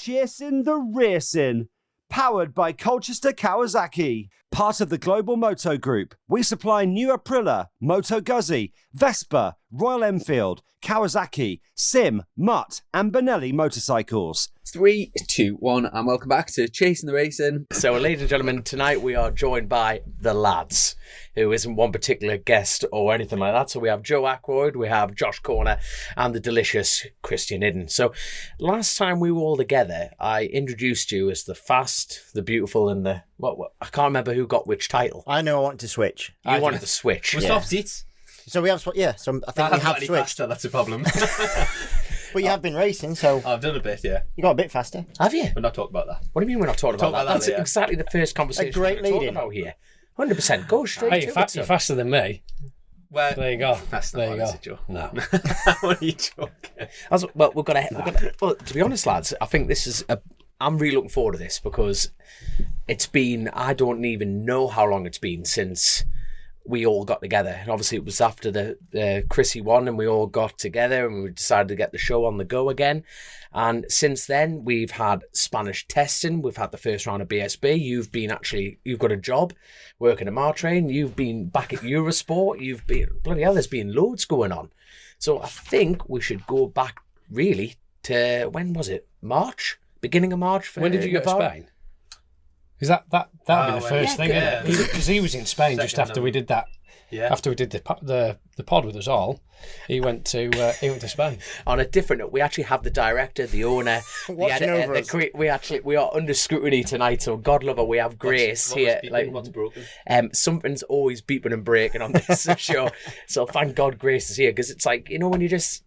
Chasin the Racin, powered by Colchester Kawasaki. Part of the Global Moto Group, we supply new Aprilia, Moto Guzzi, Vespa, Royal Enfield, Kawasaki, Sim, Mutt and Benelli motorcycles. 3, 2, 1, and welcome back to Chasing the Racing. So, ladies and gentlemen, tonight we are joined by the lads, who isn't one particular guest or anything like that. So we have Joe Ackroyd, we have Josh Corner, and the delicious Christian Hidden. So, last time we were all together, I introduced you as the fast, the beautiful, and the what I can't remember who got which title. I know I want to switch. You wanted to switch. We swapped seats. So we have, so I think we have switched. Faster, that's a problem. But you have been racing, so I've done a bit, yeah. You got a bit faster. Have you? We're not talking about that. What do you mean we're not talking about that? That's later. exactly the first conversation great we're talking lead-in. about here. 100%. Go straight Hey, to you're it. son. faster than me. Well, There you go. That's not There you honest, go. Joe. No. What are you joking? Well, well, to be honest, lads, I think this is I'm really looking forward to this because it's been, I don't even know how long it's been since we all got together. And obviously it was after the Chrissy one and we all got together and we decided to get the show on the go again. And since then, we've had Spanish testing. We've had the first round of BSB. You've got a job working at Martrain. You've been back at Eurosport. You've been, bloody hell, there's been loads going on. So I think we should go back really to, when was it? March? Beginning of March? When did you go to Navarro? Spain? Because that'd be the first thing, yeah. Because he was in Spain just after we did that. Yeah. After we did the pod with us all, he went to Spain. On a different note, we actually have the director, the owner, the Watching editor, over us. we are under scrutiny tonight. So God love her, we have Grace here. What's broken? Something's always beeping and breaking on this show. So thank God Grace is here because it's like, you know, when you just,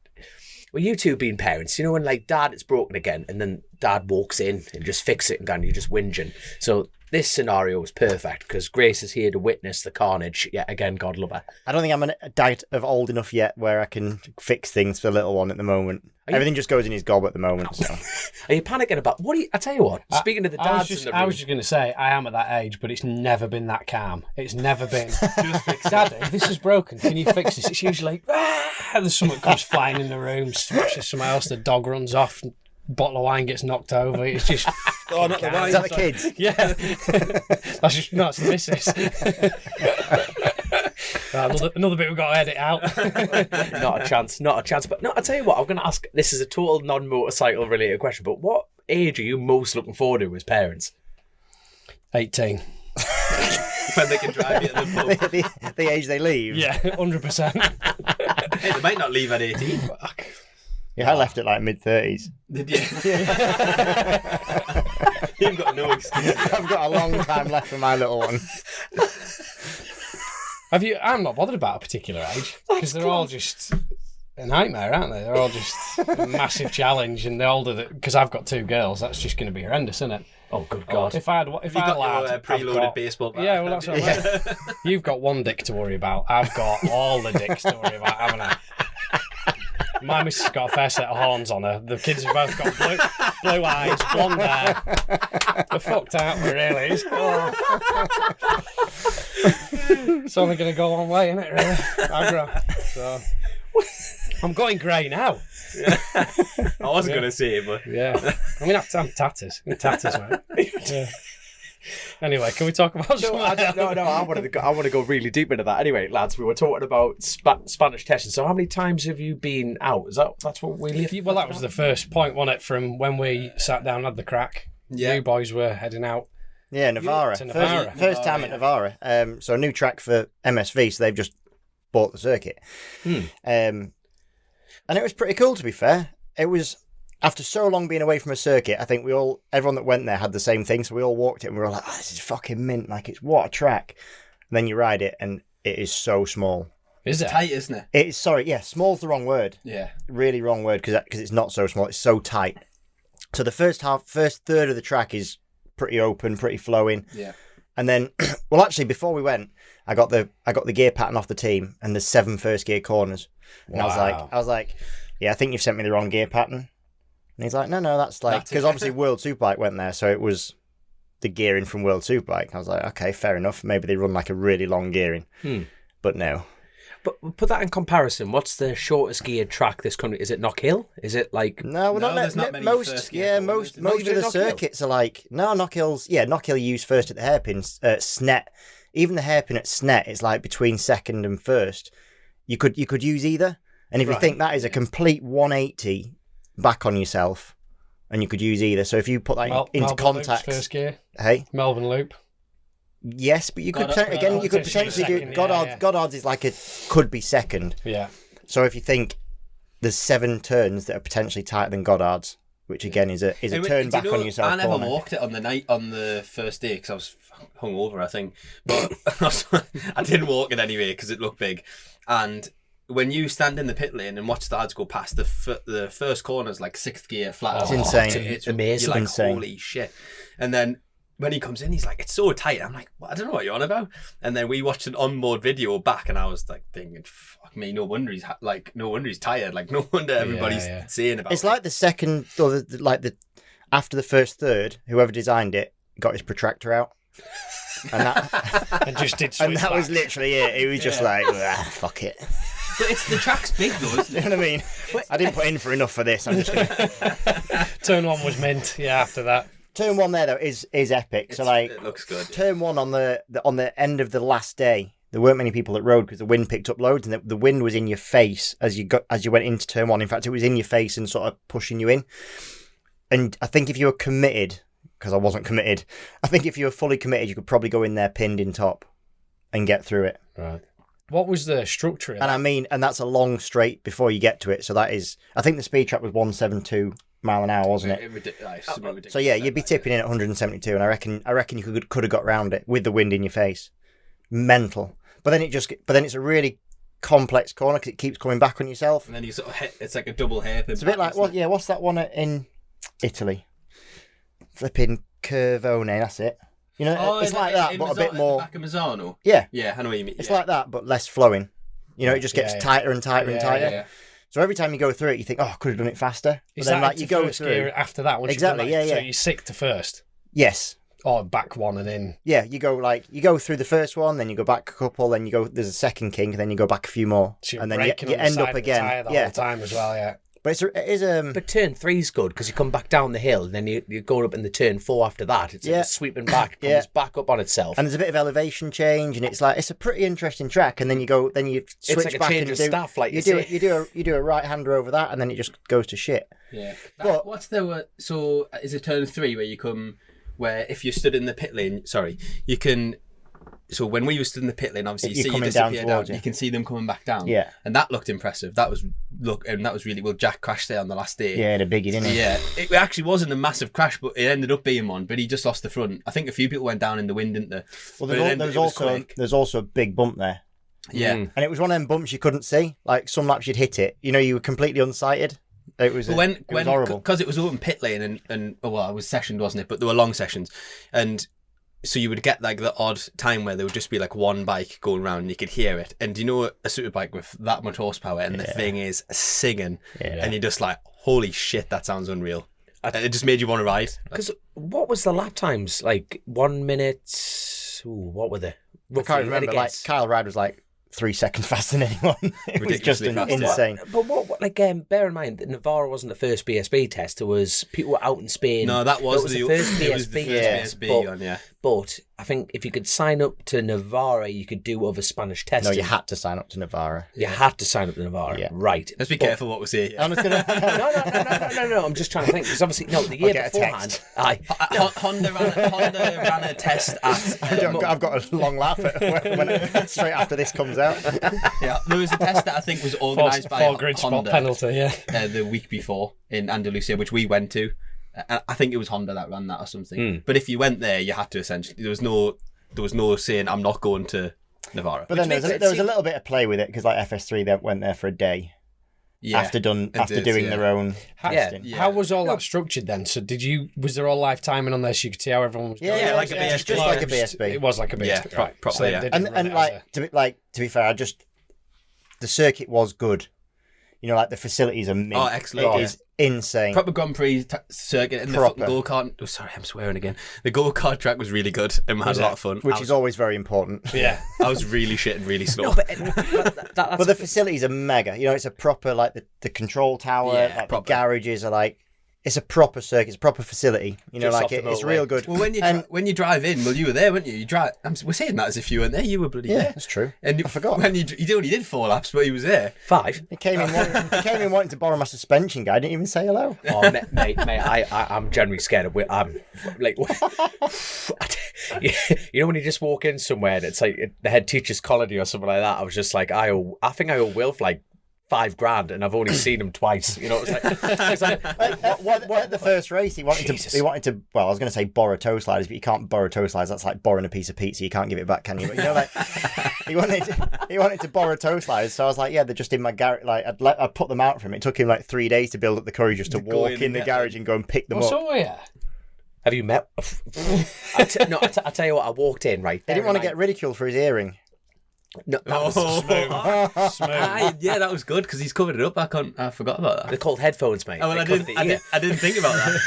well, you two being parents, you know, when like Dad, it's broken again, and then Dad walks in and just fix it, and then you're just whinging. So this scenario is perfect because Grace is here to witness the carnage yet again. God love her. I don't think I'm a diet of old enough yet where I can fix things for the little one at the moment. Everything just goes in his gob at the moment. So. Are you panicking about what? I tell you what. Speaking to the dads in the room, I was just going to say I am at that age, but it's never been that calm. It's never been. Just fix Daddy, this is broken. Can you fix this? It's usually like, there's something comes flying in the room, smashes something else. The dog runs off. Bottle of wine gets knocked over. It's just Oh, not the wine. Is that the kids? yeah. That's just no, it's the missus. Another bit we've got to edit out. not a chance. But no, I tell you what, I'm going to ask. This is a total non-motorcycle related question, but what age are you most looking forward to as parents? 18. When they can drive you at the pub. the age they leave. Yeah, 100%. Hey, they might not leave at 18. Fuck. Yeah, I left at like mid-30s. Did you? You've got no excuse. I've got a long time left for my little one. Have you? I'm not bothered about a particular age because they're all just a nightmare, aren't they? They're all just a massive challenge, and the older because I've got 2 girls, that's just going to be horrendous, isn't it? Oh, good God! If I had You got your preloaded baseball bat. Yeah, well, that's what I mean. You've got one dick to worry about. I've got all the dicks to worry about, haven't I? My missus has got a fair set of horns on her. The kids have both got blue eyes, blonde hair. They're fucked out, really. It's only going to go one way, isn't it, really? Aggro. So, I'm going grey now. I wasn't going to say it, but... Yeah. I mean, I'm tatters. I'm tatters, mate. Yeah. Anyway, can we talk about something else? No. I want to go really deep into that. Anyway, lads, we were talking about Spanish testing. So, how many times have you been out? That's what we live? Well, that was the first point, wasn't it? From when we sat down and had the crack. Yeah. You boys were heading out. Yeah, Navarra. To Navarra. First time at Navarra. So a new track for MSV, so they've just bought the circuit. And it was pretty cool, to be fair. It was, after so long being away from a circuit, I think everyone that went there had the same thing, so we all walked it and we were all like, oh, this is fucking mint, like, it's what a track. And then you ride it and it is so small. Is it? Tight, isn't it? It's, sorry, yeah, small's the wrong word. Yeah. Really wrong word, because it's not so small, it's so tight. So the first third of the track is pretty open, pretty flowing. Yeah. And then, well, actually, before we went, I got the gear pattern off the team, and there's 7 first gear corners. And Wow. I was like, yeah, I think you've sent me the wrong gear pattern. And he's like, no, that's like, because obviously World Superbike went there, so it was the gearing from World Superbike. I was like, okay, fair enough. Maybe they run like a really long gearing, but no. But put that in comparison. What's the shortest geared track this country? Is it Knock Hill? Is it like... No, well, there's not many most. first Yeah, gear most corners. of the Knock Hill? circuits are like Knock Hill's. Yeah, Knock Hill you use first at the hairpins. Snet, even the hairpin at Snet is like between second and first. You could use either, and if you think that is a complete 180 back on yourself, and you could use either. So if you put that into Melbourne contacts, Loop's first gear. hey, Melbourne Loop. yes, but you could Goddard- again you could potentially potentially do second, Goddard. yeah. Goddard's is like could be second. Yeah. So if you think there's 7 turns that are potentially tighter than Goddard's, which again is a Hey, turn do back you know, on yourself. I never corner. walked it on the first day because I was hungover, I think. But I didn't walk it anyway because it looked big. And when you stand in the pit lane and watch the lads go past, the first corner is like 6th gear flat. It's insane. It's Amazing. You're like, Insane. holy shit. And then when he comes in, he's like, it's so tight. I'm like, well, I don't know what you're on about. And then we watched an onboard video back, and I was like thinking, fuck me, no wonder he's tired. Like, no wonder everybody's saying about It's it. like the second or after the first third, whoever designed it got his protractor out. And that And just did and switch that was back. literally it. It was just like, fuck it. But it's the track's big though, isn't You know what I mean? I didn't put in for enough for this. I'm just gonna... Turn 1 was mint, yeah, after that. Turn 1 there though is epic. So like it looks good. turn 1 on the end of the last day, there weren't many people that rode because the wind picked up loads, and the wind was in your face as you went into turn 1. In fact, it was in your face and sort of pushing you in. And I think if you were committed, because I wasn't committed, I think if you were fully committed, you could probably go in there pinned in top and get through it. Right. What was the structure of And that? I mean, and that's a long straight before you get to it. So that is, I think the speed trap was 172 mile an hour, wasn't it? Ridiculous. So yeah, you'd be tipping in at 172, and I reckon you could have got round it with the wind in your face. Mental. But then it's a really complex corner because it keeps coming back on yourself. And then you sort of hit, it's like a double hairpin. It's a bit like what's that one in Italy? Flipping Curvone, that's it. You know, it's like that, but a bit more. Back of Mazzano. Yeah, Yeah, I know what you mean. it's like that, but less flowing. You know, it just gets tighter and tighter and tighter. Yeah. So every time you go through it, you think, oh, I could have done it faster. But Is then, that like, into you go first through. gear after that? Once Exactly, you've done that? yeah. So you sick to first? Yes. Or back 1 and in? Yeah, you go through the first one, then you go back a couple, then there's a second kink, and then you go back a few more, So you're and then braking you on the end side up of the again. tyre the Yeah, whole time as well, yeah. but it is But turn 3's good because you come back down the hill and then you go up in the turn 4 after that. It's like Yeah. a sweeping back, comes Yeah. back up on itself. and there's a bit of elevation change, and it's a pretty interesting track. And then you switch like a back change and of do staff, like you do say. you do a right hander over that, and then it just goes to shit. Yeah. But- What's the so is it turn 3 where you come where if you stood in the pit lane? Sorry, you can. So when we were stood in the pit lane, obviously you You're see you coming down disappear down. towards you. You can see them coming back down. Yeah. And that looked impressive. That was really well. Jack crashed there on the last day. Yeah, the biggie, didn't it? Yeah, it actually wasn't a massive crash, but it ended up being one. But he just lost the front. I think a few people went down in the wind, didn't they? Well, But it was quick. there's also a big bump there, Yeah. Mm. and it was one of them bumps you couldn't see. Like some laps you'd hit it, you were completely unsighted. It was But it was horrible. because it was open pit lane and well, it was sessioned, wasn't it? But there were long sessions, and so you would get like the odd time where there would just be like one bike going around and you could hear it. And a super bike with that much horsepower and the thing is singing, and you're just like, holy shit, that sounds unreal. And it just made you want to ride. Because what was the lap times? Like 1 minute. Ooh, what were they? I can't remember. Like Kyle Ryde was like 3 seconds faster than anyone. It was just Ridiculously fast. insane. But bear in mind that Navarra wasn't the first BSB test. There was people were out in Spain. No, that was the first BSB it was the first test. BSB one, yeah. But I think if you could sign up to Navarra, you could do other Spanish No, testing. you had to sign up to Navarra. You had to sign up to Navarra, Yeah. right? Let's be careful what we say. I'm just gonna. No. I'm just trying to think because obviously, the year get a beforehand, text. Honda ran a test at. I've got a long laugh straight after this comes out. Yeah, there was a test that I think was organised by Four grid spot Honda penalty, yeah. The week before in Andalusia, which we went to. I think it was Honda that ran that or something. But if you went there, you had to essentially. There was no saying I'm not going to Navarra. But then there was a little bit of play with it because like FS3 they went there for a day after doing their own testing. Yeah. How was all that structured then? So was there all live timing on there so you could see how everyone was going? Yeah, like a BSB. just like a BSB. It was like a BSB, Yeah, right. properly, they yeah. didn't run And it as to be fair, the circuit was good. like the facilities are mint. Oh, excellent. It is insane. Proper Grand Prix circuit and the Proper. fucking go-kart. Oh, sorry, I'm swearing again. The go-kart track was really good and we had a lot of fun. Which is always very important. Yeah. I was really shit and really slow. No, but But the facilities are mega. It's a proper, like, the control tower, Yeah, like proper. the garages are like, it's a proper circuit, it's a proper facility. Just Like off the it's motorway. real good. Well, when you drive in, well, you were there, weren't you? We're saying that as if you weren't there. You were bloody Yeah, there. that's true. And I forgot. When he only did 4 laps, but he was there. 5. He came in wanting to borrow my suspension guy. Didn't even say hello. Oh, mate, I'm generally scared of. I'm like, when you just walk in somewhere and it's like the head teacher's colony or something like that. I was just like, I think I owe Wilf like $5,000, and I've only seen him twice. It's like What the first race he wanted to well, I was going to say borrow toe sliders, but you can't borrow toe sliders. That's like borrowing a piece of pizza. You can't give it back, can you? But like he wanted to borrow toe sliders, so I was like, yeah, they're just in my garage. Like I'd put them out for him. It took him like 3 days to build up the courage just to walk in the garage and go and pick them Well, up. so yeah. have you met? I tell you what, I walked in right. He didn't want to get ridiculed for his earring. No, that was Smooth. Yeah, that was good because he's covered it up. I forgot about they're that. called headphones, mate. Oh, well, They cover the ear. I didn't think about that.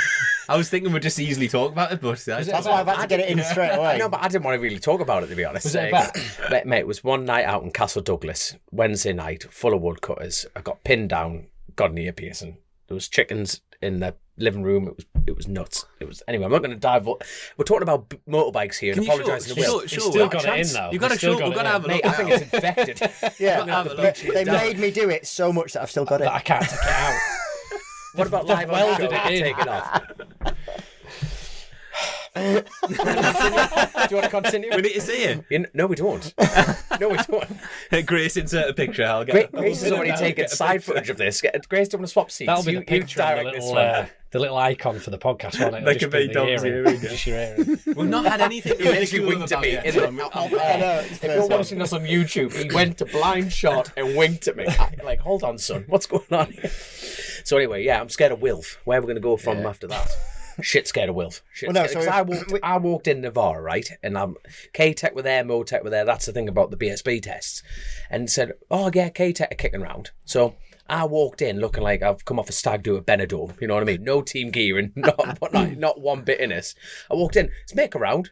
I was thinking we'd just easily talk about it, but That's why I've had to get it in straight away. No, but I didn't want to really talk about it, to be honest. Was it about? Mate, it was one night out in Castle Douglas, Wednesday night, full of woodcutters. I got pinned down, got an ear piercing. There was chickens in the living room. It was nuts. Anyway. I'm not going to dive. We're talking about motorbikes here, and apologising to Will. He's still got it in though. You got to He's still show. We've got to have a Mate, look. I think it's infected. Yeah, look. they made me do it so much that I've still got it. That I can't take it out. What about They've live on welded video? it in. Take it off. Do you want to continue? We need to see it. No, we don't. No, we don't. Grace, insert a picture. I'll get. Grace has already taken side footage of this. Grace, do you want to swap seats? That'll be You the picture and direct this the little icon for the podcast, won't it? Like It'll a just be big dog's the earring. Just your earring. We've not had anything. He literally winked at me. If you're watching us on YouTube, he went to blind shot and winked at me. Like, hold on, son, what's going on here? So anyway, yeah, I'm scared of Wilf. Where are we going to go from after that? Shit scared of Wilf. I walked in Navarre, right? And K-Tech were there, Mo-Tech were there. That's the thing about the BSB tests. And said, oh, yeah, K-Tech are kicking around. So I walked in looking like I've come off a stag do at Benidorm. You know what I mean? No team gear and not one bit in it. I walked in, let's make a round.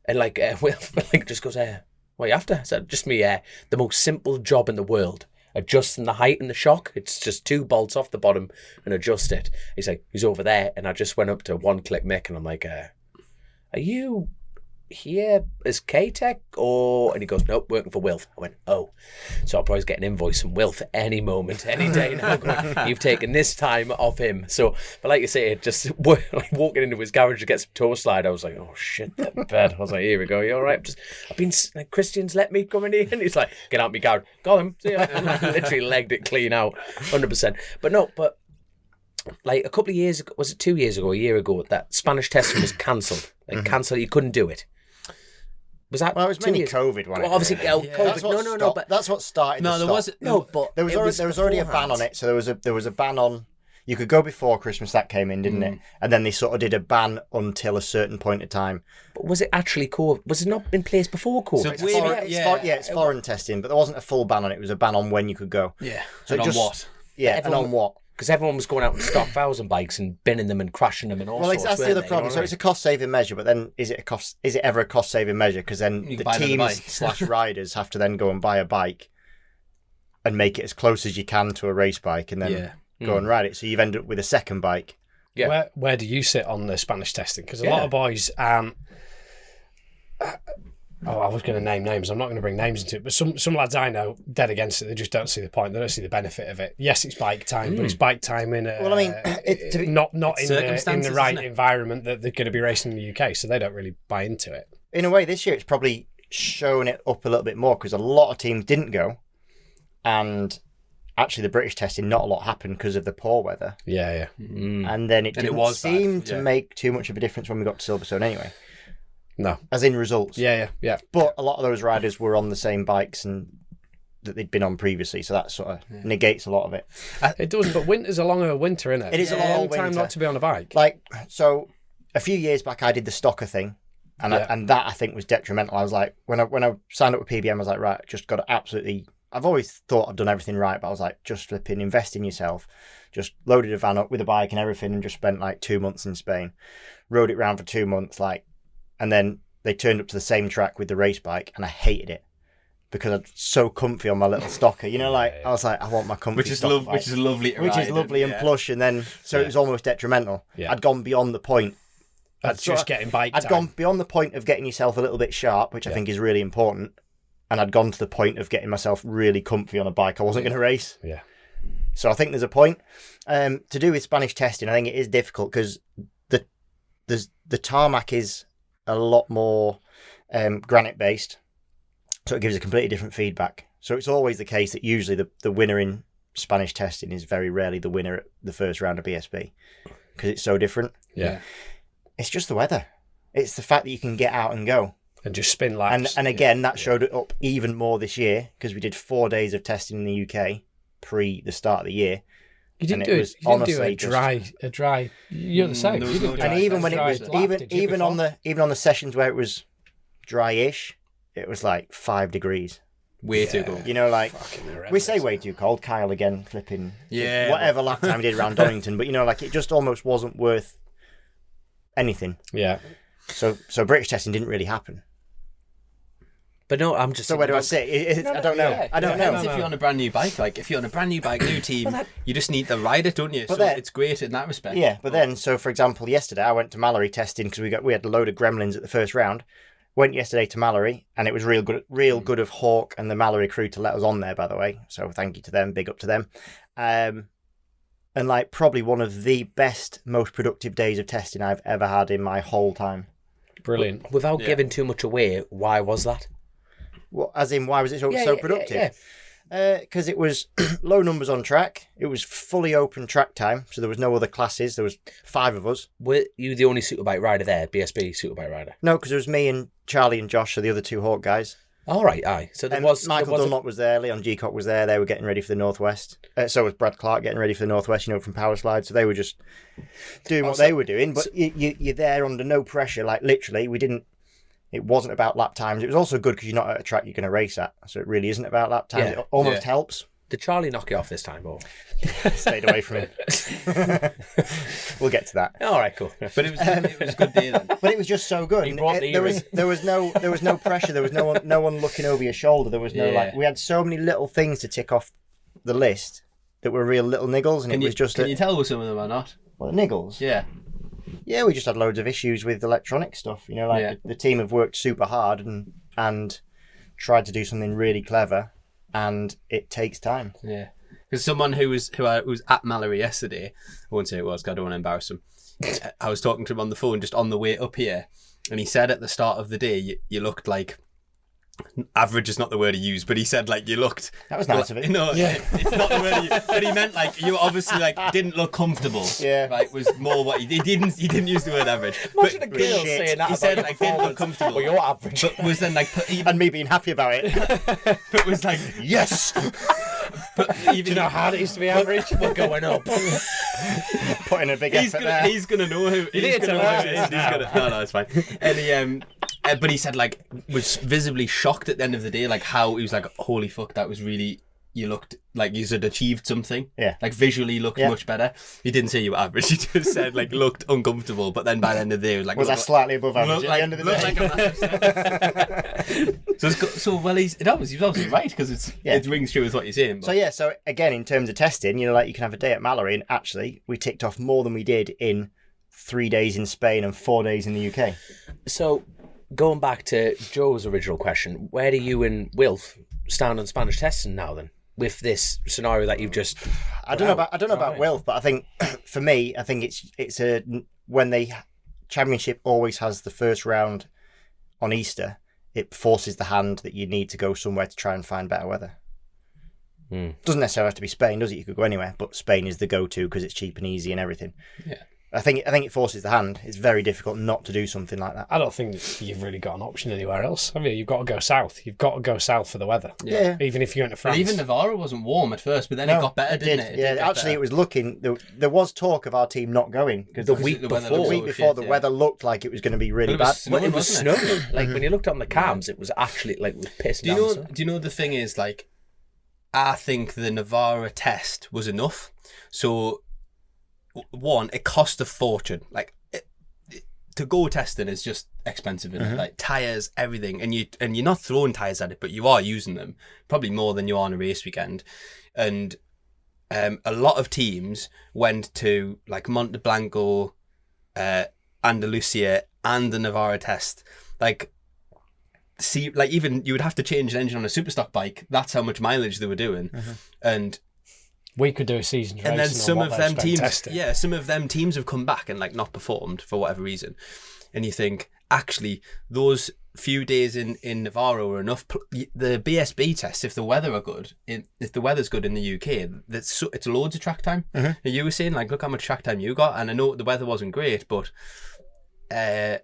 And Wilf just goes, what are you after? I said, just me, the most simple job in the world. Adjusting the height and the shock. It's just 2 bolts off the bottom and adjust it. He's like, he's over there. And I just went up to one click Mick and I'm like, are you here as K-Tech or? And he goes, nope, working for Wilf. I went, oh. So I'll probably get an invoice from Wilf any moment, any day now. Going, you've taken this time off him. So, but like you say, just walking into his garage to get some toe slide, I was like, oh shit, that bed. I was like, here we go. You all right? I've been like, Christians let me come in here. And he's like, get out my garage. Got him. See ya. And I literally legged it clean out, 100%. But like a couple of years ago, was it 2 years ago, a year ago, that Spanish testing was cancelled. Cancelled. You couldn't do it. Was that? Well, it was mainly COVID, wasn't it? Well, obviously, COVID. No, but that's what started. No, there wasn't. but there was already a ban on it. So there was a ban on. You could go before Christmas. That came in, didn't it? And then they sort of did a ban until a certain point of time. But was it actually COVID? Was it not in place before COVID? So It's foreign testing, but there wasn't a full ban on it. It was a ban on when you could go. Yeah. So and on what? Yeah, and on what? Because everyone was going out in stock 1,000 bikes and binning them and crashing them and all sorts. Well, that's the other problem. So it's a cost-saving measure, but then is it ever a cost-saving measure? Because then the teams / riders have to then go and buy a bike and make it as close as you can to a race bike, and then go and ride it. So you've ended up with a second bike. Yeah. Where do you sit on the Spanish testing? Because a lot of boys. I was going to name names. I'm not going to bring names into it, but some lads I know dead against it. They just don't see the point. They don't see the benefit of it. Yes, it's bike time, but it's bike time in Well, I mean, not in the right isn't it? environment that they're going to be racing in the UK, so they don't really buy into it. In a way, this year it's probably shown it up a little bit more because a lot of teams didn't go, and actually the British testing, not a lot happened because of the poor weather. Yeah. And then it didn't seem to make too much of a difference when we got to Silverstone anyway. No. As in results. Yeah. But a lot of those riders were on the same bikes and that they'd been on previously, so that sort of negates a lot of it. It does, but winter's a longer winter, isn't it? It is a long time winter. not to be on a bike. Like, so a few years back I did the Stocker thing, and and that I think was detrimental. I was like, when I signed up with PBM, I was like, right, just got to absolutely I've always thought I've done everything right, but I was like, just flipping, invest in yourself. Just loaded a van up with a bike and everything and just spent like 2 months in Spain. Rode it around for 2 months, and then they turned up to the same track with the race bike and I hated it because I'm so comfy on my little stocker. You know, I was like, I want my comfy which is stocker bike. which is lovely, Which is lovely and plush, and then it was almost detrimental. Yeah. I'd gone beyond the point. That's just getting bike I'd time. gone beyond the point of getting yourself a little bit sharp, which I think is really important, and I'd gone to the point of getting myself really comfy on a bike I wasn't going to race. Yeah. So I think there's a point. To do with Spanish testing, I think it is difficult because the tarmac is a lot more granite based, so it gives a completely different feedback. So it's always the case that usually the winner in Spanish testing is very rarely the winner at the first round of BSB because it's so different. Yeah. It's just the weather. It's the fact that you can get out and go. And just spin laps. And again, that showed it up even more this year because we did 4 days of testing in the UK pre the start of the year. You didn't and do it was it. You didn't do honestly a dry. You're the same. there You was didn't no do And even when it dry was lap, did you, even on the sessions where it was dry-ish, it was like 5 degrees. way too cold. You know, like Fucking horrendous. we say way too cold. Kyle again flipping Yeah, whatever lap time he did around Donington, but you know, like it just almost wasn't worth anything. Yeah. So British testing didn't really happen. But no, I'm just. So where do I sit? I don't know. Yeah, I don't depends know. if you're on a brand new bike. Like if you're on a brand new bike, new team, you just need to ride it, don't you? But So then- it's great in that respect. Yeah, but then, so for example, yesterday I went to Mallory testing because we had a load of gremlins at the first round. Went yesterday to Mallory, and it was real good of Hawk and the Mallory crew to let us on there, by the way. So thank you to them, big up to them. And like probably one of the best, most productive days of testing I've ever had in my whole time. Brilliant. Without giving too much away, why was that? Well, as in, why was it so Yeah, productive? Because it was low numbers on track. It was fully open track time, so there was no other classes. There was 5 of us. Were you the only superbike rider there, BSB superbike rider? No, because there was me and Charlie and Josh, so the other 2 Hawk guys. All right, aye. So there was Michael there was Dunlop was there, Leon Geacock was there. They were getting ready for the Northwest. So was Brad Clark getting ready for the Northwest, from Power Slide. So they were just doing what they were doing. But you're there under no pressure. Like literally, it wasn't about lap times. It was also good because you're not at a track you're going to race at. So it really isn't about lap times. Yeah. It almost helps. Did Charlie knock you off this time, or? Stayed away from him. We'll get to that. All right, cool. But it was a good day then. But it was just so good. He brought the There was no pressure. There was no one looking over your shoulder. There was no we had so many little things to tick off the list that were real little niggles, and Can it was just can you tell with some of them or not? the niggles. Yeah. Yeah, we just had loads of issues with electronic stuff. The team have worked super hard and tried to do something really clever, and it takes time. Yeah. Because someone who was at Mallory yesterday, I won't say it was, 'cause I don't want to embarrass him. I was talking to him on the phone just on the way up here, and he said at the start of the day, you looked like, average is not the word he used, but he said like you looked. That was nice of him. No, it's not the word he used, but he meant like you obviously like didn't look comfortable. Yeah. Like was more what he didn't use the word average. Imagine a But- girl shit. saying that He about said your like didn't look performance. comfortable. Well, you're average. But was then like And me being happy about it. but was like Yes! even Do you know how hard it is to be average? We're going up. Putting a big he's effort gonna there. he's gonna know who he's need to gonna know know who it who is now. no it's fine. And he but he said like was visibly shocked at the end of the day, like how he was like, holy fuck, that was really, you looked like you had achieved something. Yeah. Like visually looked much better. He didn't say you were average, he just said like looked uncomfortable, but then by the end of the day it was like Was I slightly above average looked at like, the end of the looked day? like a massive step. So well he's obviously right, because it rings true with what you're saying. But. So again, in terms of testing, you can have a day at Mallory, and actually we ticked off more than we did in 3 days in Spain and 4 days in the UK. So, going back to Joe's original question, where do you and Wilf stand on Spanish testing now then? With this scenario that you've just... I don't know about Wilf, but I think for me, I think it's when the championship always has the first round on Easter, it forces the hand that you need to go somewhere to try and find better weather. Doesn't necessarily have to be Spain, does it? You could go anywhere, but Spain is the go-to because it's cheap and easy and everything. Yeah. I think it forces the hand. It's very difficult not to do something like that. I don't think you've really got an option anywhere else, have you? You've got to go south. You've got to go south for the weather. Yeah. Even if you're going to Well, France. even Navarra wasn't warm at first, but then it got better, didn't it? Yeah, actually, it was looking. There was talk of our team not going because The week weather before. looked the week before the yeah. weather looked like it was going to be really But it bad. was snowing, It was wasn't it? snowing. Like, when you looked on the cams, it was actually, like, it was pissing Do you down. know? So. Do you know the thing is like, I think the Navarra test was enough. So, one, it cost a fortune. Like, to go testing is just expensive, isn't it? Like tires, everything, and you're not throwing tires at it, but you are using them probably more than you are on a race weekend. And a lot of teams went to like Monte Blanco, Andalusia, and the Navarra test. Like even you would have to change an engine on a superstock bike. That's how much mileage they were doing, and. We could do a season race. And then some of them teams, testing. some of them teams have come back and like not performed for whatever reason. And you think, actually, those few days in Navarro were enough. The BSB tests, if the weather are good, if the weather's good in the UK, it's loads of track time. And you were saying, like, look how much track time you got. And I know the weather wasn't great, but they're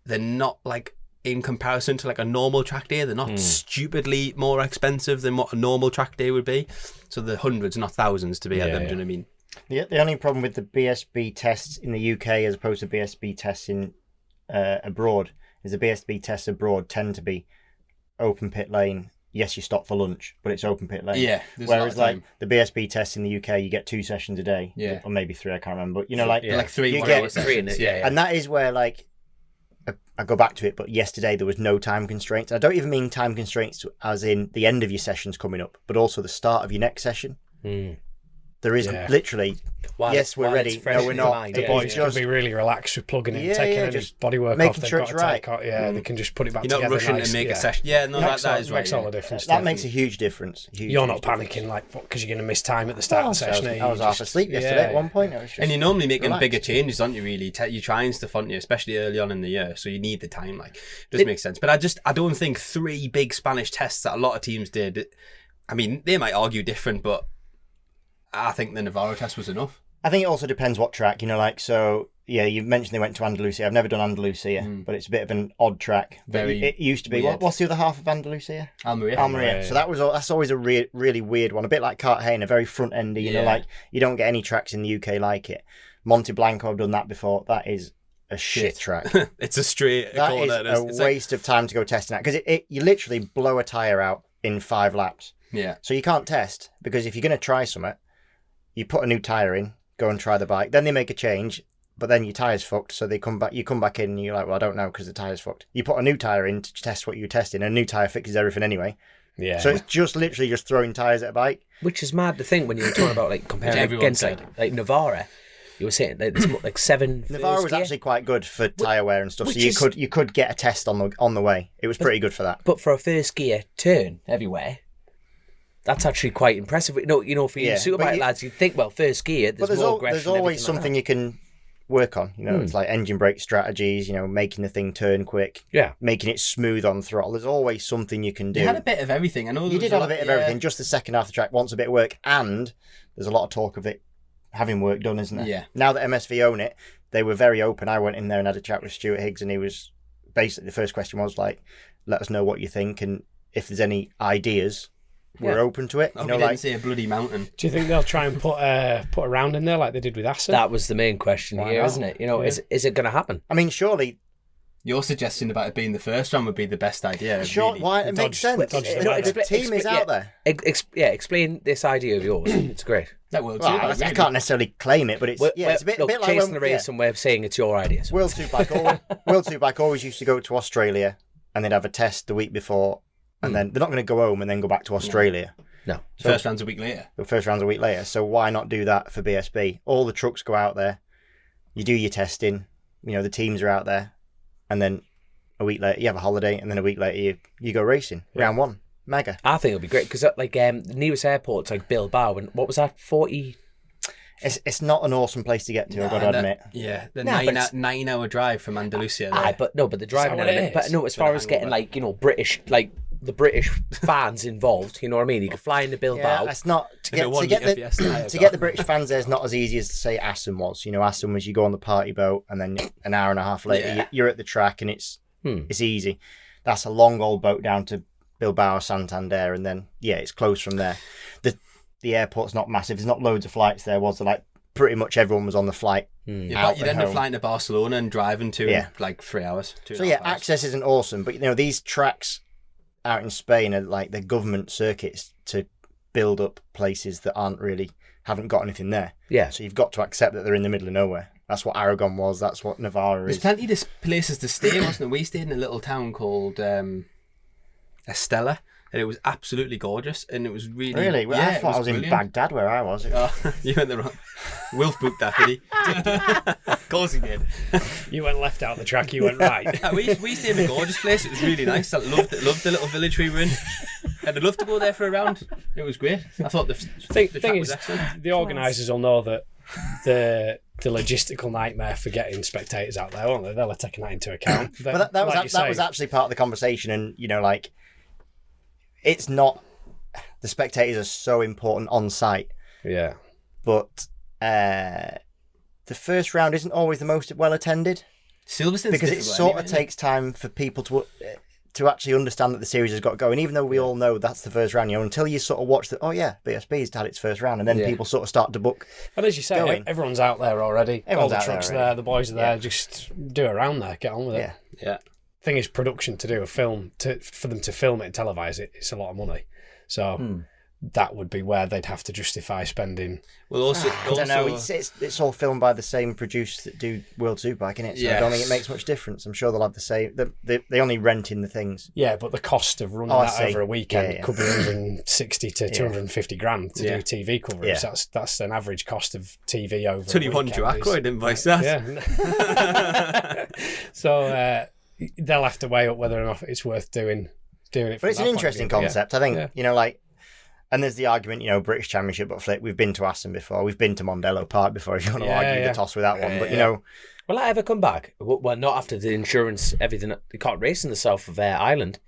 not like, in comparison to like a normal track day, they're not stupidly more expensive than what a normal track day would be. So the hundreds, not thousands, to be at them. Do you know what I mean? The only problem with the BSB tests in the UK as opposed to BSB tests in abroad is the BSB tests abroad tend to be open pit lane. Yes, you stop for lunch, but it's open pit lane. Yeah. Whereas like the BSB tests in the UK, you get 2 sessions a day. Yeah. Or maybe 3, I can't remember. But, you know, like, like 3 you 1 get hour sessions. Yeah. And that is where, like, I go back to it, but yesterday there was no time constraints. I don't even mean time constraints as in the end of your session's coming up, but also the start of your next session. There is literally, yes, we're ready. No, we're not. The boys can be really relaxed with plugging in, taking any bodywork off. They've got to take out. They can just put it back together. You're not rushing to make a session. Yeah, no, that is right. Makes all the difference. That makes a huge difference. You're not panicking like because you're going to miss time at the start of the session. I was half asleep yesterday at one point. And you're normally making bigger changes, aren't you? Really, you're trying stuff, aren't you? Especially early on in the year, so you need the time. Like, it does make sense. But I don't think 3 big Spanish tests that a lot of teams did. I mean, they might argue different, but I think the Navarro test was enough. I think it also depends what track, you know, like, so, yeah, you mentioned they went to Andalusia. I've never done Andalusia, but it's a bit of an odd track. It used to be. What's the other half of Andalusia? Almeria. So that's always a really weird one. A bit like Cartagena, very front-endy, you know, like, you don't get any tracks in the UK like it. Monte Blanco, I've done that before. That is a shit track. It's a straight corner. That is a waste of time to go testing that, because you literally blow a tyre out in 5 laps. Yeah. So you can't test, because if you're going to try something, you put a new tyre in, go and try the bike, then they make a change, but then your tyre's fucked, so you come back in and you're like, well, I don't know because the tyre's fucked. You put a new tyre in to test what you're testing, and a new tyre fixes everything anyway. Yeah. So it's just literally just throwing tyres at a bike. Which is mad to think when you were talking about like comparing against like Navarra. You were saying like, there's like 7 Navarra was actually quite good for tyre wear and stuff, so you could get a test on the way. It was pretty good for that. But for a first gear turn everywhere, that's actually quite impressive. For you superbike lads, you'd think, well, first gear, there's more aggression. There's always something you can work on. You know, it's like engine brake strategies. You know, making the thing turn quick. Yeah, making it smooth on throttle. There's always something you can do. You had a bit of everything. I know you did have a bit of everything. Just the second half of the track wants a bit of work, and there's a lot of talk of it having work done, isn't there? Yeah. Now that MSV own it, they were very open. I went in there and had a chat with Stuart Higgs, and he was basically, the first question was like, "Let us know what you think, and if there's any ideas." We're open to it. You know, didn't say a bloody mountain. Do you think they'll try and put a round in there like they did with Racin? That was the main question here, isn't it? You know, is it going to happen? I mean, surely. Your suggestion about it being the first round would be the best idea. Sure, really. why? It makes sense. The team is out there. Explain this idea of yours. It's great. That World Well, Superbike, I can't necessarily claim it, but it's it's a bit like Chasin the race, and we're saying it's your idea. So. World Superbike always used to go to Australia, and they'd have a test the week before, and then they're not going to go home and then go back to Australia. No. So, first round's a week later. The first round's a week later. So why not do that for BSB? All the trucks go out there. You do your testing. You know, the teams are out there. And then a week later, you have a holiday. And then a week later, you go racing. Yeah. Round 1. Mega. I think it'll be great. Because like the nearest airport's like Bilbao. And what was that? 40... It's not an awesome place to get to, I've got to admit. Yeah, the 9-hour drive from Andalusia. But the driving element. But no, as far as getting like, you know, British, like the British fans involved, you know what I mean? You could fly into Bilbao. Yeah, that's not to get the British fans there is not as easy as to say Assen was. You know, Assen was you go on the party boat and then an hour and a half later you're at the track and it's easy. That's a long old boat down to Bilbao, Santander, and then it's close from there. The airport's not massive. There's not loads of flights there, was there? Like pretty much everyone was on the flight. You'd end up flying to Barcelona and driving to like 3 hours. Access isn't awesome, but you know these tracks out in Spain are like the government circuits to build up places that haven't got anything there. Yeah. So you've got to accept that they're in the middle of nowhere. That's what Aragon was. That's what Navarra There's is. plenty of places to stay, wasn't there? We stayed in a little town called Estella, and it was absolutely gorgeous, and it was really... Really? Well, yeah, I thought I was brilliant. in Baghdad where I was. Oh, you went the wrong... Wilf booked that, did he? Of course he did. You went left out the track, you went right. We stayed in a gorgeous place. It was really nice. I loved the little village we were in. And I'd love to go there for a round. It was great. I thought the thing track is, was excellent. the organisers will know that the logistical nightmare for getting spectators out there, won't they? They'll have taken that into account. But that was actually part of the conversation, and like, it's not, the spectators are so important on site, Yeah. but the first round isn't always the most well attended Silverstone's because it difficult sort anyway, of takes time for people to actually understand that the series has got going. Even though we all know that's the first round, until you sort of watch that, oh yeah, BSB's had its first round, and then people sort of start to book. And as you say, going. everyone's out there already. Everyone's All the out there trucks are already. there, the boys are there. Just do a round there, get on with it. Yeah. Yeah. Thing is, production to do a film, for them to film it and televise it, it's a lot of money. So that would be where they'd have to justify spending. Well, also, I don't know. It's all filmed by the same producers that do World Superbike, innit? So I don't think it makes much difference. I'm sure they'll have the same. They only rent in the things. Yeah, but the cost of running I that see. over a weekend Yeah. could be 160 to 250 grand to do TV coverage. Yeah. That's an average cost of TV over. It's only a one weekend Joe Ackroyd didn't voice that. Yeah. So they'll have to weigh up whether or not it's worth doing it. But it's an interesting concept. I think, Yeah. like, and there's the argument, British Championship, but flip, we've been to Assen before. We've been to Mondello Park before, if you want to argue the toss with that one. But, Will I ever come back? Well, not after the insurance, everything. You can't race in the south of Ireland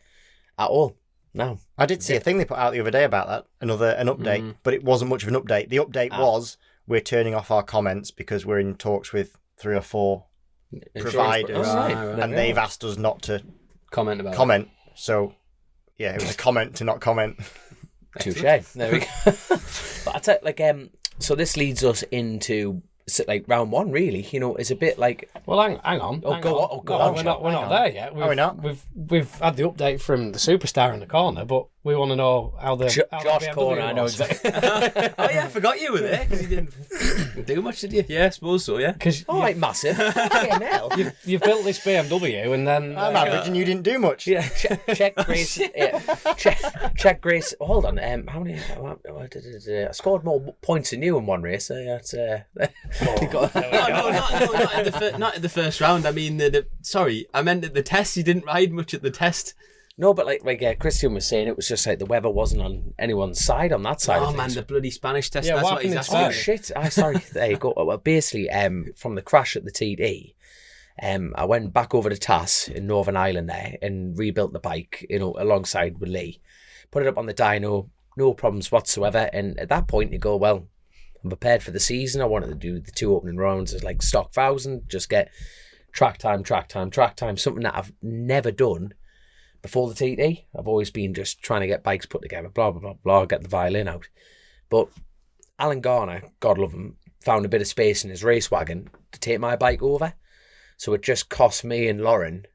at all. No. I did see a thing they put out the other day about that, an update, but it wasn't much of an update. The update was, we're turning off our comments because we're in talks with 3 or 4 providers, Right. and they've asked us not to Comment about comment. So, yeah, it was a comment to not comment. Touche. There we go. But I tell you, so this leads us into round one. Really, it's a bit like. Well, hang on. Oh, hang go on. on. Oh, go No, on, We're Joe. not there yet. We're not? We've had the update from the superstar in the corner, but we want to know how the how the Josh BMW Corner. I know was. exactly. Oh yeah, I forgot you were there because you didn't do much, did you? Yeah, I suppose so. Yeah. Because All right, massive. Fucking hell. you've built this BMW and then I'm average and you didn't do much. Yeah, check Grace. Yeah, check Grace. Hold on. How many? I scored more points than you in one race. So yeah, it's. Not in the first round. I mean, sorry, I meant at the test. You didn't ride much at the test. No, but Christian was saying, it was just like the weather wasn't on anyone's side on that side. Oh of man, things. the bloody Spanish test. Yeah, That's what what he's happened in asking. Oh shit! Sorry. There you go. Well, basically, from the crash at the TD, I went back over to TAS in Northern Ireland there and rebuilt the bike, alongside with Lee. Put it up on the dyno, no problems whatsoever. And at that point, you go, well, I'm prepared for the season. I wanted to do the 2 opening rounds as like stock 1,000, just get track time, something that I've never done before the TD. I've always been just trying to get bikes put together, blah, blah, blah, blah, get the violin out. But Alan Garner, God love him, found a bit of space in his race wagon to take my bike over. So it just cost me and Lauren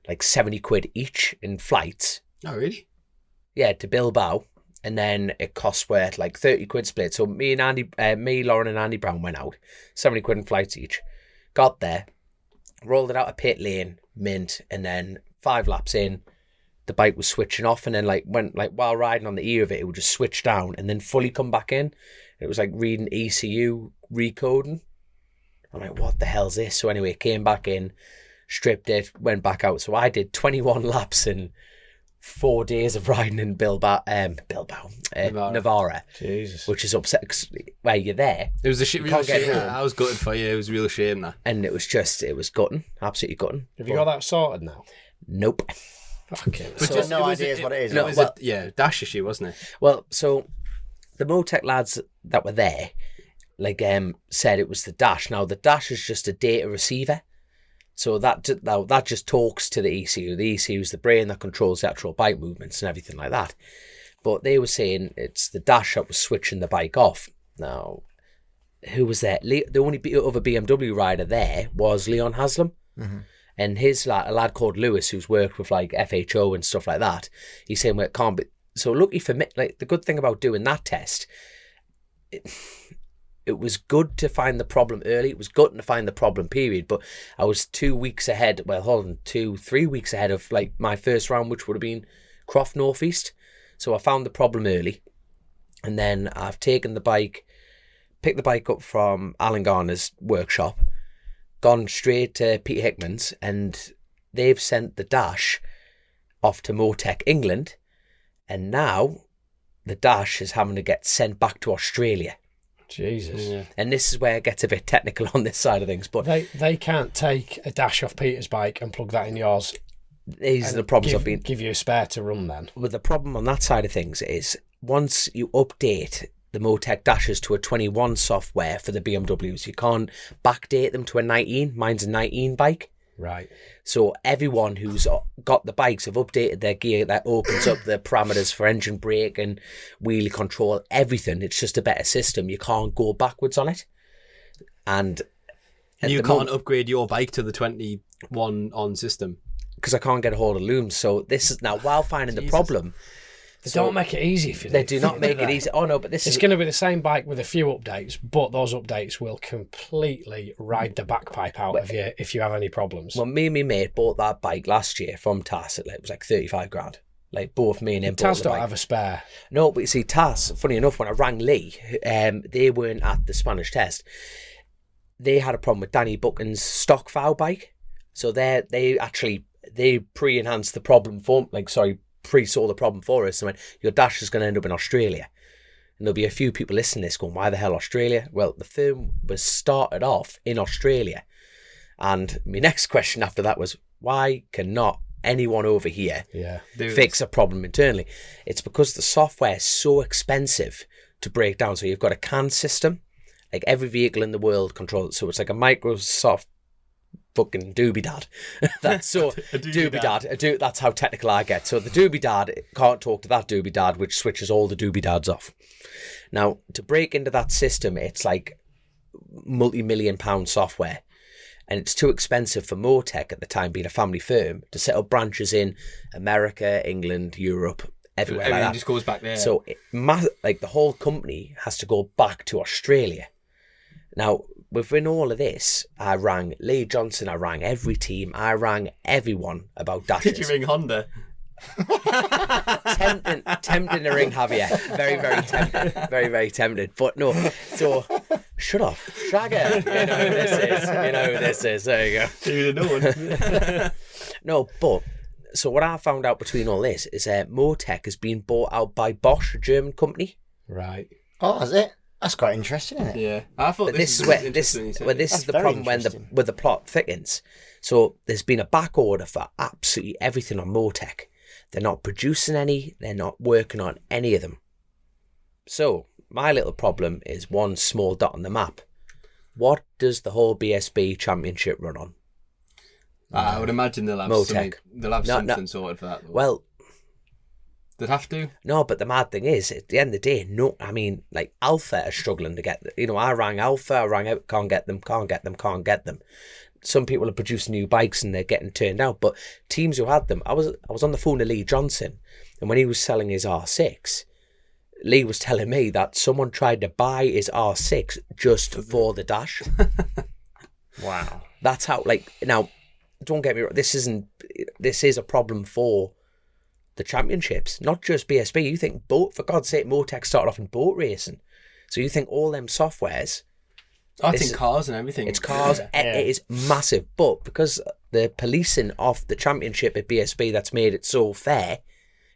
like 70 quid each in flights. Oh really? Yeah, to Bilbao. And then it cost like 30 quid split. So me, Lauren and Andy Brown went out, 70 quid in flights each. Got there, rolled it out of pit lane, mint, and then 5 laps in, the bike was switching off, and then while riding on the ear of it, it would just switch down and then fully come back in. It was like reading ECU recoding. I'm like, what the hell's this? So anyway, came back in, stripped it, went back out. So I did 21 laps in 4 days of riding in Navarra, Jesus. which is upset. Where you're there, It was a shit. Real can't get shame. home. I was gutted for you. It was a real shame that. and it was gutting, absolutely gutting. Have you got that sorted now? Nope. Okay. But So just no it was ideas what it is. No, It was well- a dash issue, wasn't it? Well, so the Motec lads that were there, said it was the dash. Now the dash is just a data receiver, so that just talks to the ECU. The ECU is the brain that controls the actual bike movements and everything like that. But they were saying it's the dash that was switching the bike off. Now, who was there? The only other BMW rider there was Leon Haslam. Mm-hmm. And a lad called Lewis, who's worked with like FHO and stuff like that, he's saying, well, it can't be, So lucky for me, like the good thing about doing that test, it was good to find the problem early. It was good to find the problem period, but I was 2 weeks ahead. Well, hold on, 3 weeks ahead of like my first round, which would have been Croft North East. So I found the problem early, and then I've taken the bike, picked the bike up from Alan Garner's workshop, gone straight to Peter Hickman's, and they've sent the dash off to Motec England, and now the dash is having to get sent back to Australia. Jesus. Yeah. And this is where it gets a bit technical on this side of things, but they can't take a dash off Peter's bike and plug that in yours. These are the problems give you a spare to run then. But the problem on that side of things is once you update the Motec dashes to a 21 software for the BMWs, you can't backdate them to a 19. Mine's a 19 bike. Right. So everyone who's got the bikes have updated their gear. That opens up the parameters for engine brake and wheelie control, everything. It's just a better system. You can't go backwards on it. And you can't upgrade your bike to the 21 on system. Because I can't get a hold of looms. So this is now, while finding the problem... They don't make it easy for you. They do not make it easy. Oh no, but it's going to be the same bike with a few updates, but those updates will completely ride the backpipe out of you if you have any problems. Well, me and my mate bought that bike last year from TAS. It was like 35 grand. Like both me and him bought TAS the don't bike. have a spare. No, but you see, TAS, funny enough, when I rang Lee, they weren't at the Spanish test. They had a problem with Danny Buchan's stock foul bike. So they pre-enhanced the problem pre-saw the problem for us and went, your dash is going to end up in Australia. And there'll be a few people listening to this going, why the hell Australia? Well, the firm was started off in Australia. And my next question after that was, why cannot anyone over here fix a problem internally? It's because the software is so expensive to break down. So you've got a CAN system, like every vehicle in the world controls it. So it's like a Microsoft fucking doobie dad. That's so doobie dad. That's how technical I get. So the doobie dad can't talk to that doobie dad, which switches all the doobie dads off. Now, to break into that system, it's like multi-million-pound software, and it's too expensive for Motec at the time, being a family firm, to set up branches in America, England, Europe, everywhere. Everything like that just goes back there. So the whole company has to go back to Australia. Now, within all of this, I rang Lee Johnson, I rang every team, I rang everyone about dashes. Did you ring Honda? tempting to ring Javier. Very, very tempted. Very, very tempted. But no, so shut up. Shagger. You know who this is. There you go. Dude, no one. No, but so what I found out between all this is Motec has been bought out by Bosch, a German company. Right. Oh, is it? That's quite interesting, isn't it? Yeah, I thought this is the very problem interesting. when the plot thickens. So there's been a back order for absolutely everything on Motec. They're not producing any. They're not working on any of them. So my little problem is one small dot on the map. What does the whole BSB championship run on? I would imagine they'll have Motec. something sorted for that. Though. Well, they'd have to. no, but the mad thing is, at the end of the day, no. I mean, like Alpha are struggling to get. I rang Alpha, I rang out, can't get them. Some people are producing new bikes and they're getting turned out, but teams who had them, I was on the phone to Lee Johnson, and when he was selling his R6, Lee was telling me that someone tried to buy his R6 just for the dash. Wow. That's how. Now, don't get me wrong. This is a problem for the championships, not just BSB. You think for God's sake, Motec started off in boat racing, so you think all them softwares. I think cars and everything. It's cars. Yeah. It is massive, but because the policing of the championship at BSB, that's made it so fair.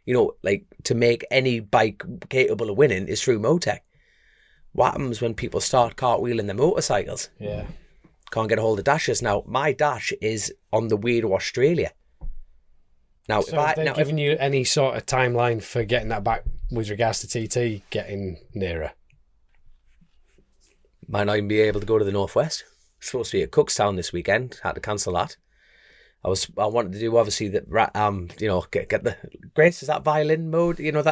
To make any bike capable of winning is through Motec. What happens when people start cartwheeling their motorcycles? Yeah. Can't get a hold of dashes. Now, my dash is on the way to Australia. Now, So have they given you any sort of timeline for getting that back with regards to TT getting nearer? Might not even be able to go to the Northwest. Supposed to be at Cookstown this weekend. Had to cancel that. I wanted to do obviously get the Grace, is that violin mode? That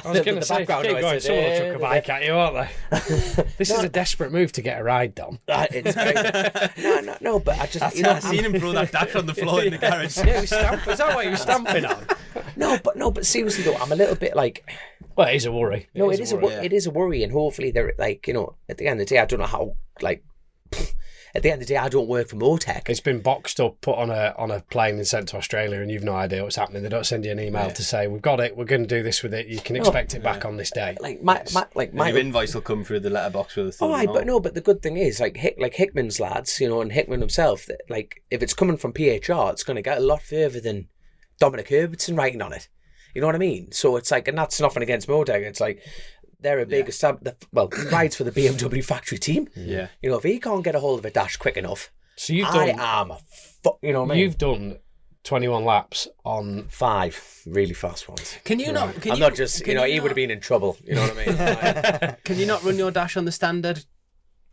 I was going to say, background keep noise. going, someone will chuck a bike at you, aren't they? This is a desperate move to get a ride done. It's very, no, but I just I seen him throw that dash on the floor in the garage. Yeah, is that what he was stamping on? but seriously though, I'm a little bit like. Well, it is a worry. No, it is a worry, and hopefully they're like, you know, at the end of the day, I don't know how like. At the end of the day, I don't work for Motec. It's been boxed up, put on a plane and sent to Australia, and you've no idea what's happening. They don't send you an email to say, we've got it, we're going to do this with it, you can expect it back on this day. Like my your invoice will come through the letterbox with a thing. But the good thing is, like Hickman's lads, you know, and Hickman himself, that like if it's coming from PHR, it's going to get a lot further than Dominic Herbertson writing on it. You know what I mean? So it's like, and that's nothing against Motec. It's like, they're a big he rides for the BMW factory team. Yeah. You know, if he can't get a hold of a dash quick enough, So you've done, you know what I mean? You've done 21 laps on 5 really fast ones. Can you not? I'm not just, you know, he would have been in trouble. You know what I mean? Like, can you not run your dash on the standard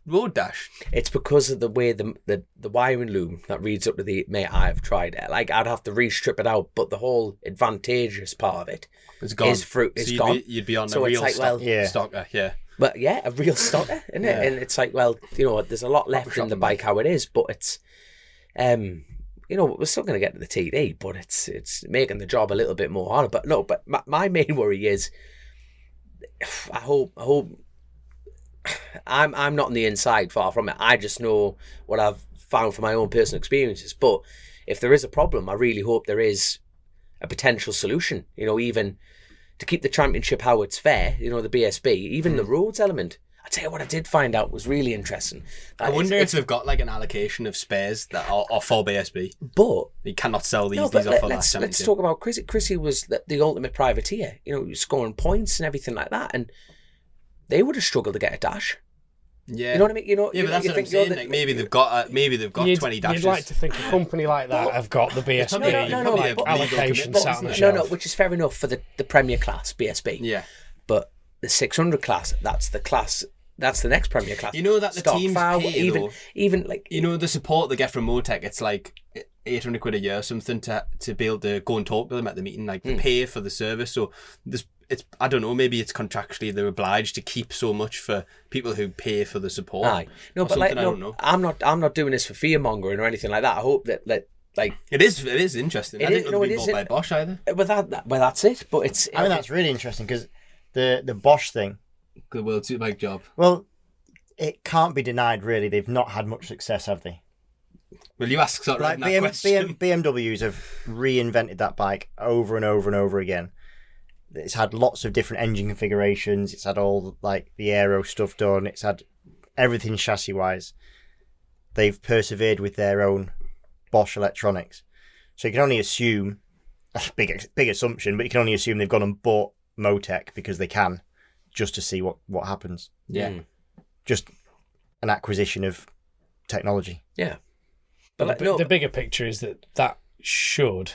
road dash? it's because of the way the wiring loom that reads up to the, mate, I've tried it. Like, I'd have to re-strip it out, but the whole advantageous part of it It's gone. is fruit. It's so gone. You'd be on So a it's real like, well, stocker, yeah. But yeah, a real stocker, isn't it? And it's like, well, you know, there's a lot left in the bike how it is, but it's, you know, we're still going to get to the TD, but it's making the job a little bit more harder. But no, but my main worry is, I hope I'm not on the inside, far from it. I just know what I've found from my own personal experiences. But if there is a problem, I really hope there is a potential solution. You know, even to keep the championship how it's fair. You know, the BSB, even the roads element. I tell you what, I did find out was really interesting. I wonder if they've got like an allocation of spares that are for BSB. But you cannot sell these. no, These but are for let's that. let's talk about Chrissy. Chrissy was the ultimate privateer. You know, he was scoring points and everything like that, and they would have struggled to get a dash. Yeah, you know what I mean. You know, yeah, but that's you what I'm think you're saying. Like, maybe they've got 20 dashes. You'd like to think a company like that have got the BSB allocation sat on the shelf. No, which is fair enough for the Premier class BSB. Yeah, but the 600 class, that's the class. That's the next Premier class. You know that the teams pay, even like, you know, the support they get from Motec, it's like £800 a year or something to be able to go and talk to them at the meeting, like pay for the service. So it's I don't know, maybe it's contractually they're obliged to keep so much for people who pay for the support. Aye. No, but like, I don't know. I'm not doing this for fear mongering or anything like that. I hope that like it is interesting. I didn't know it was bought by Bosch either. Well, that's it. But it's. I mean, that's really interesting because the Bosch thing. The World Superbike job. Well, it can't be denied. Really, they've not had much success, have they? Will you ask sort of like that question? BMWs have reinvented that bike over and over and over again. It's had lots of different engine configurations. It's had all like the aero stuff done. It's had everything chassis wise. They've persevered with their own Bosch electronics. So you can only assume, that's a big assumption, but you can only assume they've gone and bought Motec because they can, just to see what happens. Yeah. Just an acquisition of technology. Yeah. But the bigger picture is that should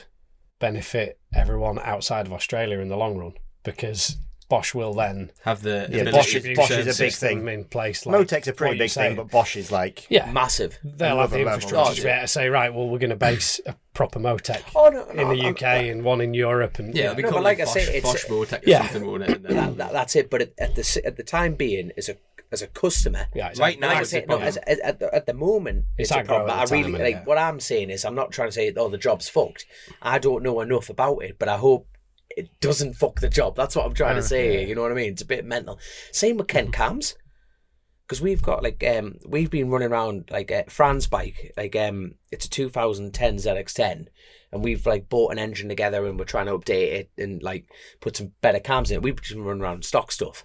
benefit everyone outside of Australia in the long run, because Bosch will then have the Bosch is a big thing in place. Like Motec's a pretty big thing, but Bosch is like massive. They'll have the infrastructure to be able to say, right, well, we're going to base a proper Motec in the UK and one in Europe, and it'll be called like Bosch, I say, it's Bosch Motec or something, won't it? That's it. But at the time being, as a customer, right now, at the moment, it's a problem. I really what I'm saying is, I'm not trying to say, the job's fucked. I don't know enough about it, but I hope it doesn't fuck the job. That's what I'm trying to say. You know what I mean? It's a bit mental. Same with Ken Cams, because we've got we've been running around Fran's bike, it's a 2010 ZX10, and we've bought an engine together and we're trying to update it and put some better cams in it. We've just been running around stock stuff,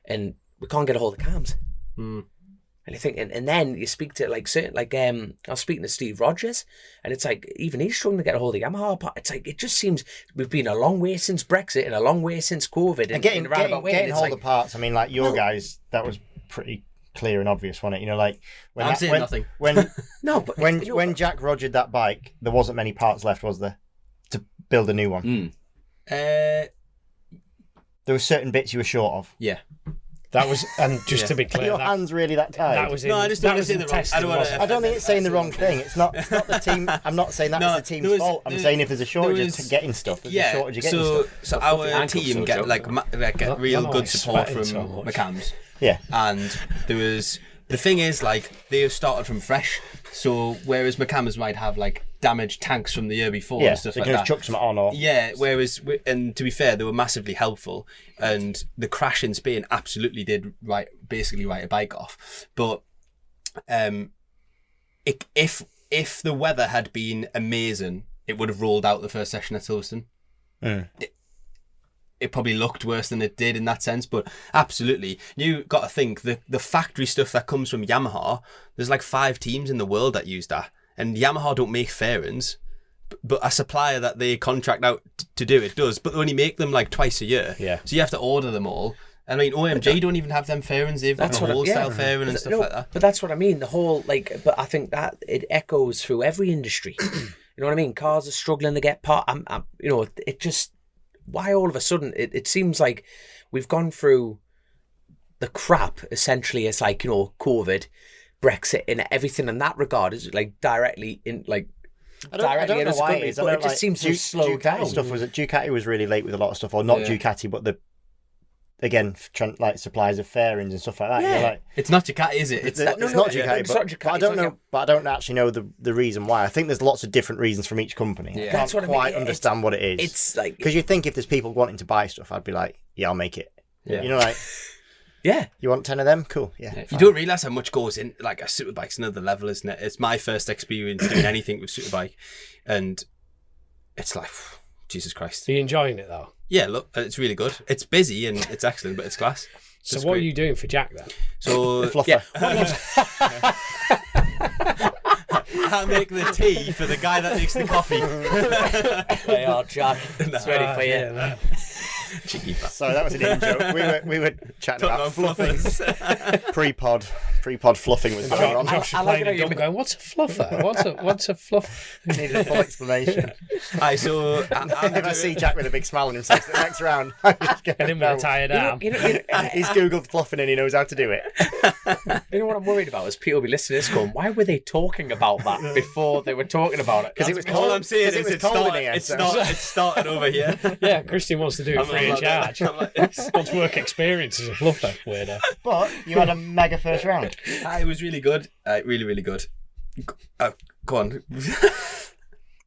and we can't get a hold of cams. And you think, and then you speak to certain I was speaking to Steve Rogers, and it's even he's struggling to get a hold of Yamaha. But it's it just seems we've been a long way since Brexit and a long way since COVID. And getting hold of parts. I mean, your guys, that was pretty clear and obvious, wasn't it? You know, I'm saying nothing. When Jack rogered that bike, there wasn't many parts left, was there, to build a new one? There were certain bits you were short of. Yeah. That was, and just to be clear, your hands really that tight? That was in, no, I just don't want to say the wrong. I don't think it's saying the wrong thing. It's not the team. I'm not saying that's the team's fault. I'm saying if there's a shortage of getting stuff, there's a shortage of getting stuff. So our team get real good support from McCams. Yeah, and there was the thing is, like, they started from fresh. So whereas McCammers might have like damaged tanks from the year before and stuff they like can that. just chuck some on or And to be fair, they were massively helpful, and the crash in Spain absolutely did basically write a bike off. But if the weather had been amazing, it would have rolled out the first session at Silverstone. It probably looked worse than it did in that sense, but absolutely, you got to think the factory stuff that comes from Yamaha. There's like 5 teams in the world that use that, and Yamaha don't make fairings, but a supplier that they contract out to do it does. But they only make them like twice a year, so you have to order them all. I mean, OMG don't even have them fairings; they've got a whole style fairing and stuff like that. But that's what I mean. The whole but I think that it echoes through every industry. You know what I mean? Cars are struggling to get part. It just. Why all of a sudden it seems like we've gone through the crap essentially. It's like, COVID, Brexit, and everything in that regard is like directly in like I don't know why it is. But it just seems to slow down. Ducati was really late with a lot of stuff, or not Ducati, but like supplies of fairings and stuff like that. Yeah. It's not Ducati, is it? It's not Ducati, but I don't know. But I don't actually know the reason why. I think there's lots of different reasons from each company. Yeah. I That's can't what I quite mean. understand what it is. It's like because you think if there's people wanting to buy stuff, I'd be like, yeah, I'll make it. Yeah. Like, yeah. You want 10 of them? Cool. Yeah. You don't realise how much goes in. Like, a superbike's another level, isn't it? It's my first experience doing anything with superbike, and it's like, Jesus Christ. Are you enjoying it though? Yeah, look, it's really good. It's busy and it's excellent, but it's class. So Just what great. are you doing for Jack then? So, Fluffer. I make the tea for the guy that makes the coffee. They are, Jack. It's ready for you. Cheeky bastard. Sorry, that was an in joke. We were chatting Talking about about fluffing. Pre-pod fluffing was going on. Josh is I like playing it a how dumb going, what's a fluffer? What's a fluff? Needed a full explanation. Aye, so If I see Jack with a big smile on himself the next round, I'm just going Get him with a tired arm. He's googled fluffing and he knows how to do it. You know what I'm worried about is people will be listening to this going, why were they talking about that before they were talking about it? Because it was all cold. I'm saying is it it's was cold in here. it's started over here. Yeah, Christian wants to do it free of charge. Wants work experience as a fluffer, weirdo. But you had a mega first round. It was really good. Really, really good. Go on.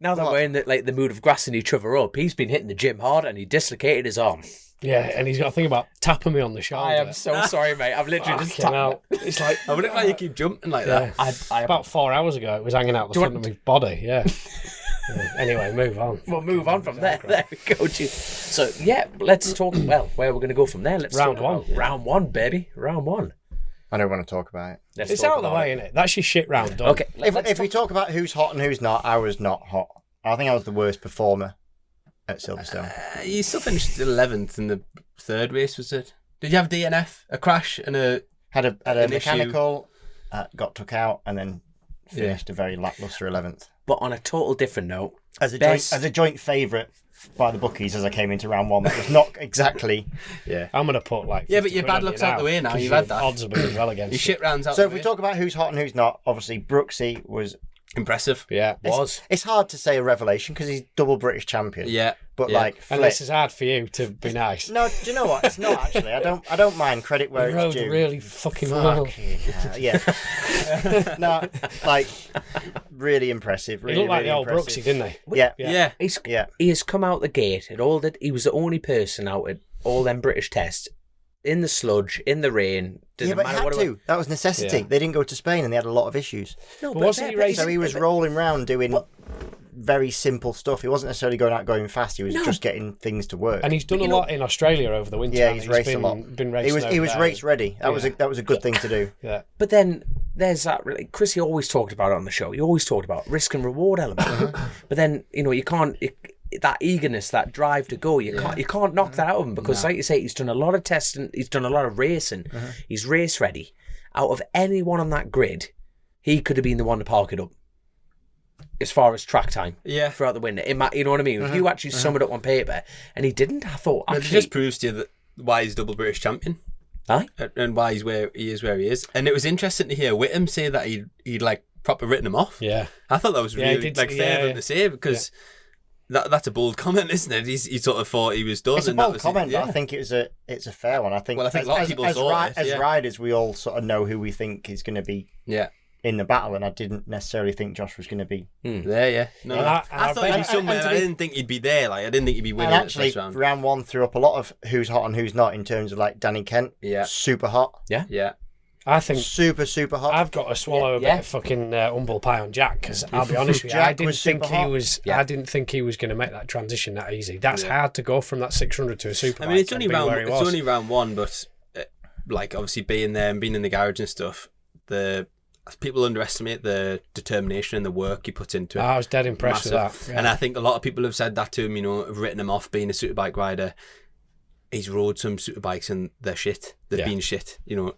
Now that we're in the mood of grassing each other up, he's been hitting the gym hard and he dislocated his arm. Yeah, and he's got a thing about tapping me on the shoulder. I am so sorry, mate. I've literally just Fucking hell. tapped. It's like, I wouldn't like you keep jumping like that. about 4 hours ago, it was hanging out the front of my body, yeah. Anyway, move on. We'll move on from there. There we go. So, yeah, let's talk. Well, where we're going to go from there? Let's Round talk one. about Round one, baby. Round one. I don't want to talk about it. Let's It's talk out of the about way, it. innit? That's your shit round done. Okay. If we talk about who's hot and who's not, I was not hot. I think I was the worst performer at Silverstone. You still finished 11th in the third race, was it? Did you have DNF, a crash, and a... Had a an mechanical, got took out, and then finished a very lacklustre 11th. But on a total different note, As a joint favourite by the bookies as I came into round one, that was not exactly. Yeah. I'm going to put like. Yeah, but 50 your quid bad on luck's you out the way now, 'cause you've your had that. Odds are doing well Your against shit rounds out So the if we way. talk about who's hot and who's not, obviously Brooksy was. Impressive. Yeah. It's hard to say a revelation because he's double British champion. Yeah. But yeah. like, And Flip, this is hard for you to be nice. no, do you know what? It's not actually. I don't mind credit where You it's rode due. really fucking well. Fucking hell, yeah. No, like really impressive. He Really, looked like really the old impressive. Brooksy, didn't he? Yeah. Yeah. he has come out the gate at all that. He was the only person out at all them British tests in the sludge, in the rain. Yeah, Didn't but he matter had what it to. was. That was necessity. Yeah. They didn't go to Spain and they had a lot of issues. No, But wasn't he racing? So he was rolling around doing very simple stuff. He wasn't necessarily going fast. He was just getting things to work. And he's done a lot in Australia over the winter. Yeah, hasn't he's he? raced been, a lot. Been racing He was over race there. ready. That was a good thing to do. Yeah. But then there's that. Chris, he always talked about it on the show. He always talked about risk and reward element. But then you can't. That eagerness, that drive to go, you can't knock that out of him because, like you say, he's done a lot of testing, he's done a lot of racing, he's race ready. Out of anyone on that grid, he could have been the one to park it up. As far as track time, throughout the winter, you know what I mean. If you actually sum it up on paper, and he didn't, I thought But it actually, just proves to you that why he's double British champion. aye, And why he's where he is. And it was interesting to hear Whittam say that he'd like proper written him off. Yeah. I thought that was Yeah, he really did- fair of him to say because that's a bold comment, isn't it? He sort of thought he was done. It's a and that bold was comment, it, but I think it's a fair one. I think. Well, I think a lot of people thought it, as riders, we all sort of know who we think is going to be in the battle, and I didn't necessarily think Josh was going to be there. Yeah, no, I thought he'd be somewhere. I didn't think he'd be there. Like I didn't think he'd be winning. And actually, the first round one threw up a lot of who's hot and who's not in terms of like Danny Kent. Yeah, super hot. Yeah. I think super hot. I've got to swallow a bit of fucking humble pie on Jack because I'll be honest with you, I didn't think he was going to make that transition that easy. That's hard to go from that 600 to a super. I mean, it's only round one, but like obviously being there and being in the garage and stuff, people underestimate the determination and the work he puts into it. I was dead impressed with that. Yeah. And I think a lot of people have said that to him. Have written him off being a superbike rider. He's rode some superbikes and they're shit. They've been shit. You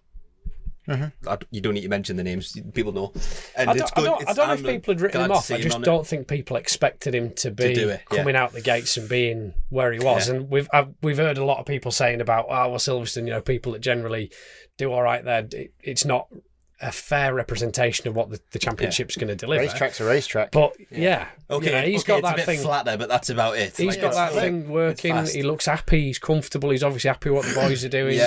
don't need to mention the names. People know. And I don't know if people had written him off. I just don't think people expected him to be coming out the gates and being where he was. And we've heard a lot of people saying about, Silverstone, people that generally do all right there. It's not a fair representation of what the championship's going to deliver. Racetrack's a racetrack. But he's got that thing flatter, but that's about it. He's got that thing working. He looks happy. He's comfortable. He's obviously happy with what the boys are doing.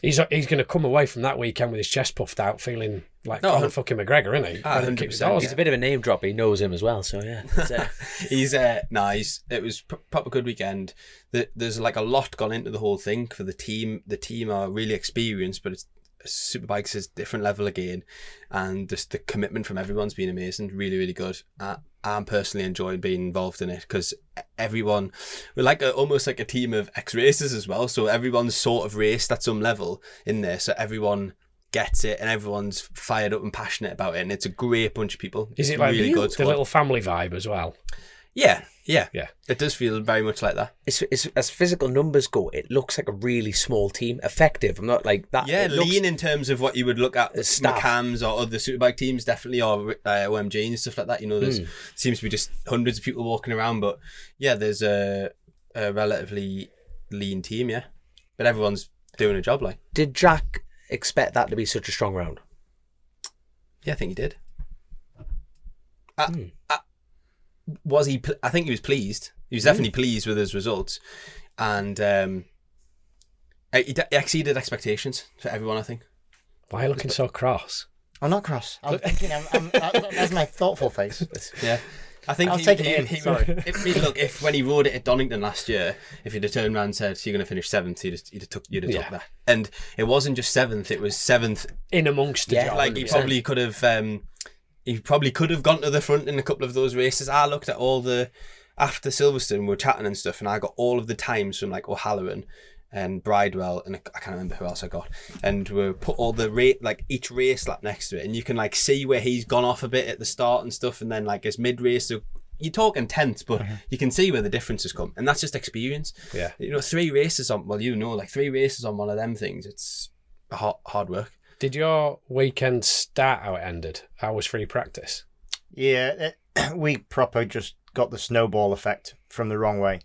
He's going to come away from that weekend with his chest puffed out, feeling like Conor fucking McGregor, isn't he? 100%. He's a bit of a name drop. He knows him as well, so yeah. He's nice. It was proper good weekend. There's like a lot gone into the whole thing for the team. The team are really experienced, but it's Superbikes is different level again, and just the commitment from everyone's been amazing, really, really good. I'm personally enjoying being involved in it because we're like almost like a team of ex-racers as well. So everyone's sort of raced at some level in there, so everyone gets it and everyone's fired up and passionate about it, and it's a great bunch of people. Is it like really good the little family vibe as well? Yeah. It does feel very much like that. It's as physical numbers go, it looks like a really small team. Effective. I'm not like that. Yeah, lean in terms of what you would look at McCams or other superbike teams, definitely, or OMG and stuff like that. There's seems to be just hundreds of people walking around, but yeah, there's a relatively lean team, yeah. But everyone's doing a job. Like, did Jack expect that to be such a strong round? Yeah, I think he did. Was he? I think he was pleased. He was definitely pleased with his results, and he exceeded expectations for everyone. I think. Why are you looking so cross? I'm not cross. I'm thinking. That's my thoughtful face. Yeah, I think I'll take it in. Sorry. If when he rode it at Donington last year, if he'd have turned around and said you're going to finish 7th, you'd have took that. And it wasn't just 7th; it was 7th in amongst the job. Like he probably could have. He probably could have gone to the front in a couple of those races. I looked at after Silverstone, we were chatting and stuff, and I got all of the times from like O'Halloran and Bridewell, and I can't remember who else I got. And we put all the each race lap next to it, and you can like see where he's gone off a bit at the start and stuff, and then like his mid race. So you're talking tenths, but you can see where the differences come, and that's just experience. Yeah, 3 races on. Well, 3 races on one of them things. It's hard work. Did your weekend start how it ended? How was free practice? Yeah, we proper just got the snowball effect from the wrong way.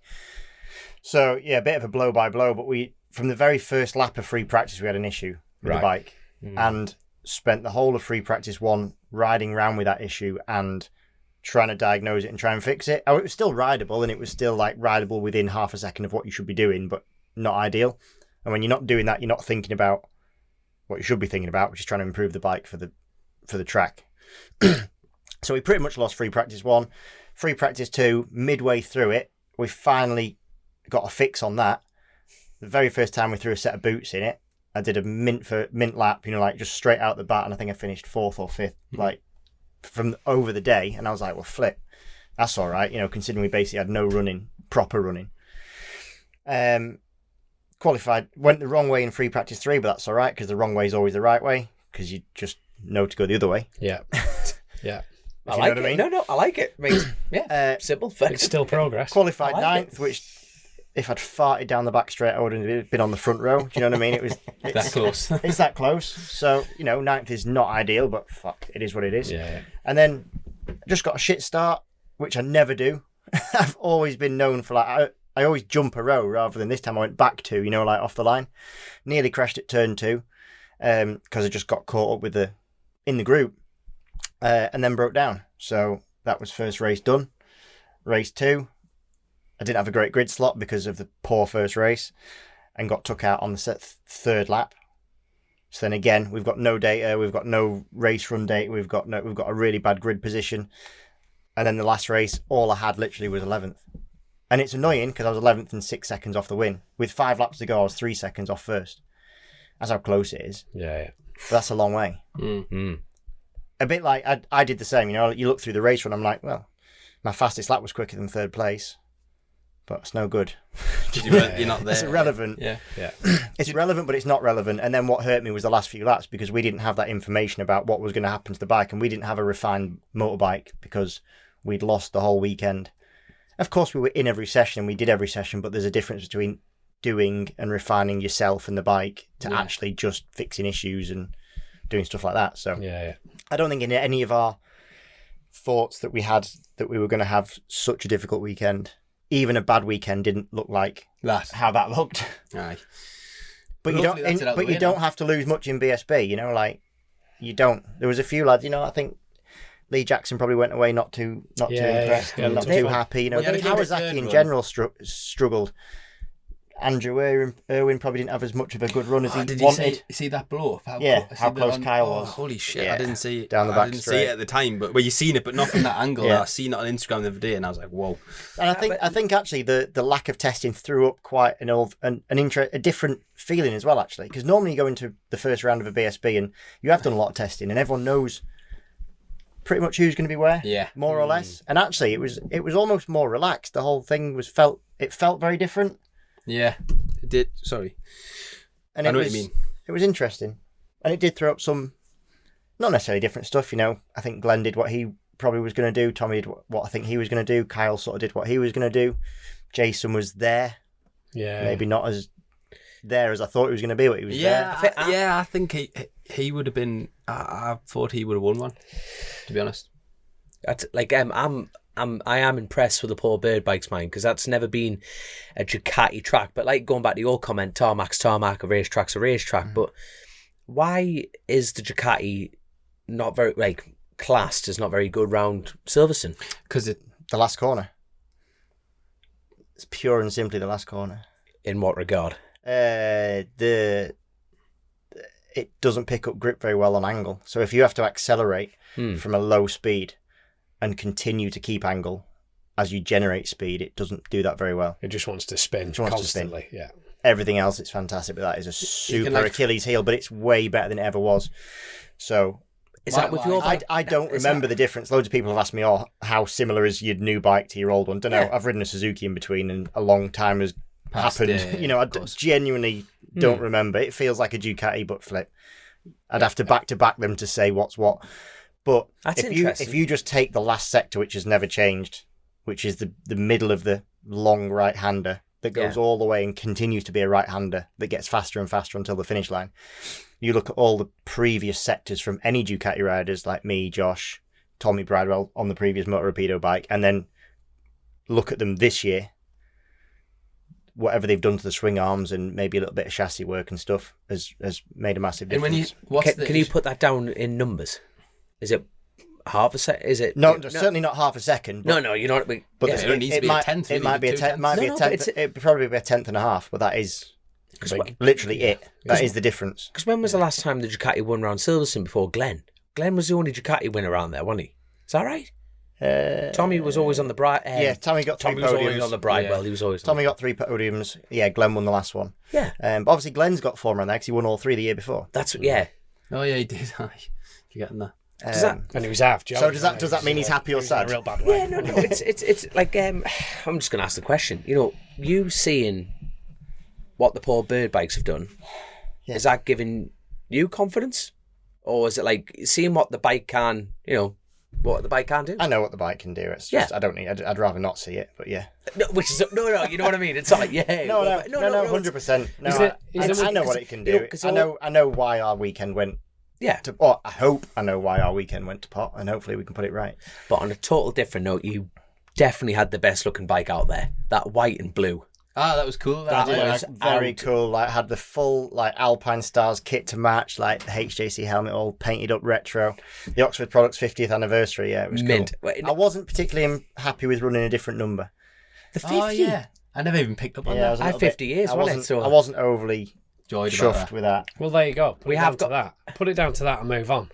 So, yeah, a bit of a blow by blow, but from the very first lap of free practice, we had an issue with the bike and spent the whole of free practice 1 riding around with that issue and trying to diagnose it and try and fix it. Oh, it was still rideable, and it was still like rideable within half a second of what you should be doing, but not ideal. And when you're not doing that, you're not thinking about what you should be thinking about, which is trying to improve the bike for the track. So we pretty much lost free practice 1. Free practice 2, midway through it, we finally got a fix on that. The very first time we threw a set of boots in it, I did a mint lap, like just straight out the bat, and I think I finished 4th or 5th, like from over the day. And I was like, well, flip, that's all right, considering we basically had no proper running. Qualified, went the wrong way in free practice 3, but that's all right because the wrong way is always the right way because you just know to go the other way. Yeah, yeah. I like it. I mean? No, I like it. Simple. It's still progress. Qualified 9th, which if I'd farted down the back straight, I would have been on the front row. Do you know what I mean? It's that close. It's that close. So 9th is not ideal, but fuck, it is what it is. Yeah. And then just got a shit start, which I never do. I've always been known for I always jump a row rather than this time I went back 2, like off the line. Nearly crashed at turn 2 because I just got caught up in the group and then broke down. So that was first race done. Race 2, I didn't have a great grid slot because of the poor first race and got took out on the third lap. So then again, we've got no data, we've got no race run data, we've got a really bad grid position. And then the last race, all I had literally was 11th. And it's annoying because I was 11th and 6 seconds off the win. With 5 laps to go, I was 3 seconds off first. That's how close it is. Yeah. But that's a long way. Mm-hmm. A bit like I did the same. You know, you look through the race run, I'm like, well, my fastest lap was quicker than third place. But it's no good. You're not there. It's irrelevant. Yeah. It's relevant, but it's not relevant. And then what hurt me was the last few laps because we didn't have that information about what was going to happen to the bike, and we didn't have a refined motorbike because we'd lost the whole weekend. Of course, we were in every session, we did every session, but there's a difference between doing and refining yourself and the bike to actually just fixing issues and doing stuff like that. So I don't think in any of our thoughts that we had that we were going to have such a difficult weekend. Even a bad weekend didn't look like how that looked. Aye. But you don't have to lose much in BSB, you know, like you don't. There was a few lads, you know, I think Lee Jackson probably went away not too impressed, and not too happy. You know, Kawasaki in general struggled. Andrew Irwin probably didn't have as much of a good run as he wanted. See that blow up? How close Kyle was. Holy shit! I didn't see it down the back. I didn't see it at the time, but you seen it, but not from that angle. I seen it on Instagram the other day, and I was like, whoa. And I think actually the lack of testing threw up quite a different feeling as well. Actually, because normally you go into the first round of a BSB and you have done a lot of testing, and everyone knows pretty much who's going to be where, more or less. And actually, it was almost more relaxed. The whole thing felt very different. Yeah, it did. Sorry. And I know what you mean. It was interesting. And it did throw up some, not necessarily different stuff, you know. I think Glenn did what he probably was going to do. Tommy did what I think he was going to do. Kyle sort of did what he was going to do. Jason was there. Yeah. Maybe not as there as I thought he was going to be, but he was there. I think he would have been, I thought he would have won one, to be honest. I am impressed with the Paul Bird bikes, mine, because that's never been a Ducati track. But like going back to your comment, tarmac's tarmac, a racetrack's a racetrack. But why is the Ducati not very classed as not very good round Silverstone? Because the last corner. It's pure and simply the last corner. In what regard? It doesn't pick up grip very well on angle. So if you have to accelerate from a low speed and continue to keep angle as you generate speed, it doesn't do that very well. It just wants to spin constantly. Yeah. Everything else, it's fantastic, but that is a super Achilles heel, but it's way better than it ever was. So is that with your bike? I don't remember the difference. Loads of people have asked me, how similar is your new bike to your old one? Don't know. I've ridden a Suzuki in between and a long time has happened. You know, I genuinely don't remember. It feels like a Ducati but flip. I'd have to back them to say what's what. But if you just take the last sector, which has never changed, which is the middle of the long right-hander that goes all the way and continues to be a right-hander that gets faster and faster until the finish line. You look at all the previous sectors from any Ducati riders like me, Josh, Tommy Bridewell on the previous Motorapido bike, and then look at them this year. Whatever they've done to the swing arms and maybe a little bit of chassis work and stuff has made a massive difference. Can you put that down in numbers? Is it half a second? Is it certainly not half a second? But, no, you know what I mean. But it needs to be a tenth. It might be a tenth. It'd probably be a tenth and a half. But that is literally it. That is the difference. Because when was the last time the Ducati won round Silverstone before Glenn? Glenn was the only Ducati winner around there, wasn't he? Is that right? Tommy was always on the Bride. Tommy got 3 podiums. Was always on the Bridewell. He was always. Tommy got 3 podiums. Yeah, Glenn won the last one. Yeah. But obviously Glenn's got 4 around there because he won all 3 the year before. That's yeah. Oh yeah, he did. Forgetting that. And he was half joking. So does that mean he's happy or sad? In a real bad way. Yeah, no. It's like I'm just going to ask the question. You know, you seeing what the Paul Bird bikes have done, is that giving you confidence, or is it like seeing what the bike can? You know, what the bike can do? I know what the bike can do. It's just I don't need. I'd rather not see it, but yeah. No, which is no. You know what I mean? It's not like no, 100%. No, I know what it can do. I know why our weekend went. Yeah. I hope I know why our weekend went to pot, and hopefully we can put it right. But on a total different note, you definitely had the best looking bike out there. That white and blue. Ah, that was cool. That That was was very out. cool. Like, had the full like Alpine Stars kit to match, like the HJC helmet all painted up retro. The Oxford Products 50th anniversary. Yeah, it was Mint. cool. Wait, I wasn't particularly happy with running a different number. the 50. Oh, yeah. I never even picked up on Yeah, I that. was a I had little bit- 50 years, I wasn't it? So I wasn't overly Enjoyed about chuffed that. with that. Well, there you go. Put We it have down to that. Put it down to that and move on.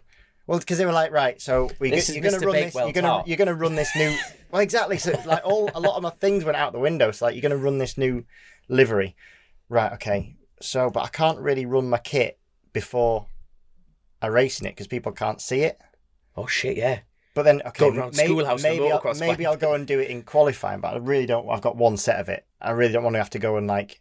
Well, because they were like, right, so This is you're going Mr. to run this. Bakewell You're going to run this new. Well, exactly. So like a lot of my things went out the window. So like you're going to run this new livery, right? Okay. So, but I can't really run my kit before I race in it because people can't see it. Oh, shit, yeah. But then, okay, Go around schoolhouse with a motocross maybe bike. I'll go and do it in qualifying. But I really don't. I've got one set of it. I really don't want to have to go and like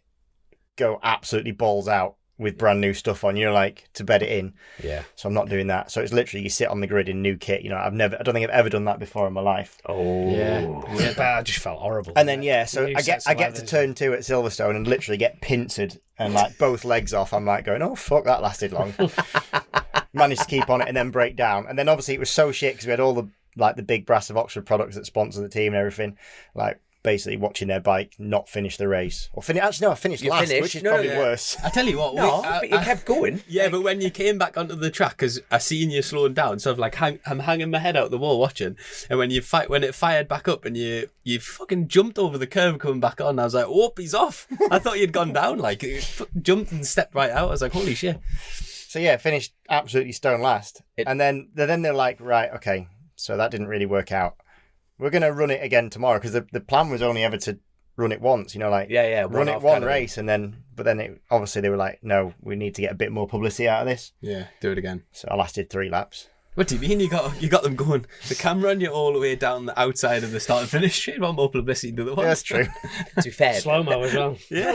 go absolutely balls out with brand new stuff on. Like to bed it in. Yeah. So I'm not doing that. So it's literally you sit on the grid in new kit. I don't think I've ever done that before in my life. Oh. Yeah. But I just felt horrible. And then so New I get sets of to leathers. turn 2 at Silverstone and literally get pincered and like both legs off. I'm like going, oh fuck, that lasted long. Managed to keep on it and then break down. And then obviously it was so shit because we had all the big brass of Oxford Products that sponsor the team and everything. Like basically watching their bike not finish the race or finish. Actually, no, I finished You last, finished? which is No, probably yeah. worse. I tell you what. No, I but you kept going. Yeah, but when you came back onto the track, because I seen you slowing down, so I'm hanging my head out the wall watching, and when it fired back up and you fucking jumped over the curve coming back on, I was like, oh, he's off. I thought you'd gone down, like you jumped and stepped right out. I was like, holy shit. So yeah, finished absolutely stone last. And then they're like, right, okay, so that didn't really work out. We're going to run it again tomorrow because the plan was only ever to run it once, Yeah. run it one race and then, but then obviously they were like, no, we need to get a bit more publicity out of this. Yeah, do it again. So I lasted 3 laps. What do you mean you got them going? The camera on you all the way down the outside of the start and finish. You want more publicity to the one. Yeah, that's true. To be fair. Slow-mo as well. Yeah.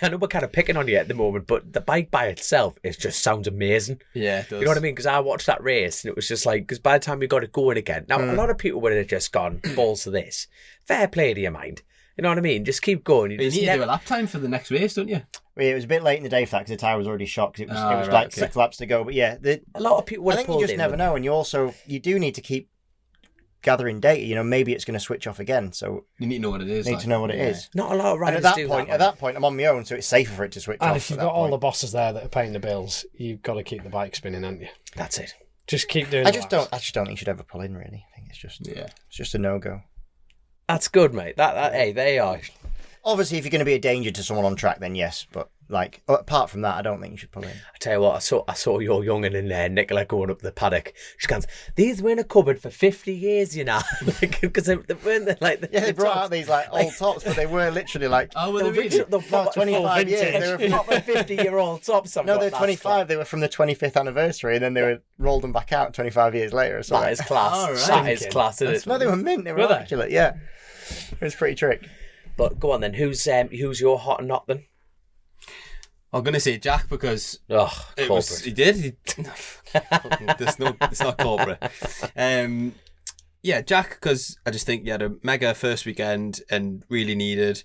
I know we're kind of picking on you at the moment, but the bike by itself, it just sounds amazing. Yeah, it does. You know what I mean? Because I watched that race and it was just like, because by the time we got it going again, now a lot of people would have just gone, balls to this. Fair play to your mind. You know what I mean? Just keep going. You need to do a lap time for the next race, don't you? Well, yeah, it was a bit late in the day for that because the tyre was already shot because it was right, like okay. 6 laps to go. But yeah, A lot of people would I have think you pulled just in. never know. And you do need to keep gathering data. Maybe it's going to switch off again. So You need to know what it is. you need to know what it is. Not a lot of And riders at do that point, I'm on my own, so it's safer for it to switch off. And if you've at that got all the point. bosses there that are paying the bills, you've got to keep the bike spinning, haven't you? That's it. Just keep doing I the just laps. don't think you should ever pull in. Really, I think it's Yeah. just a no go. That's good, mate. Hey, they are. Obviously, if you're going to be a danger to someone on track, then yes. But like apart from that, I don't think you should pull in. I tell you what, I saw your young'un in there, Nicola, going up the paddock. She goes, these were in a cupboard for 50 years, because they weren't like. Yeah, they brought out these like old tops, but they were literally like Oh, well, they really? no, 25 years. They were proper 50-year-old tops. no, they're 25. They were from the 25th anniversary, and then they were rolled them back out 25 years later. So That is class. All right. That is class, isn't it? no, they were mint. They were Were they? immaculate. Yeah, it was pretty trick. But go on then. Who's your hot and not then? I'm gonna say Jack because Oh, it corporate. was he did. It's not corporate. Yeah, Jack, because I just think he had a mega first weekend and really needed.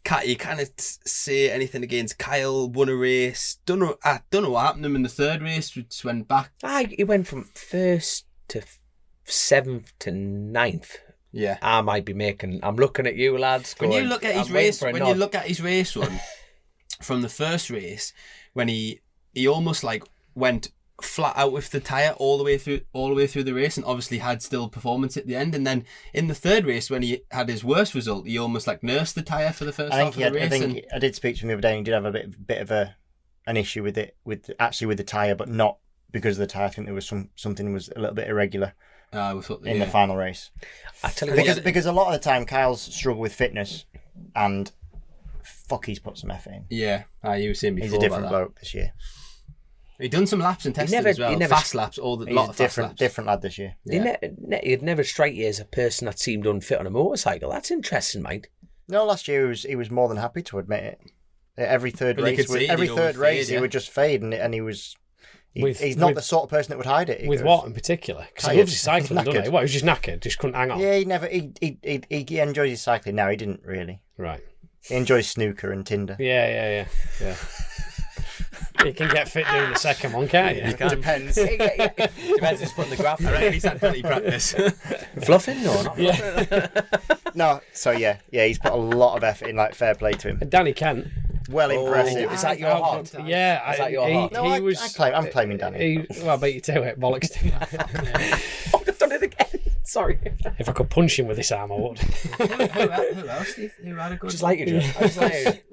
Can't you kind of say anything against Kyle? Won a race. I don't know what happened to him in the third race. Just went back. He went from first to 7th to 9th. Yeah. I might be making. I'm looking at you, lads. When you going, look at his I'm waiting race, for a when nod. you look at his race run from the first race, when he almost like went flat out with the tyre all the way through the race, and obviously had still performance at the end. And then in the third race, when he had his worst result, he almost like nursed the tyre for the first half of the race. I did speak to him the other day, and he did have a bit of an issue with it, with the tyre, but not because of the tyre. I think there was something was a little bit irregular in the final race. I tell you what, Because a lot of the time Kyle's struggled with fitness, and fuck, he's put some effort in. Yeah, you were saying before. He's a different about that. bloke this year. He done some laps and testing as well. Fast laps, He's lot a of fast laps. different lad this year. he'd never strike you as a person that seemed unfit on a motorcycle. That's interesting, mate. No, last year he was more than happy to admit it. Every third Well, you race, could see it, he'd always fade, he yeah. would just fade, and he was. With- he's not with- the sort of person that would hide it. He With goes, what in particular? Because he Tired. loves his cycling, doesn't he? Knackered. What, he was just knackered, just couldn't hang on. Yeah, he enjoys his cycling now. He didn't really. Right. He enjoys snooker and Tinder. Yeah. You can get fit doing the second one, can't you? Depends. Depends just putting the graph I reckon he's had plenty of practice. Fluffing? No, not Yeah. No, so yeah, he's put a lot of effort in. Like, fair play to him. And Danny Kent. Well impressive. Is that your heart? Yeah, Is that your heart? No, I'm claiming Danny. Well, I bet you to it, bollocks to you. Oh, I've done it again. Sorry. If I could punch him with this arm, I would. Who else? Who had a good? Just like you, Joe. I was like,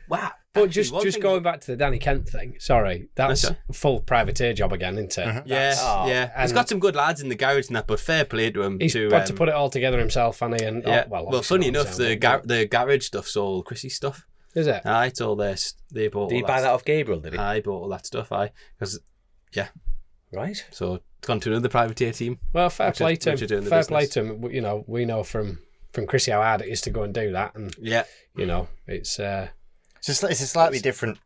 Wow. But Actually, one just thing- going back to the Danny Kent thing. Sorry, that's Okay. a full privateer job again, isn't it? Yeah, yeah. He's and- got some good lads in the garage and that, but fair play to him. He's had to put it all together himself, hasn't he? And Yeah. well, Well, obviously funny not enough, himself, the garage stuff's all Chrissy's stuff. is it? It's all theirs. They bought. did he all buy that off Gabriel? Did he? I bought all that stuff. Because Right. so it's gone to another privateer team. Well, fair Which are- play to which are doing him. the Fair play business. to him. You know, we know from Chrissy how hard it is to go and do that, and Yeah, you know, it's It's a slightly different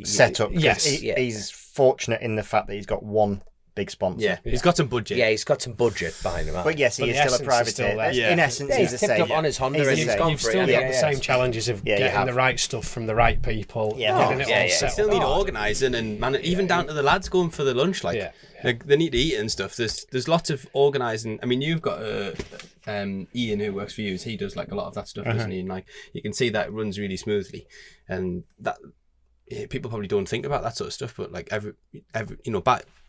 setup. 'Cause Yes. he's fortunate in the fact that he's got one big sponsor. yeah. He's got some budget. Yeah, he's got some budget behind him. But yes, he But is the still a essence is privateer. still there. Yeah. In essence, yeah, he's he's the tipped same. up on his Honda He's and the he's same. gone you've for still it. got Yeah, the yeah, same yeah. challenges of Yeah, you getting have. the right stuff from the right people. Yeah, getting it yeah, all yeah. set They still up. need organising and even down to the lads going for the lunch. Like Yeah. they need to eat and stuff. There's lots of organising. I mean, you've got Ian who works for you. He does like a lot of that stuff, doesn't he? And like you can see that it runs really smoothly, and that people probably don't think about that sort of stuff. But like every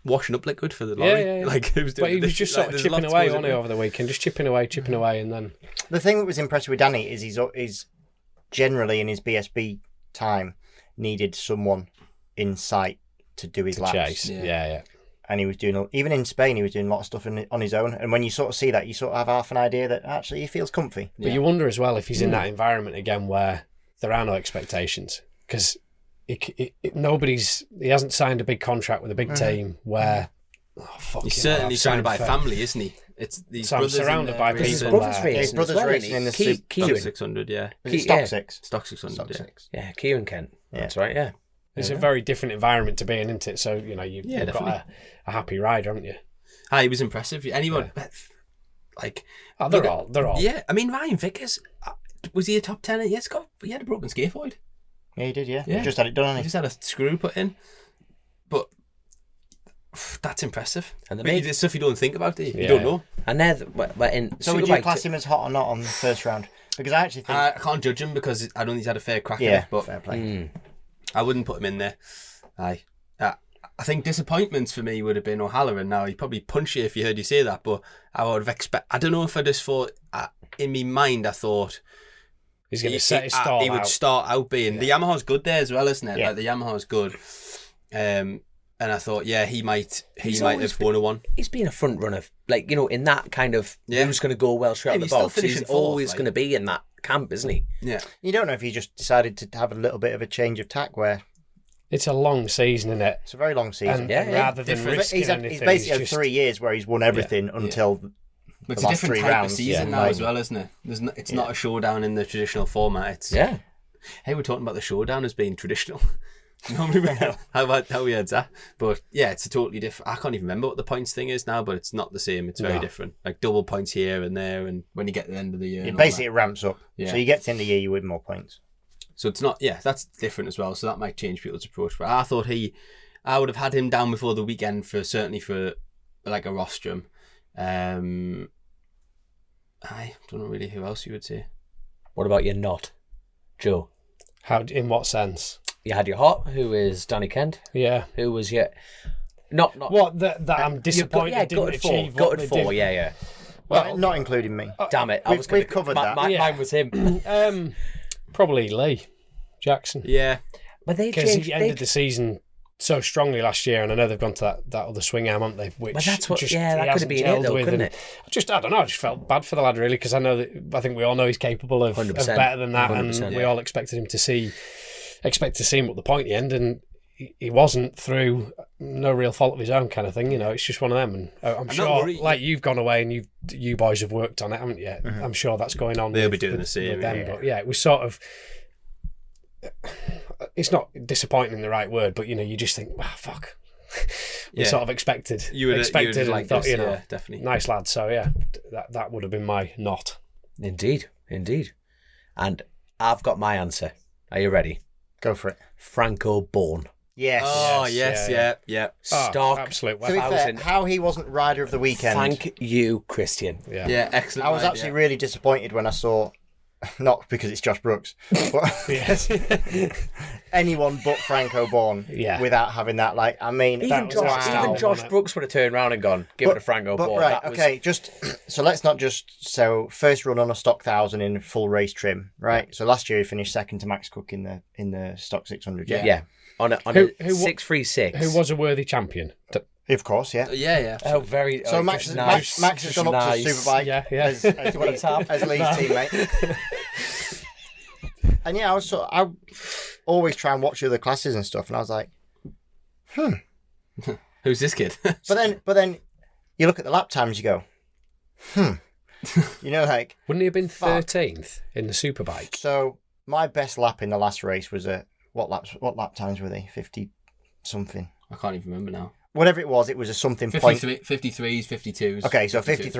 washing up liquid for the lorry, Yeah. like he was doing. But he was just sort of there's chipping lots away, goes wasn't he, into it. over the weekend? Just chipping away, and then The thing that was impressive with Danny is he's generally in his BSB time needed someone in sight to do his laps. chase. Yeah. Yeah. And he was doing, even in Spain, he was doing a lot of stuff on his own. And when you sort of see that, you sort of have half an idea that actually he feels comfy. But you wonder as well if he's in that environment again where there are no expectations, because he hasn't signed a big contract with a big team where. Oh, fuck, He's you know, certainly I've surrounded by signed family, isn't he? It's these So I'm brothers surrounded in by there, people racing. Brothers there. racing His brother's as well, racing isn't in the he? Stock Stock Kieran. 600, yeah. Is it Yeah. Stock 6? Stock 600, Stock yeah. 6. Yeah, Kieran Kent. Yeah. That's right, yeah. It's a very different environment to be in, isn't it? So you know you've got definitely. a happy rider, haven't you? He was impressive. Anyone like Oh, they're all. yeah. I mean, Ryan Vickers was he a top 10? Yes, he had a broken scaphoid. Yeah, he did, yeah. Yeah. Just had it done, He hasn't just had a screw put in, but that's impressive. And they But made- there's stuff you don't think about, do you? Yeah. You don't know. And they're but in he? So would you class him as hot or not on the first round? Because I actually think... I can't judge him because I don't think he's had a fair crack at yeah, it, but fair play. I wouldn't put him in there. I think disappointments for me would have been O'Halloran. Now he'd probably punch you if you heard you say that, but I would have I don't know if I just thought in my mind I thought He's going to set his stall he would out. start out being the Yamaha's good there as well, isn't it? Yeah. Like the Yamaha's good. And I thought, he might He's have always won a one. He's been a front runner, like, you know, in that kind of who's going to go well straight Yeah, out the he's still box. He's finishing fourth, always like. going to be in that camp, isn't he? Yeah. You don't know if he just decided to have a little bit of a change of tack where It's a long season, isn't it? it's a very long season. And, Yeah, and yeah. rather than Different. risking He's anything, basically had just, 3 years where he's won everything until But it's the a last different 3 type rounds. of season yeah, now like- as well, isn't it? It's not a showdown in the traditional format. It's Yeah. Hey, we're talking about the showdown as being traditional. Normally, how weird is that? But yeah, it's a totally different. I can't even remember what the points thing is now, but it's not the same. It's very No. different. Like double points here and there, and when you get to the end of the year, and all basically that. it ramps up. Yeah. So you get to the end of the year, you win more points. So it's not. Yeah, that's different as well. So that might change people's approach. But I thought I would have had him down before the weekend certainly for like a rostrum. I don't know really who else you would say. What about your not, Joe? how? In what sense? You had your hot, who is Danny Kent, Yeah. who was your not What that I'm disappointed yeah, didn't gutted achieve for, what gutted they for, did. yeah. Well, not including me. Damn it, We've covered that. Yeah. Mine was him. Probably Lee Jackson, Yeah, But they because changed. he ended the season so strongly last year, and I know they've gone to that other swing arm, haven't they? Which But that's what. just, Yeah, he that could have hasn't been it, gelled though, with, couldn't and it? I don't know. I just felt bad for the lad really, because I know that I think we all know he's capable of 100%, better than that, 100%, and we yeah. all expected to see him at the pointy end, and he wasn't through no real fault of his own kind of thing. You know, it's just one of them, and I'm not sure, worried. like you've gone away and you boys have worked on it, haven't you? I'm sure that's going on. They'll with- be doing with- the same, with them, yeah. but yeah, it was sort of. It's not disappointing the right word, but you know, you just think, wow, fuck. We Yeah. sort of expected you would and like thought, this, you know, yeah, definitely. nice lad. So yeah, that would have been my not. Indeed. And I've got my answer. Are you ready? Go for it. Franco Bourne. Yes. Oh, Yes, yes, yeah. Oh, Stock. absolute To be weapon. fair, how he wasn't rider of the weekend. Thank you, Christian. Yeah. Yeah, excellent. I was ride, actually really disappointed when I saw, not because it's Josh Brooks, but Yes. anyone but Franco Bourne Yeah. without having that. Like, I mean, Even that was Josh, wow. even Josh Wasn't it? Brooks would have turned around and gone, give it a Franco But ball. right, That was- okay, just so let's not just first run on a stock 1,000 in full race trim, right? So last year he finished second to Max Cook in the stock 600. Yeah. On a Who- 636. Who was a worthy champion? Of course, yeah. Yeah. Oh, very. So Max, just Max, Max has just gone up nice. to Superbike Yeah. as Lee's teammate. And yeah, I always try and watch the other classes and stuff, and I was like, Who's this kid? but then you look at the lap times, you go, you know, like, Wouldn't he have been Fuck. 13th in the Superbike? so my best lap in the last race was what lap times were they? 50 something. I can't even remember now. Whatever it was a something point. 53s, 52s. Okay, so 52s.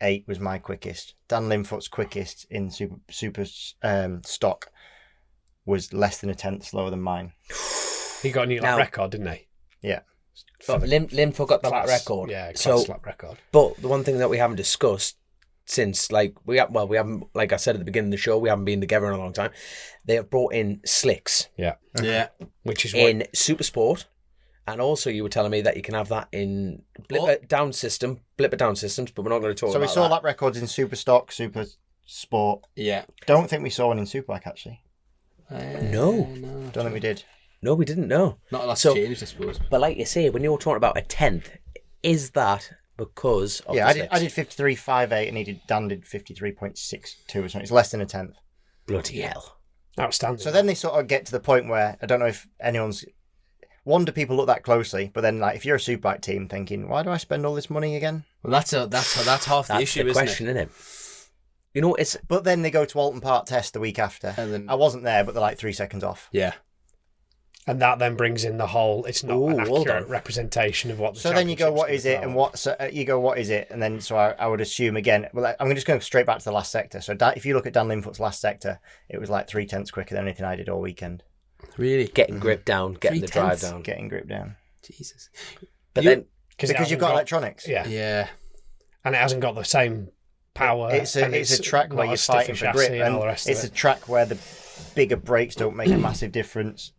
53.58 was my quickest. Dan Linfoot's quickest in super stock was less than a tenth slower than mine. He got a new lap Now- record, didn't he? Yeah. But Linfoot got the lap Class- record. Yeah, class So, lap record. but the one thing that we haven't discussed since, like, we haven't, like I said at the beginning of the show, we haven't been together in a long time. They have brought in slicks Yeah. Yeah. Which is what... in Super Sport. And also, you were telling me that you can have that in blipper down systems, but we're not going to talk So about we saw that. lap records in super stock, super sport. Yeah. Don't think we saw one in Superbike actually. No. Don't think we did. No, we didn't know. Not a lot So- changed, I suppose. But like you say, when you're talking about a tenth, is that because of Yeah, the I slicks? did 53.58 and Dan did 53.62 or something. It's less than a tenth. Bloody hell. Outstanding. So then they sort of get to the point where I don't know if anyone's. Wonder people look that closely, but then like if you're a Superbike team thinking, why do I spend all this money again? Well, that's half the That's issue, the isn't question, isn't it? You know, it's But then they go to Alton Park test the week after. And then- I wasn't there, but they're like 3 seconds off. Yeah. And that then brings in the whole, it's not an Ooh, hold accurate on. representation of what the So then you go, what is championship's it? gonna And throw. what? So you go, what is it? And then so I would assume again. Well, I'm just going straight back to the last sector. So if you look at Dan Linfoot's last sector, it was like 3/10 quicker than anything I did all weekend. Really? getting grip down, getting the drive 3/10. down. Getting grip down Jesus. But You- then, it because hasn't you've got electronics. Yeah. Yeah. And it hasn't got the same power. It's and a track not where you're as stiff fighting a for chassis grip, and all the and rest of it's a it. track where the bigger brakes don't make a massive difference.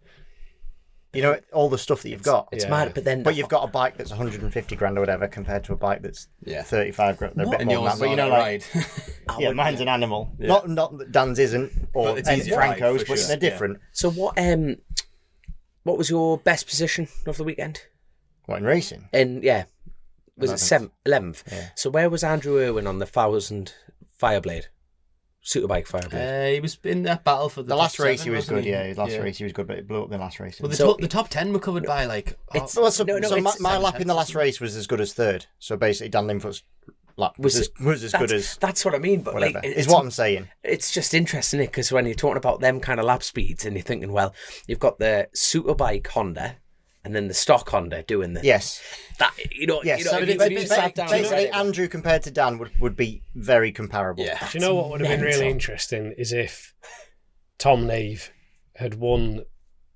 You know, all the stuff that you've got. it's Yeah. mad. But then, But you've got a bike that's 150 grand or whatever compared to a bike that's Yeah. 35 grand. They're a bit And more than yours that. is But you on know, a like, ride. yeah, mine's an animal. Yeah. Not that Dan's isn't, or But it's and easy to ride, Franco's, for but sure. they're different. so what was your best position of the weekend? What, in racing? And yeah, was it 11th? Yeah. So where was Andrew Irwin on the 1,000 Fireblade? Superbike Fireblade. He was in that battle for The last top race 7, he was wasn't good, yeah. His last race he was good, but it blew up in the last race. Well, the, So- top, the top 10 were covered by like. It's- Well, so, No, so my, it's- my lap in the last race was as good as third. So basically, Dan Linfoot's lap was as good as That's what I mean. But whatever. like, Is what I'm saying. It's just interesting, because when you're talking about them kind of lap speeds, and you're thinking, well, you've got the Superbike Honda, and then the stock Honda doing the Yes. that. You know, Yes. you know, So if you basically, sat down and read it- Andrew compared to Dan would be very comparable. Yeah. Do you know what would have been really mental. interesting is if Tom Neve had won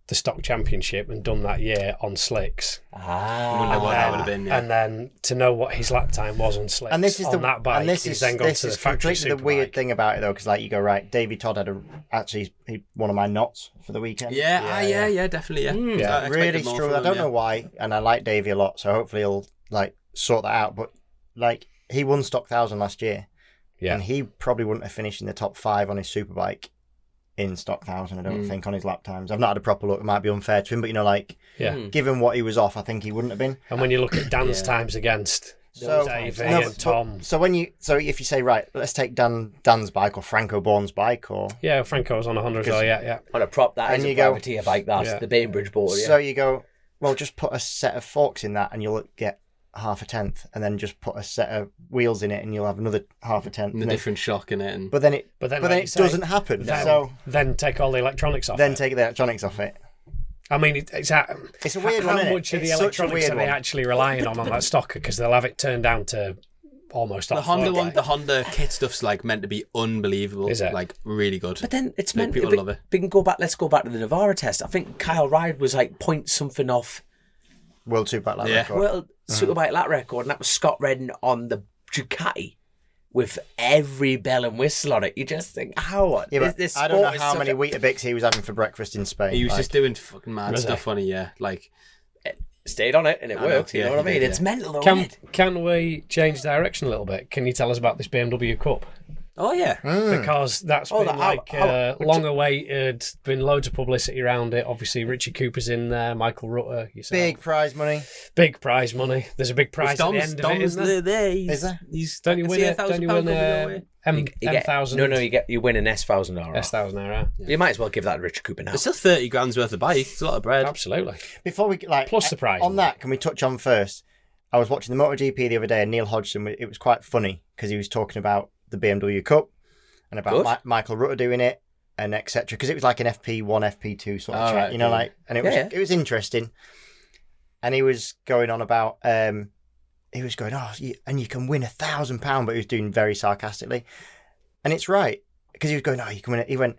the stock championship and done that year on slicks, I wonder what that would have been. Yeah. and then to know what his lap time was on slicks And this is on that bike, and this he's is then gone this to the is factory completely the weird Superbike. thing about it though, because like you go right, Davey Todd had he one of my knots for the weekend. yeah, definitely. Yeah. Yeah. I expected Really more struggled. from I don't him, know why, and I like Davey a lot, so hopefully he'll like sort that out. But like he won stock 1,000 last year, Yeah. and he probably wouldn't have finished in the top 5 on his superbike in stock 1,000. I don't think on his lap times. I've not had a proper look. It might be unfair to him, but you know, like Yeah. given what he was off, I think he wouldn't have been. And when you look at Dan's times against So, Davey no, and Tom, so if you say right, let's take Dan's bike or Franco Bourne's bike, or yeah, Franco was on 100 as well, yeah. on a prop that And is a you go- privateer bike. That's Yeah. the Bainbridge board. Yeah. so you go, well, just put a set of forks in that, and you'll get half a tenth, and then just put a set of wheels in it, and you'll have another half a tenth. And the and then- different shock in it. And But then it like it you say, doesn't happen. So then take all the electronics off then it. take the electronics off it. I mean, it's It's a weird how one, isn't it? much of the It's such a electronics weird are they one. actually relying on that stocker? Because they'll have it turned down to almost The off. Honda aren't one, they? the Honda kit stuff's like meant to be unbelievable. Is it? Like really good. But then it's Like, meant people but love it. We can go back. Let's go back to the Navara test. I think Kyle Ride was like point something off World Superbike lap Yeah. record. World Superbike lap record, and that was Scott Redden on the Ducati with every bell and whistle on it. You just think, how? Yeah, but this I don't know sport is how such many a- Weetabix he was having for breakfast in Spain. He was like- just doing fucking mad Was stuff on it, yeah. Like, stayed on it and it I know, worked. You yeah, know what I he mean? did, It's yeah. mental, though. isn't Can it? we change direction a little bit? Can you tell us about this BMW Cup? oh yeah. Because that's Oh, been long awaited, been loads of publicity around it. Obviously, Richie Cooper's in there, Michael Rutter, yourself. big prize money. Big prize money. There's a big prize at the end of it, isn't there? there. Is there? He's, Don't you I win can see it? Don't you win You get- M1000? No, you win an S1000R. S1000 You might as well give that to Richard Cooper now. It's still 30 grand's worth of bike. It's a lot of bread. Absolutely. Before we like Plus the prize on money. that, can we touch on first? I was watching the MotoGP the other day, and Neil Hodgson. It was quite funny because he was talking about the BMW Cup and about Good. Michael Rutter doing it and etc. Because it was like an FP1, FP2 sort of Oh, chat, right, you know, yeah. like, and it was interesting. And he was going on about he was going, and you can win £1,000, but he was doing very sarcastically, and it's right because he was going, you can win it. He went,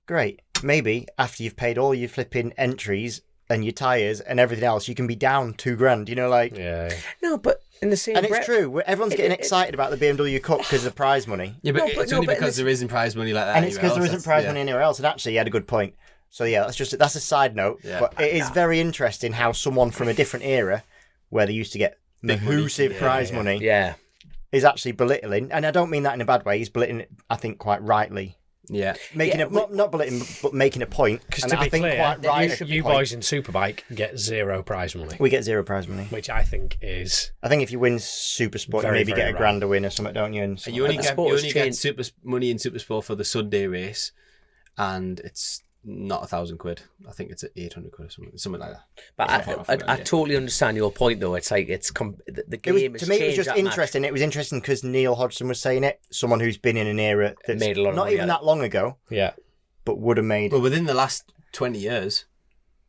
great, maybe after you've paid all your flipping entries and your tyres and everything else, you can be down £2,000, you know, like. Yeah. No, but in the same And breath, it's true. Everyone's getting excited about the BMW Cup because of prize money. Yeah, but it's only but because there isn't prize money like that. And it's because there anywhere isn't else. prize Yeah. money anywhere else. And actually, he had a good point. So yeah, that's a side note. Yeah. But it is very interesting how someone from a different era, where they used to get Big money. massive Yeah, prize yeah. money, yeah. is actually belittling. And I don't mean that in a bad way. He's belittling it, I think, quite rightly. Yeah. Making Yeah, not belittling, but making a point. Because And to I be think clear, quite right. you boys in Superbike get zero prize money, We get zero prize money. which I think is I think if you win Super Sport, Very, you maybe very get a rare. grand a win or something, don't you? And You only the get, sport you has only get changed. super money in Super Sport for the Sunday race, and it's not £1,000. I think it's 800 quid or something like that. But I totally understand your point, though. It's like the It game was, has to me, it was changed just that much. interesting. It was interesting because Neil Hodgson was saying it, someone who's been in an era that's Made a lot of not money even out that long ago, yeah. but would have made Well, within the last 20 years.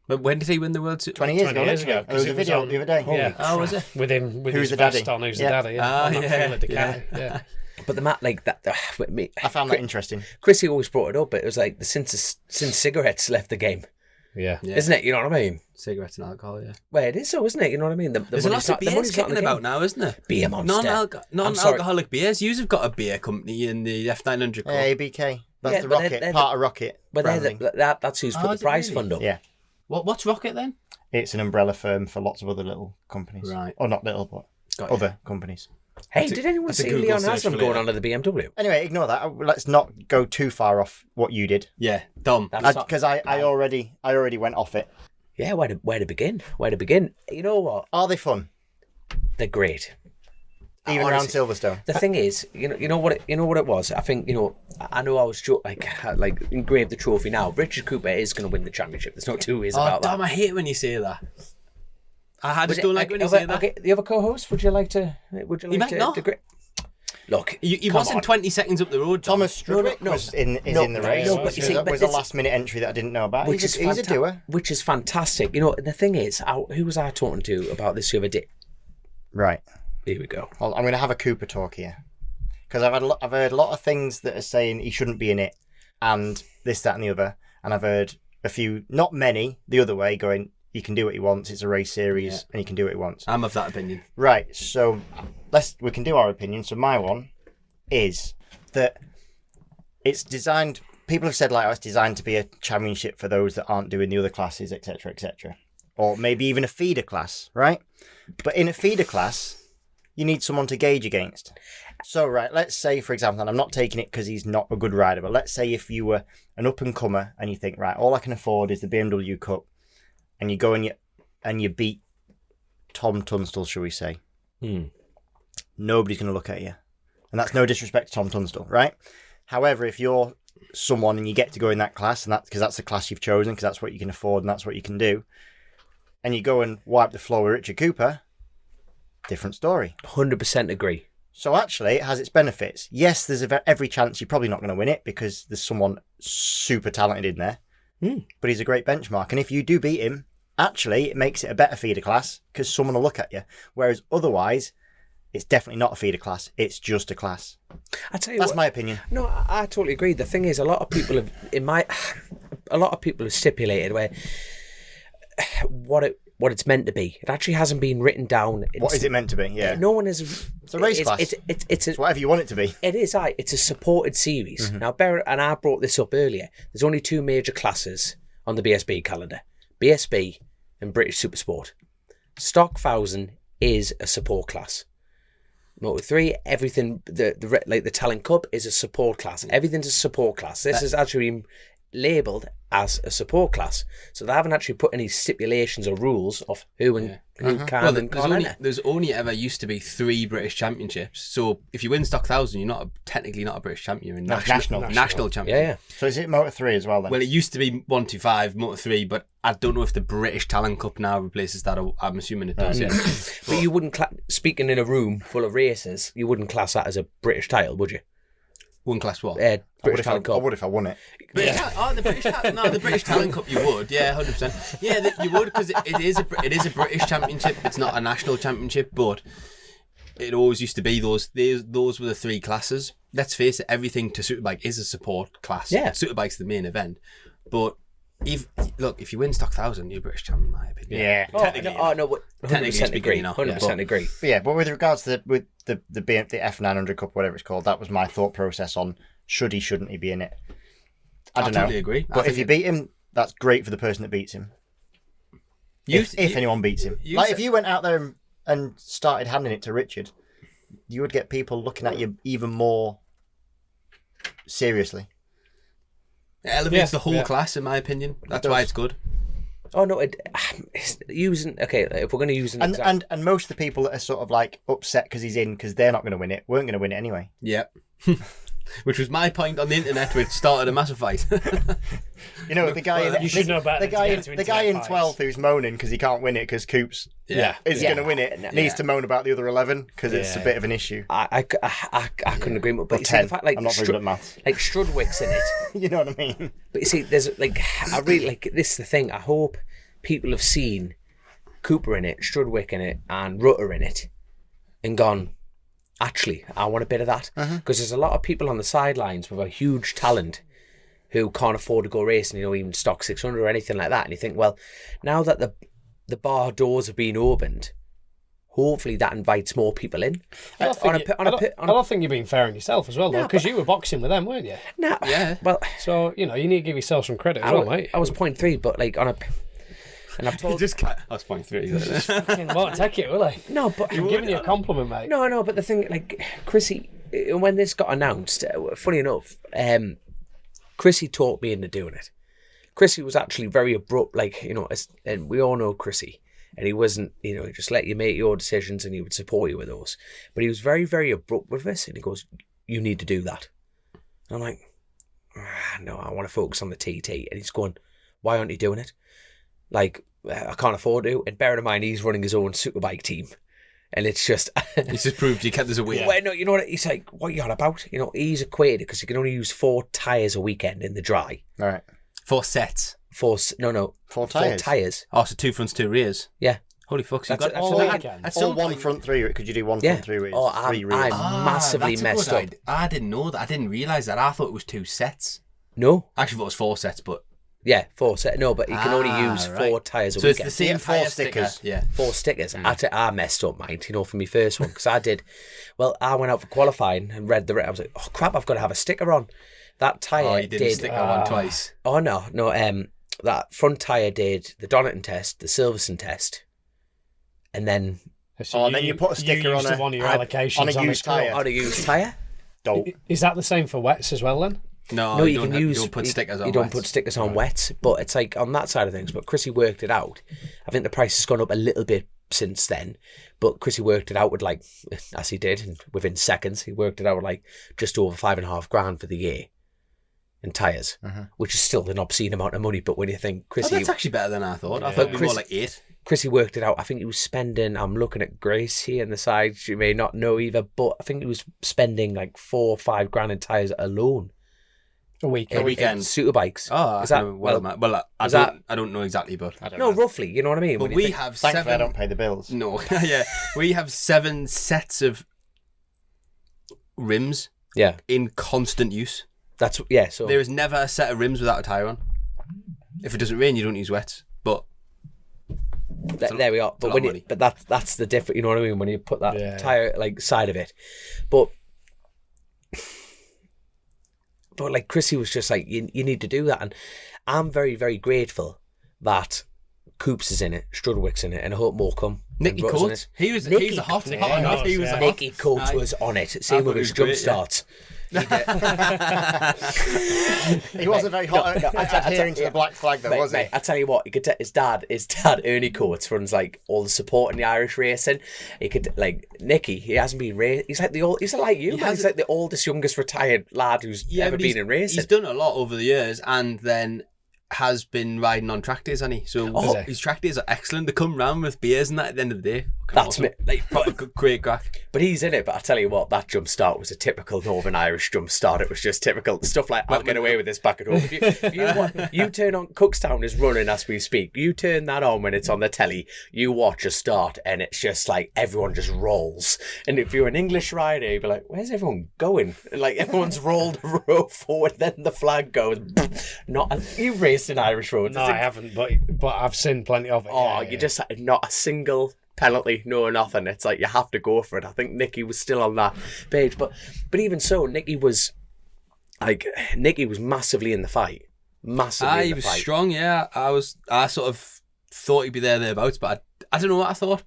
But when did he win the World Super? 20 years 20 ago. years literally. ago, There was 'cause a it was video on- the other day. Yeah. Oh, was it? With Who's his the vest daddy? on, who's the Yeah. daddy? Ah, on that yeah, field of Ducati, yeah. yeah. But the mat like that. With me, I found that interesting. Chrissy always brought it up. It was like since cigarettes left the game, Yeah. Yeah. isn't it? You know what I mean? Cigarettes and alcohol, yeah. Well, it is so, isn't it? You know what I mean? There's a lot of beers kicking about now, isn't there? Beer Monster. Non-alcoholic beers. You've got a beer company in the F900 Club. Hey, BK. That's Yeah, the but Rocket, they're part of Rocket. But branding. that's who's Oh, put is the it prize really? fund up. Yeah. What's Rocket then? It's an umbrella firm for lots of other little companies. Right. Or not little, but Got you. other companies. Hey, That's a- did anyone that's a see Google Leon search Haslam for going later. onto the BMW? Anyway, ignore that. Let's not go too far off what you did. Yeah, Dom. Because I already went off it. Yeah, where to begin? Where to begin? You know what? Are they fun? They're great. Even around Honestly, Silverstone? The thing is, you know what it was. I think I know I was like engraved the trophy now. Richard Cooper is going to win the championship. There's no two ways Oh, about Dom, that. I hate when you say that. I Would just don't like when you okay, say that. okay, the other co-host, would you like to? Would you like might to? not. Look, He come wasn't on. 20 seconds up the road, Dom. Thomas Strudwick no, is in the no, race. no, but you It see, was but a this- last minute entry that I didn't know about. Which He's is a doer. Which is fantastic. You know, the thing is, who was I talking to about this the other day? Right. Here we go. Well, I'm going to have a Cooper talk here. Because I've heard a lot of things that are saying he shouldn't be in it, and this, that, and the other. And I've heard a few, not many, the other way, going, he can do what he wants. It's a race series, Yeah. and he can do what he wants. I'm of that opinion. Right. So we can do our opinion. So my one is that it's designed. People have said it's designed to be a championship for those that aren't doing the other classes, etc., etc., or maybe even a feeder class, right? But in a feeder class, you need someone to gauge against. So, right, let's say, for example, and I'm not taking it because he's not a good rider, but let's say if you were an up-and-comer and you think, right, all I can afford is the BMW Cup, and you go and you beat Tom Tunstall, shall we say, nobody's going to look at you. And that's no disrespect to Tom Tunstall, right? However, if you're someone and you get to go in that class, and because that's the class you've chosen, because that's what you can afford and that's what you can do, and you go and wipe the floor with Richard Cooper, different story. 100% agree. So actually, it has its benefits. Yes, there's every chance you're probably not going to win it because there's someone super talented in there. But he's a great benchmark. And if you do beat him, actually, it makes it a better feeder class because someone will look at you. Whereas otherwise, it's definitely not a feeder class. It's just a class. I tell you That's what, my opinion. No, I totally agree. The thing is, a lot of people have stipulated where what it's meant to be. It actually hasn't been written down. What is it meant to be? Yeah. No one is. It's a race class. It's whatever you want it to be. It is. It's a supported series. Now, and I brought this up earlier. There's only 2 major classes on the BSB calendar: BSB and British Supersport. Stock 1000 is a support class. Moto 3, everything, the Talent Cup is a support class. Everything's a support class. This is actually labelled as a support class. So they haven't actually put any stipulations or rules of who can and can't enter. There's only ever used to be 3 British championships. So if you win Stock 1000, you're technically not a British champion. You're a national champion. Yeah. So is it Moto 3 as well then? Well, it used to be 125 Moto 3, but I don't know if the British Talent Cup now replaces that. I'm assuming it does. Yeah. But you wouldn't speaking in a room full of racers, you wouldn't class that as a British title, would you? One class what? British Talent Cup. I would if I won it. The British Talent Cup, you would, yeah, 100%. Yeah, you would, because it is a British championship. It's not a national championship, but it always used to be those were the 3 classes. Let's face it, everything to Superbike is a support class. Yeah, Superbike's the main event, but if you win Stock 1000, you're a British champion, in my opinion. Yeah. No, 100% agree. 100% agree. But yeah, but with regards to the F900 Cup, whatever it's called, that was my thought process on shouldn't he be in it. I don't know. Totally agree. But if you beat him, that's great for the person that beats him. If anyone beats him. If you went out there and started handing it to Richard, you would get people looking at you even more seriously. It elevates the whole class, in my opinion. That's why it's good. Oh no, if we're going to use an example, and most of the people that are sort of like upset because he's in because they're not going to win it weren't going to win it anyway. Yeah. Which was my point on the internet, which started a massive fight. You know, the guy you should know better. The guy in 12th who's moaning because he can't win it because Coops is going to win it needs to moan about the other 11 because it's a bit of an issue. I couldn't agree more. But you see, ten. the fact, like, I'm not very good at maths. Like Strudwick's in it. You know what I mean? But you see, there's I really like this. Is the thing. I hope people have seen Cooper in it, Strudwick in it, and Rutter in it, and gone, actually, I want a bit of that. Because there's a lot of people on the sidelines with a huge talent who can't afford to go racing, even stock 600 or anything like that. And you think, well, now that the bar doors have been opened, hopefully that invites more people in. I don't think you're being fair on yourself as well, though, because you were boxing with them, weren't you? No, well, so you need to give yourself some credit as well, mate. I was 0.3, but and I've told I was 0.3. Won't take it, will I? No, but I'm giving you a compliment, mate. No, but the thing, Chrissy, when this got announced, funny enough, Chrissy talked me into doing it. Chrissy was actually very abrupt, and we all know Chrissy, and he wasn't, he just let you make your decisions and he would support you with those. But he was very, very abrupt with this, and he goes, "You need to do that." And I'm like, no, I want to focus on the TT. And he's going, "Why aren't you doing it?" I can't afford to. And bearing in mind, he's running his own superbike team. And it's just... He's just proved you kept there's a wheel. Well, no, you know what? He's like, what are you on about? He's equated because you can only use 4 tyres a weekend in the dry. All right. 4 sets. 4 tyres? 4 tyres. Oh, so 2 fronts, 2 rears. Yeah. Holy fuck. So Or one front 3. Could you do 1 front 3 rears? Oh, 3 rears? I'm massively messed up. I didn't know that. I didn't realise that. I thought it was 2 sets. No. I actually thought it was 4 sets, but... Yeah, 4 sets. No, but you can only use 4 tyres a weekend. So it's the same 4 stickers. Yeah. 4 stickers. I messed up mine, for my first one, because I went out for qualifying and read I was like, oh crap, I've got to have a sticker on. That tyre Oh, you did a sticker on twice. Oh, no, that front tyre did the Donington test, the Silverstone test, and then... So then you put a sticker on one of your allocations on a used tyre. On a used tyre? Dope. Is that the same for wets as well, then? No, you don't put stickers on You don't put stickers on wets, but it's on that side of things. But Chrissy worked it out. I think the price has gone up a little bit since then, but Chrissy worked it out with as he did, and within seconds, he worked it out with just over $5,500 for the year in tyres, which is still an obscene amount of money. But when you think Chrissy... that's actually better than I thought. Yeah. I thought it would be more like 8. Chrissy worked it out. I think he was spending, I'm looking at Grace here on the side, she may not know either, but I think he was spending $4 or $5 in tyres alone. A weekend. weekend. Super bikes. Oh, Is that I don't know exactly, but no, roughly. You know what I mean? But When you we think- have Thankfully, I 7. don't pay the bills. No, yeah, we have 7 sets of rims yeah, in constant use. So There is never a set of rims without a tyre on. If it doesn't rain, you don't use wets. But there we are. a But lot when of you, money. but that's the difference. You know what I mean? When you put that Yeah. tire like side of it, but like Chrissy was just like, you need to do that, and I'm very, very grateful that Coops is in it, Strudwick's in it, and I hope more come. Nicky And Rutta's in Coates, it. he's Nicky a hot Nicky enough. Coates, He was yeah. a hot. Nicky Coates Aye. was on it. I Same thought with he his was jump great, yeah. starts. He wasn't very hot adhering to the black flag, though, was he? Mate, I tell you what, he could his dad, Ernie Coates, runs like all the support in the Irish racing. He could like Nicky. He hasn't been racing. He's like he's like you, man. He's like the oldest, youngest retired lad who's ever but been in racing. He's done a lot over the years, and then has been riding on track days, hasn't he? So his track days are excellent. They come round with beers and that at the end of the day. That's awesome. me. Like proper good, great crack. But he's in it. But I tell you what, that jump start was a typical Northern Irish jump start. It was just typical stuff like, I'll get away with this back at home. If you turn on, Cookstown is running as we speak. You turn that on when it's on the telly. You watch a start, and it's just like everyone just rolls. And if you're an English rider, you'd be like, where's everyone going? And like everyone's rolled a row forward, then the flag goes. You've raced in Irish roads. No, I haven't, but I've seen plenty of it. Oh, yeah, you just not a single penalty, no nothing. It's like you have to go for it. I think Nicky was still on that page, but even so, Nicky was massively in the fight. Massively. He was strong. Yeah, I sort of thought he'd be thereabouts, but I don't know what I thought.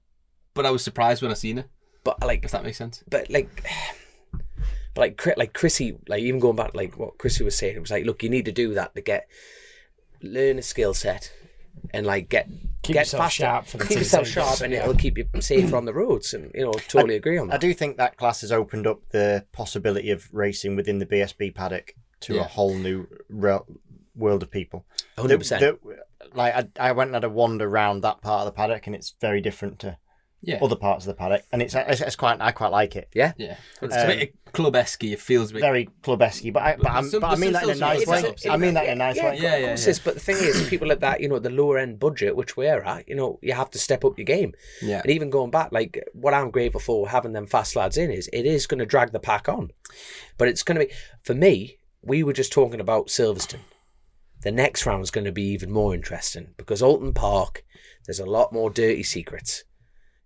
But I was surprised when I seen it. But like, If that makes sense. but Chrissy, like even going back, like what Chrissy was saying, it was like, look, you need to do that to learn a skill set and like get yourself faster, sharp for the keep team yourself seasons, sharp, and yeah. it'll keep you safer on the roads. And totally agree on I that. do think that class has opened up the possibility of racing within the BSB paddock to a whole new world of people. 100%. Like I went and had a wander around that part of the paddock, and it's very different to other parts of the paddock, and it's quite. I quite like it. Yeah. It's a bit club-esque. It feels a bit. Very club-esque, but I mean that in a nice way. I mean that in a nice way. Yeah, of course it is. But the thing is, people at that, the lower end budget, which we're at, you have to step up your game. Yeah. And even going back, like what I'm grateful for having them fast lads in is it is going to drag the pack on. But it's going to be, for me, we were just talking about Silverstone. The next round is going to be even more interesting because Alton Park, there's a lot more dirty secrets.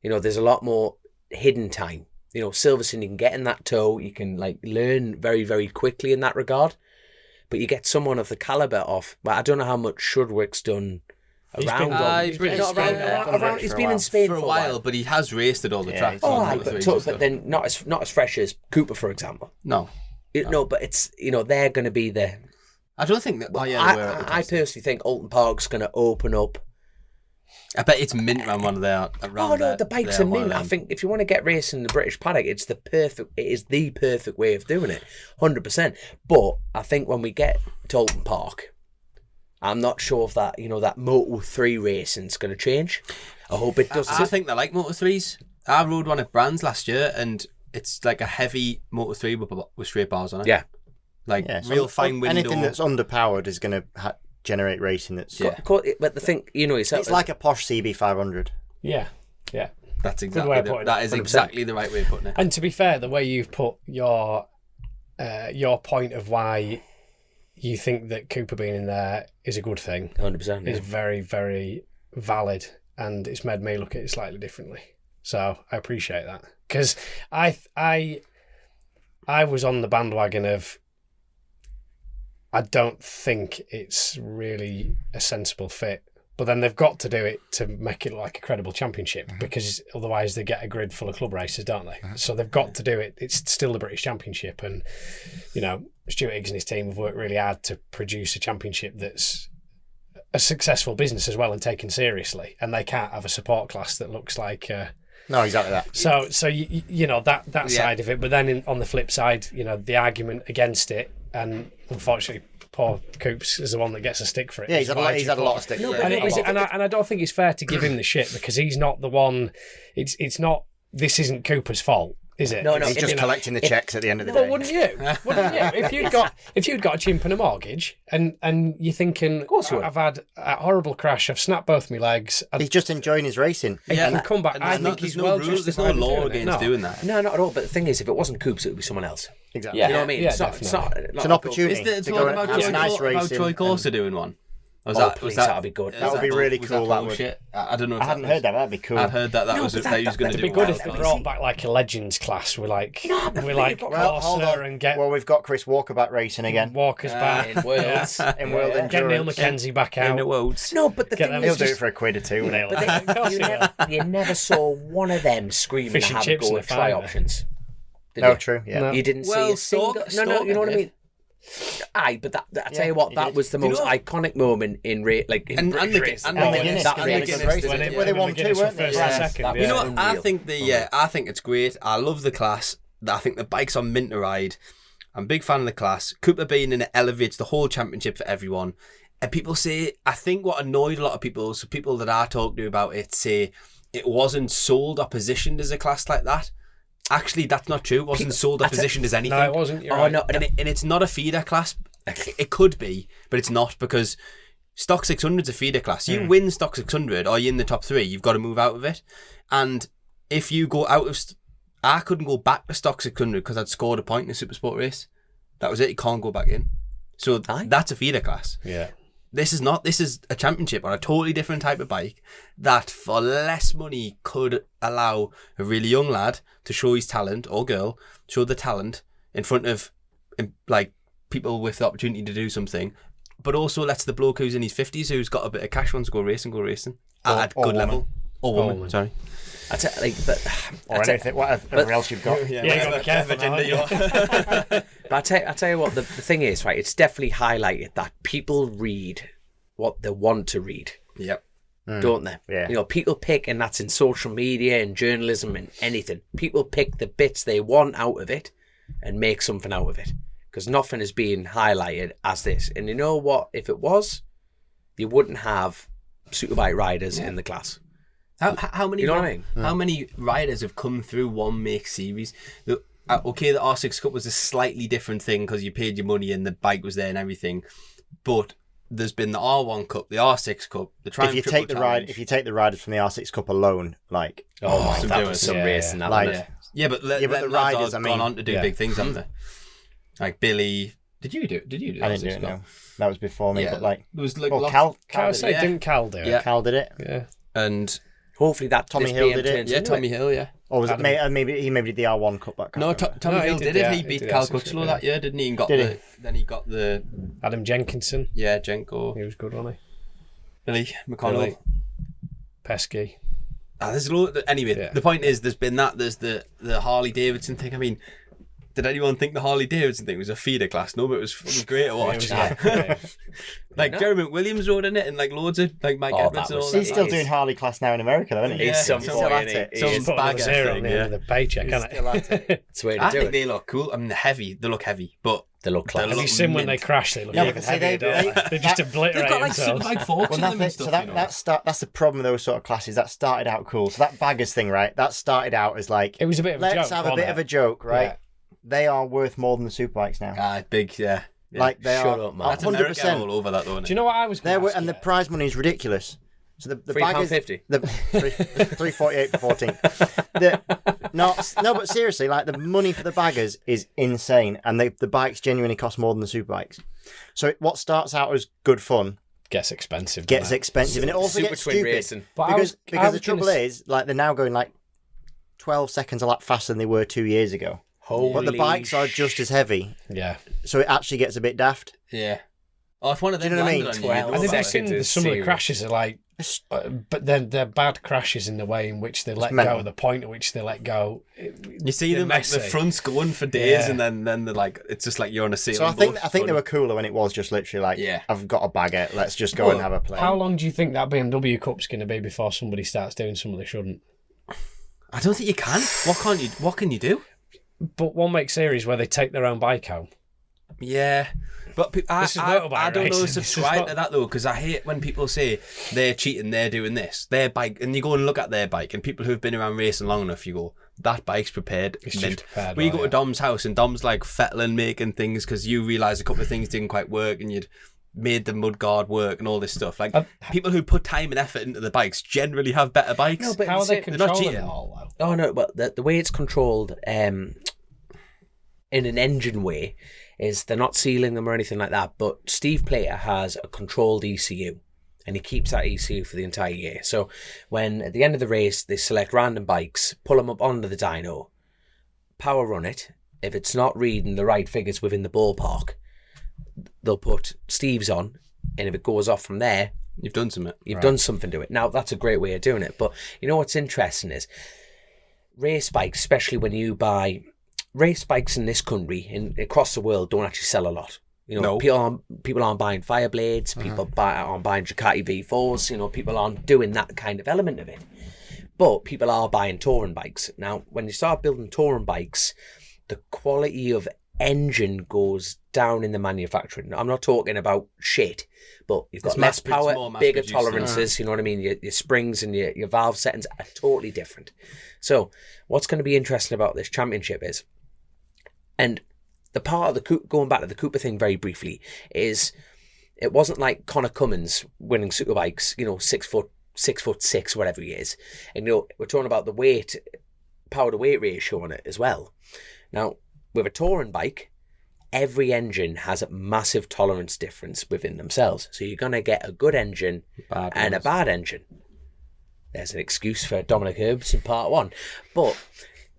There's a lot more hidden time. Silverstone, you can get in that tow, you can like learn very, very quickly in that regard. But you get someone of the caliber of, I don't know how much Strudwick's done around. He's been in Spain for a while, but he has raced at all the tracks. But then not as fresh as Cooper, for example. No. No, but it's they're going to be the. I don't think that. I personally think Alton Park's going to open up. I bet it's mint around one of their. The bikes are mint. I think if you want to get racing in the British paddock, it is the perfect way of doing it, 100%. But I think when we get to Alton Park, I'm not sure if that that Moto 3 racing's going to change. I hope it does. I think they like Moto 3s. I rode one at Brands last year, and it's like a heavy Moto 3 with straight bars on it. Yeah. Real fine window. Anything that's underpowered is going to generate racing. That's But the thing, it's like a posh CB500. Yeah. That's Good way of exactly putting that is 100%. exactly the right way of putting it. And to be fair, the way you've put your point of why you think that Cooper being in there is a good thing 100%. is very, very valid, and it's made me look at it slightly differently. So I appreciate that, because I was on the bandwagon of I don't think it's really a sensible fit. But then they've got to do it to make it like a credible championship, because otherwise they get a grid full of club races, don't they? So they've got to do it. It's still the British Championship, and Stuart Higgs and his team have worked really hard to produce a championship that's a successful business as well and taken seriously. And they can't have a support class that looks like. No, exactly that. So that side of it, but then on the flip side, the argument against it, and unfortunately, poor Coops is the one that gets a stick for it. Yeah, he's had a lot of stick. No, and I don't think it's fair to give him the shit, because he's not the one. This isn't Cooper's fault. Is it? No, He's if just you- collecting the checks at the end of the Well, day. wouldn't you? Wouldn't you? If you'd got a chimp and a mortgage, and you're thinking, of course you would. I've had a horrible crash, I've snapped both my legs, He's just enjoying his racing. he can come back. And I there's think no- he's there's well no rules, there's no justified in law doing it. against No. doing that. No, not at all. But the thing is, if it wasn't Coops, it would be someone else. Exactly. You know what I mean? Yeah, it's not definitely. It's an opportunity. Is there to talk go about and Troy, have nice about racing. Troy Courser doing one? Was Oh, that, please, was that, that'd be good. That would be really was cool, that would. bullshit? I don't know if I hadn't that heard that. That'd be cool. I'd heard that No, was but that he was going to It'd do be good one. if they brought back like a legends class with like Well, hold Corsair on. and get Well, we've got Chris Walker back racing again Walkers back. in Worlds. in World Get Neil Endurance. Mackenzie back in the out. worlds. No, but the Get thing them- He'll is, do it just, for a quid or two. Nail won't he? it. Of course you, he will. you never saw one of them screaming Fish to and have a chips go and at a try fiver. options. Did No, you? true. Yeah. No. You didn't Well, see a single. Stork You know what I did. mean. Aye, but I tell you what, he that did. was the Do you most know- iconic moment in And British racing. And the Guinness. That They had a race. good race. When it- Well, they won McGuinness two, weren't they? first Yeah. and second, that yeah. You know what? I unreal. think I think it's great. I love the class. I think the bikes are mint to ride. I'm a big fan of the class. Cooper being in it elevates the whole championship for everyone. And people say, I think what annoyed a lot of people, so people that I talk to about it, say it wasn't sold or positioned as a class like that. Actually, that's not true. It wasn't sold or positioned as anything. No, it wasn't. You're Oh right. no, And it's not a feeder class. It could be, but it's not, because Stock 600's a feeder class. You win Stock 600 or you're in the top 3, you've got to move out of it. And if you go out of... I couldn't go back to Stock 600 because I'd scored a point in a Super Sport race. That was it. You can't go back in. So Aye. that's a feeder class. Yeah. This is not. This is a championship on a totally different type of bike that for less money could allow a really young lad to show his talent, or girl, show the talent in front of like people with the opportunity to do something, but also lets the bloke who's in his 50s who's got a bit of cash wants to go racing at Or good woman. level. Or woman, sorry. I tell, Or anything, whatever else you've got. Yeah, you got to be careful now, haven't you? But I tell you what, the thing is, right, it's definitely highlighted that people read what they want to read, Yep. don't they? Yeah. You know, people pick, and that's in social media and journalism and anything. People pick the bits they want out of it and make something out of it. Because nothing is being highlighted as this. And you know what? If it was, you wouldn't have superbike riders in the class. How many? You know what I mean? How many riders have come through one make series? Okay, the R6 Cup was a slightly different thing because you paid your money and the bike was there and everything, but there's been the R1 Cup, the R6 Cup, the Triumph If you Triple take the Challenge. if you take the riders from the R6 Cup alone, like Oh my, some that doing was it. some Yeah, racing. That like- wasn't it? Yeah, but Yeah, but the lads riders, have I gone mean- on to do Yeah. big things, haven't they? Like Billy. Did you do it? I didn't do R6 it. Cup? No, that was before me. Yeah. But like, There was like well, lots- Cal did say, it. didn't Cal do it? Yeah. Cal did it, Yeah. and Hopefully that Tommy this Hill BM did it. turns yeah, into Tommy Hill, yeah. or was Adam. it? Maybe he did the R1 Cup. That No, Tommy No, he Hill did did the it. R- He he beat did Cal R6 Crutchlow yeah. that year, didn't he? And got Did then he got the Adam Jenkinson. yeah Jenko, He was good, wasn't he? Billy McConnell. Billy. Pesky. There's a lot. Anyway, Yeah. the point is, there's been that. There's the Harley Davidson thing. I mean, did anyone think the Harley Davidson thing was a feeder class? No, but it was fucking great to watch. Yeah. Like Jeremy Williams rode in it, and like loads of like Mike Oh, Edwards that and all was- that. He's still He's- doing Harley class now in America, though, isn't he? Yeah, He's some he's boy, still at isn't it. he? Some He's Put another bagger zero thing, on the end of the paycheck, He's isn't it? still at it. That's the way to I do think it. they look cool. I mean, they're heavy. They look heavy, but They look They class. Have you look seen when they mint. crash? They look No, even but see, heavier, they- don't they? They just obliterate they've got like themselves. like forks Well, in them and that's stuff. so that you know? that's the problem with those sort of classes. That started out cool. So that baggers thing, right? That started out as like, It was a bit of a joke. let's have a wasn't bit it? of a joke, right? Yeah. They are worth more than the superbikes now. Big, yeah. Like they Shut are up, man. That's America 100%. all over that, though. Do you know what I was They're going to and the prize money is ridiculous. So the baggers, £3.50. the 348 for 14. No, but seriously, like the money for the baggers is insane, and the bikes genuinely cost more than the superbikes. So what starts out as good fun gets expensive. gets doesn't it? expensive, and it also Super gets twin stupid racing. But I because was the gonna trouble is, like they're now going like 12 seconds a lap faster than they were 2 years ago. But the bikes are just as heavy, Yeah. so it actually gets a bit daft. Yeah. Oh, if one of them Do you know what I landed mean? on you, you'd know And about they've it. seen is some of the serious. crashes are like, but they're bad crashes in the way in which they let mental. go, the point at which they let go. You see They're them like the messy. front's going for days, Yeah. and then they're like, it's just like you're on a sailing So I think boat. they were cooler when it was just literally like, Yeah. I've got a bagger, let's just go and have a play. How long do you think that BMW Cup's going to be before somebody starts doing something they shouldn't? I don't think you can. What can you do? But one make series where they take their own bike home. Yeah. But This is I motorbike don't know racing. This is subscribe not- to that though, because I hate when people say they're cheating, they're doing this, their bike, and you go and look at their bike, and people who've been around racing long enough, you go, that bike's prepared. It's mint. just prepared. When you well, go to yeah. Dom's house and Dom's like fettling, making things because you realise a couple of things didn't quite work and you'd made the mudguard work and all this stuff. Like people who put time and effort into the bikes generally have better bikes. No, but How are they they're not controlling it cheating. all, though? Oh no, but the way it's controlled in an engine way is they're not sealing them or anything like that. But Steve Plater has a controlled ECU, and he keeps that ECU for the entire year. So when at the end of the race they select random bikes, pull them up onto the dyno, power run it. If it's not reading the right figures within the ballpark, they'll put Steve's on, and if it goes off from there, You've done something. you've done something to it. Now, that's a great way of doing it. But you know what's interesting is race bikes, especially when you buy race bikes in this country and across the world, don't actually sell a lot. You know, No. people aren't buying Fireblades, people aren't buying Ducati V4s, you know, people aren't doing that kind of element of it. But people are buying touring bikes. Now, when you start building touring bikes, the quality of engine goes down in the manufacturing. I'm not talking about shit, but you've got It's less more power, mass bigger produced, tolerances, you know what I mean? Your springs and your valve settings are totally different. So what's going to be interesting about this championship is, and the part of the going back to the Cooper thing very briefly, is it wasn't like Connor Cummins winning superbikes, you know, 6'6", whatever he is. And you know, we're talking about the weight, power to weight ratio on it as well. Now, with a touring bike, every engine has a massive tolerance difference within themselves. So you're going to get a good engine and a bad engine. There's an excuse for Dominic Herbertson part 1. But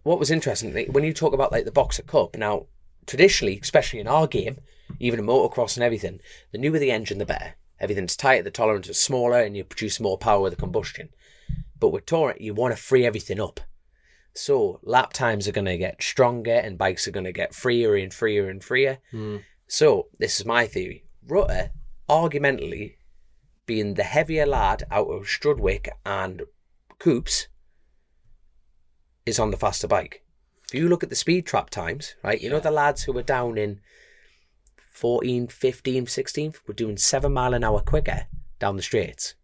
what was interesting, when you talk about like the Boxer Cup, now, traditionally, especially in our game, even in motocross and everything, the newer the engine, the better. Everything's tighter, the tolerance is smaller, and you produce more power with the combustion. But with touring, you want to free everything up. So lap times are going to get stronger and bikes are going to get freer and freer and freer. So this is my theory. Rutter, argumentally, being the heavier lad out of Strudwick and Coops, is on the faster bike. If you look at the speed trap times, right, you know the lads who were down in 14th, 15th, 16th were doing 7 mile an hour quicker down the straights.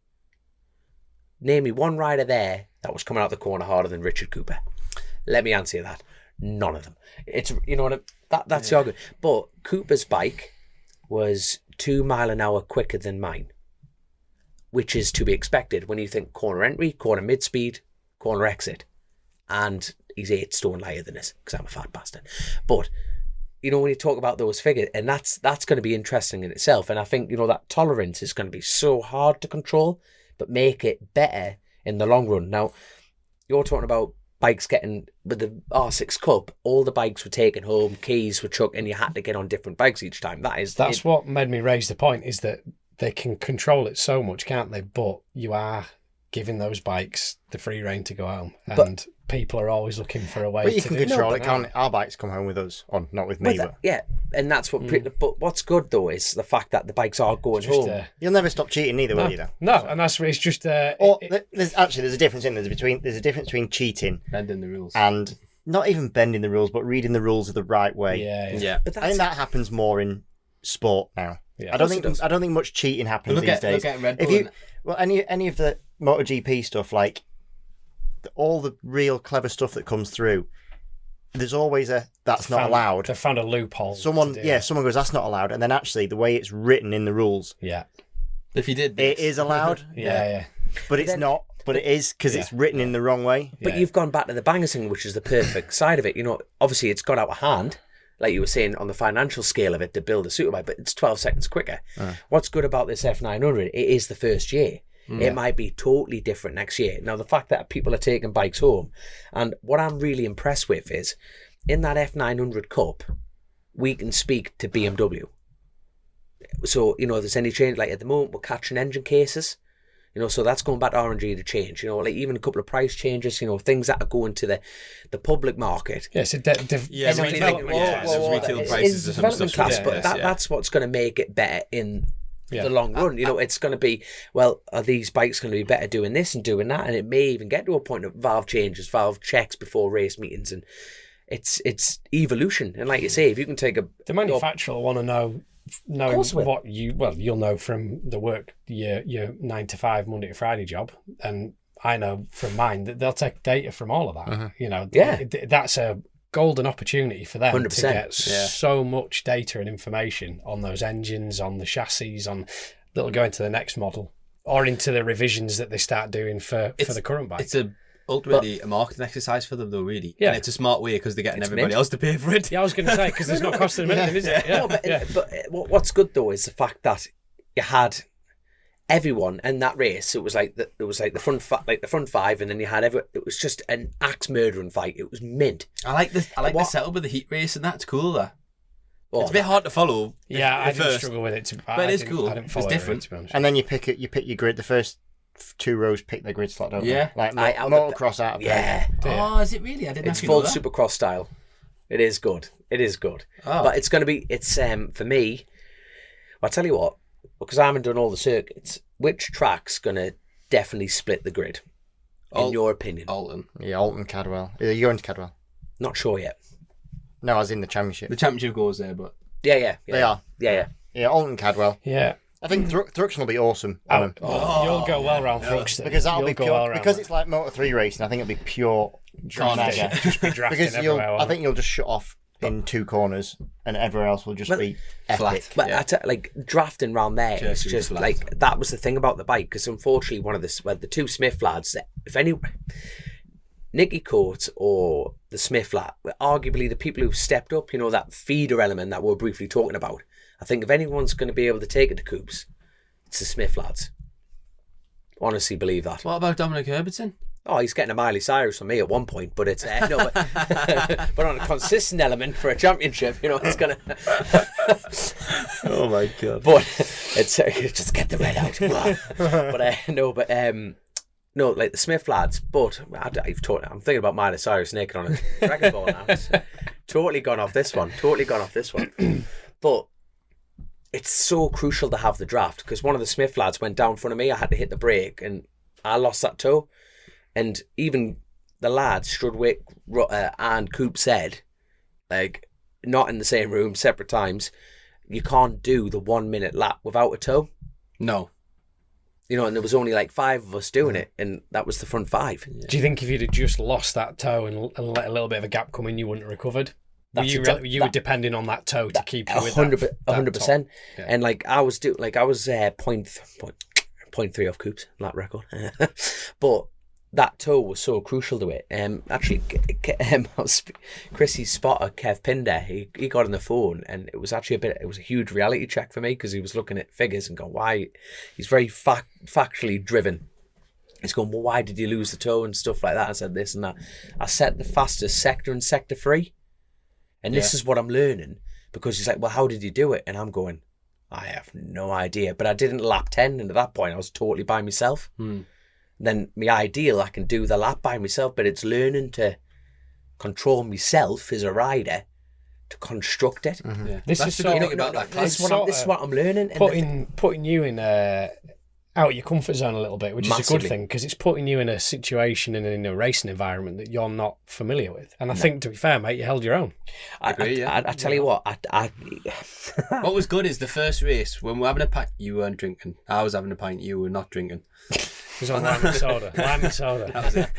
Name me one rider there that was coming out the corner harder than Richard Cooper. Let me answer that. None of them. It's, you know what, that's the argument. But Cooper's bike was 2 mile an hour quicker than mine, which is to be expected when you think corner entry, corner mid-speed, corner exit. And he's 8 stone lighter than us, because I'm a fat bastard. But, you know, when you talk about those figures, and that's going to be interesting in itself. And I think, you know, that tolerance is going to be so hard to control, but make it better in the long run. Now, you're talking about bikes getting, with the R6 Cup, all the bikes were taken home, keys were chucked, and you had to get on different bikes each time. That's what made me raise the point, is that they can control it so much, can't they? But you are giving those bikes the free rein to go home. And people are always looking for a way But you to can do control it, something, can't our bikes come home with us? Or not with me, but yeah, and that's what. But what's good though is the fact that the bikes are going Just, home. you'll never stop cheating either, will you? Though. No, and that's it's just. Or there's a difference there's a difference between cheating Bending the rules. and not even bending the rules, but reading the rules the right way. Yeah. But I think that happens more in sport now. Yeah. I don't think much cheating happens Look these at days. Red If Bull you any of the MotoGP stuff, like all the real clever stuff that comes through, there's always that's not allowed. They've found a loophole. Someone to do it. someone goes, that's not allowed, and then actually the way it's written in the rules, Yeah. If you did it this. is allowed. Yeah. But it's not. But it is because it's written in the wrong way. But you've gone back to the banger thing, which is the perfect side of it. You know, obviously it's got out of hand, like you were saying, on the financial scale of it to build a superbike, but it's 12 seconds quicker. What's good about this F900? It is the first year. It might be totally different next year. Now, the fact that people are taking bikes home, and what I'm really impressed with is, in that F900 Cup, we can speak to BMW. So, you know, if there's any change, like at the moment, we're catching engine cases. You know, so that's going back to R&D to change. You know, like even a couple of price changes. You know, things that are going to the public market. Yeah, so Yeah, it's retail- development. yeah, there's retail prices or some development stuff. class, Yeah, but yes, that's what's going to make it better in Yeah. the long run. You know, it's going to be, well, are these bikes going to be better doing this and doing that? And it may even get to a point of valve changes, valve checks before race meetings, and it's evolution. And like you say, if you can take The manufacturer will want to know course will. what you'll know from the work, your 9 to 5 Monday to Friday job, and I know from mine that they'll take data from all of that. You know, Yeah. That's a golden opportunity for them 100%. to get so much data and information on those engines, on the chassis, that'll go into the next model or into the revisions that they start doing for the current bike. It's ultimately a marketing exercise for them, though, really. Yeah. And it's a smart way because they're getting It's everybody mint. else to pay for it. Yeah, I was going to say, because it's not costing them anything, is it? Yeah. No, but what's good though is the fact that you had everyone in that race. It was like the front five, and then you had it was just an axe murdering fight. It was mint. I like the setup of the heat race, and that's cool. It's a bit hard to follow. Yeah, I at didn't first. struggle with it. But it's cool. I didn't It's follow different. it, to be honest. And then you pick your grid. The first 2 rows pick their grid slot, don't Yeah. they? Like out of motocross out of Yeah, Oh, is it really? I didn't it's actually full know that. Supercross style. It is good. It is good. Oh. But it's going to be. It's for me. I'll tell you what, because I haven't done all the circuits. Which track's going to definitely split the grid? In your opinion? Alton. Yeah, Alton, Cadwell. You're going to Cadwell? Not sure yet. No, as in the championship. The championship goes there, but Yeah. They are. Yeah. Yeah, Alton, Cadwell. Yeah. I think Thruxton will be awesome on them. You'll go well round Thruxton. Because that'll You'll be go pure. well round Because that. it's like Moto3 racing, I think it'll be pure Drafting. mega. Just be drafting Because everywhere. I think you'll just shut off in 2 corners and everywhere else will just be flat. epic. But like drafting round there, it's Just just flat. like that was the thing about the bike. Because unfortunately, the 2 Smith lads, if any, Nicky Coates or the Smith lad, were arguably the people who've stepped up. You know, that feeder element that we're briefly talking about. I think if anyone's going to be able to take it to Coops, it's the Smith lads. Honestly, believe that. what about Dominic Herbertson? Oh, he's getting a Miley Cyrus from me at one point, but it's no, but on a consistent element for a championship, you know, it's gonna. Oh my god! But it's just get the red out. No, like the Smith lads. But I'm thinking about Miley Cyrus naked on a Dragon Ball now. It's totally gone off this one. But it's so crucial to have the draft because one of the Smith lads went down in front of me. I had to hit the brake and I lost that toe. And even the lads, Strudwick and Coop said, like, not in the same room, separate times, you can't do the 1 minute lap without a toe. No. You know, and there was only like 5 of us doing it, and that was the front 5. Do you think if you'd have just lost that toe and let a little bit of a gap come in, you wouldn't have recovered? You were depending on that toe to keep you with 100%. Yeah. And like I was 0.3 off Coops on that record, but that toe was so crucial to it. Actually, Chrissy's spotter, Kev Pinder, he got on the phone, and it was actually it was a huge reality check for me because he was looking at figures and going, why? He's very factually driven. He's going, well, why did you lose the toe and stuff like that? I said this and that. I set the fastest sector in sector 3, and this is what I'm learning because he's like, well, how did you do it? And I'm going, I have no idea, but I didn't lap 10, and at that point I was totally by myself. Then my ideal, I can do the lap by myself, but it's learning to control myself as a rider to construct it. Yeah. This That's is the sort good of- thing about that This class. is what I'm learning. And putting you in out of your comfort zone a little bit, which is a Massively. good thing because it's putting you in a situation and in a racing environment that you're not familiar with. And I think, to be fair, mate, you held your own. I tell you what, What was good is the first race when we were having a pint, you weren't drinking. I was having a pint, you were not drinking. It was on lime and soda. Lime and soda. That was it.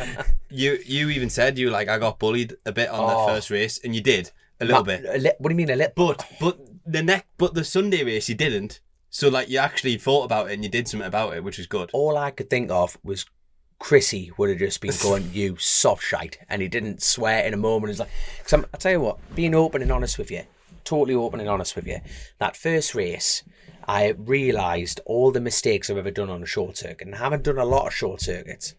You even said you were like, I got bullied a bit on the first race, and you did a little bit. What do you mean a little? But the Sunday race you didn't. So like you actually thought about it and you did something about it, which was good. All I could think of was Chrissy would have just been going, you soft shite, and he didn't swear in a moment. He's like, because I tell you what, being open and honest with you, totally open and honest with you, that first race, I realised all the mistakes I've ever done on a short circuit, and I haven't done a lot of short circuits,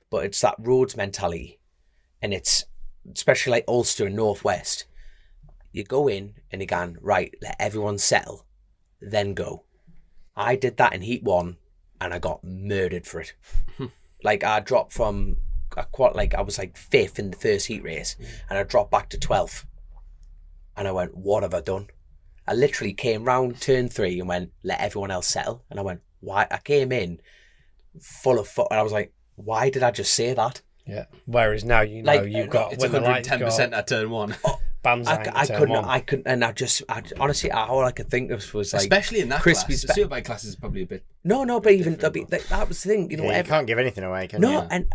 but it's that roads mentality, and it's especially like Ulster and Northwest. You go in and you go, right, let everyone settle, then go. I did that in Heat 1 and I got murdered for it. Like I dropped from I was like 5th in the first heat race and I dropped back to 12th. And I went, what have I done? I literally came round turn 3 and went, let everyone else settle. And I went, why? I came in full of foot and I was like, why did I just say that? Yeah. Whereas now, you know, Like, you've got It's when the lights go 110% at turn 1. banzai. I couldn't, and I honestly, all I could think of was like, especially in that crispy class. The superbike class is probably a bit. No, but even that was the thing, you know. You can't give anything away, can you? No, and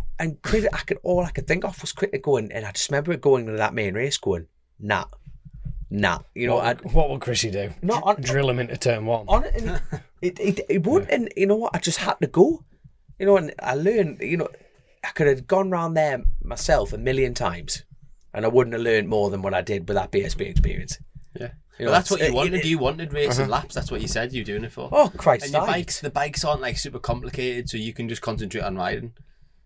all I could think of was Critter going, and I just remember it going to that main race going, nah. You know, what would Chrissy do? Drill him into turn one. It would, and you know what? I just had to go. You know, and I learned. You know, I could have gone round there myself a million times, and I wouldn't have learned more than what I did with that BSB experience. Yeah. You know, that's what you wanted. You wanted racing laps. That's what you said you were doing it for. Oh, Christ! And the bikes aren't like super complicated, so you can just concentrate on riding.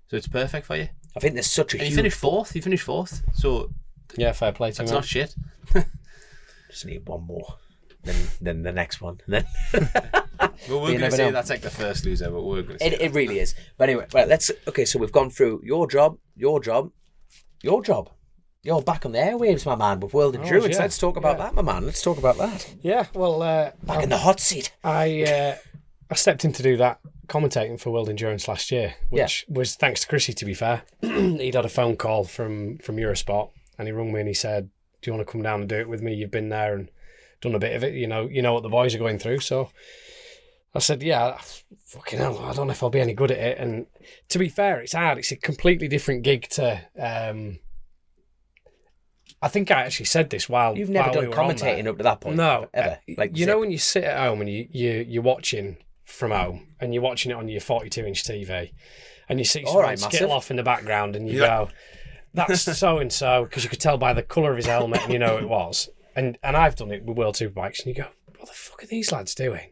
So it's perfect for you. I think there's such a. And you finished fourth. So yeah, fair play to that's him. not shit. Just need one more, then the next one. Then well, we're going to say that's like the first loser, but we're going to say it really is. But anyway, right, so we've gone through your job. You're back on the airwaves, my man, with World Endurance. Yeah. Let's talk about that, my man. Let's talk about that. Yeah, well, back in the hot seat. I stepped in to do that commentating for World Endurance last year, which was thanks to Chrissy, to be fair. He'd had a phone call from Eurosport, and he rung me and he said, do you want to come down and do it with me? You've been there and done a bit of it. You know what the boys are going through. So I said, yeah, fucking hell, I don't know if I'll be any good at it. And to be fair, it's hard. It's a completely different gig to... I think I actually said this while you've never done we were commentating up to that point. No, ever. Like you know when you sit at home and you're watching from home and you're watching it on your 42-inch TV, and you see someone skittle off in the background, and you go, "That's so and so," because you could tell by the colour of his helmet, and you know it was. And I've done it with World Superbikes, and you go, "What the fuck are these lads doing?"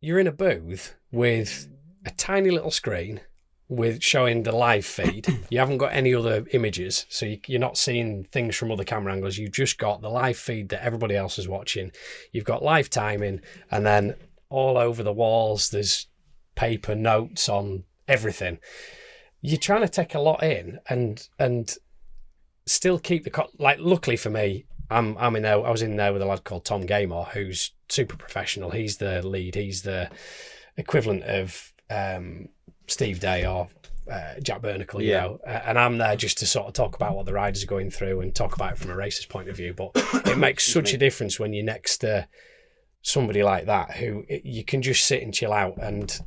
You're in a booth with a tiny little screen with showing the live feed. You haven't got any other images, so you're not seeing things from other camera angles. You've just got the live feed that everybody else is watching. You've got live timing, and then all over the walls there's paper notes on everything. You're trying to take a lot in and still keep luckily for me, I'm in there. I was in there with a lad called Tom Gaymore, who's super professional. He's the lead. He's the equivalent of Steve Day or Jack Burnicle, you know, and I'm there just to sort of talk about what the riders are going through and talk about it from a racer's point of view. But it makes such a difference when you're next to somebody like that who you can just sit and chill out, and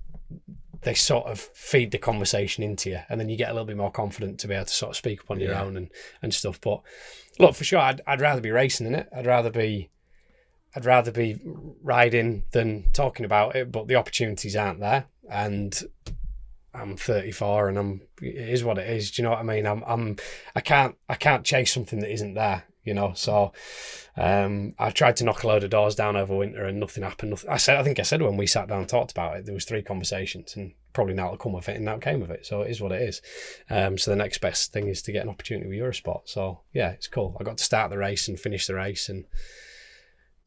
they sort of feed the conversation into you, and then you get a little bit more confident to be able to sort of speak up on your own and stuff. But look, for sure, I'd rather be racing in it. I'd rather be riding than talking about it, but the opportunities aren't there, and I'm 34 and it is what it is. Do you know what I mean? I can't chase something that isn't there, you know. So I tried to knock a load of doors down over winter and nothing happened. I think I said when we sat down and talked about it, there was 3 conversations and probably now it'll come of it, and that came of it. So it is what it is. So the next best thing is to get an opportunity with Eurosport. So yeah, it's cool. I got to start the race and finish the race and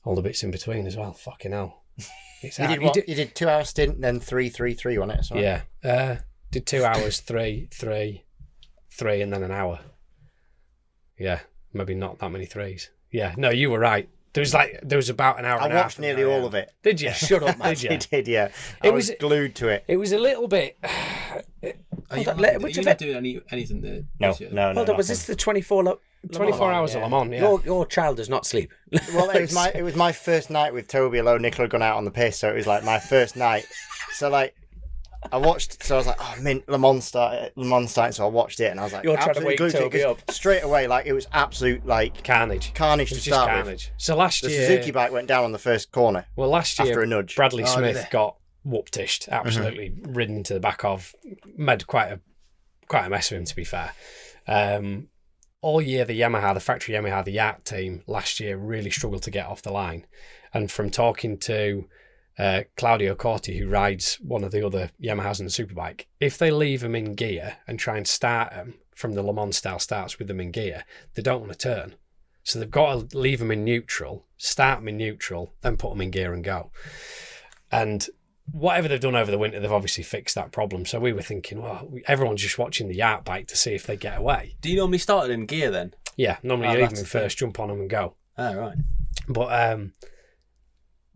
all the bits in between as well. Fucking hell. You did 2 hour stint, then 3 on it. Yeah. Did 2 hours, 3, and then an hour. Yeah. Maybe not that many 3s. Yeah. No, you were right. There was about an hour and a half. I watched nearly all of it. Did you? Shut up, man. Did you? I did, yeah. I was glued to it. It was a little bit... Are you not doing anything there? No. Hold on, was this the 24 hours of Le Mans, yeah. Your child does not sleep. Well, it was my first night with Toby alone. Nicola had gone out on the piss, so it was like my first night. So like, I watched. So I was like, oh, Le Mans starting. So I watched it, and I was like, you're trying to wake Toby up straight away. Like it was absolute like carnage to start with. So last year, the Suzuki bike went down on the first corner. Well, last year after a nudge, Bradley Smith got whooptished, absolutely ridden to the back of, made quite a mess of him, to be fair. All year, the factory Yamaha, the Yacht team last year really struggled to get off the line. And from talking to Claudio Corti, who rides one of the other Yamahas in the Superbike, if they leave them in gear and try and start them from the Le Mans style starts with them in gear, they don't want to turn. So they've got to leave them in neutral, start them in neutral, then put them in gear and go. And whatever they've done over the winter, they've obviously fixed that problem. So we were thinking, well, everyone's just watching the Yacht bike to see if they get away. Do you normally start it in gear then? Yeah, normally you leave them in first, jump on them and go. Oh, right. But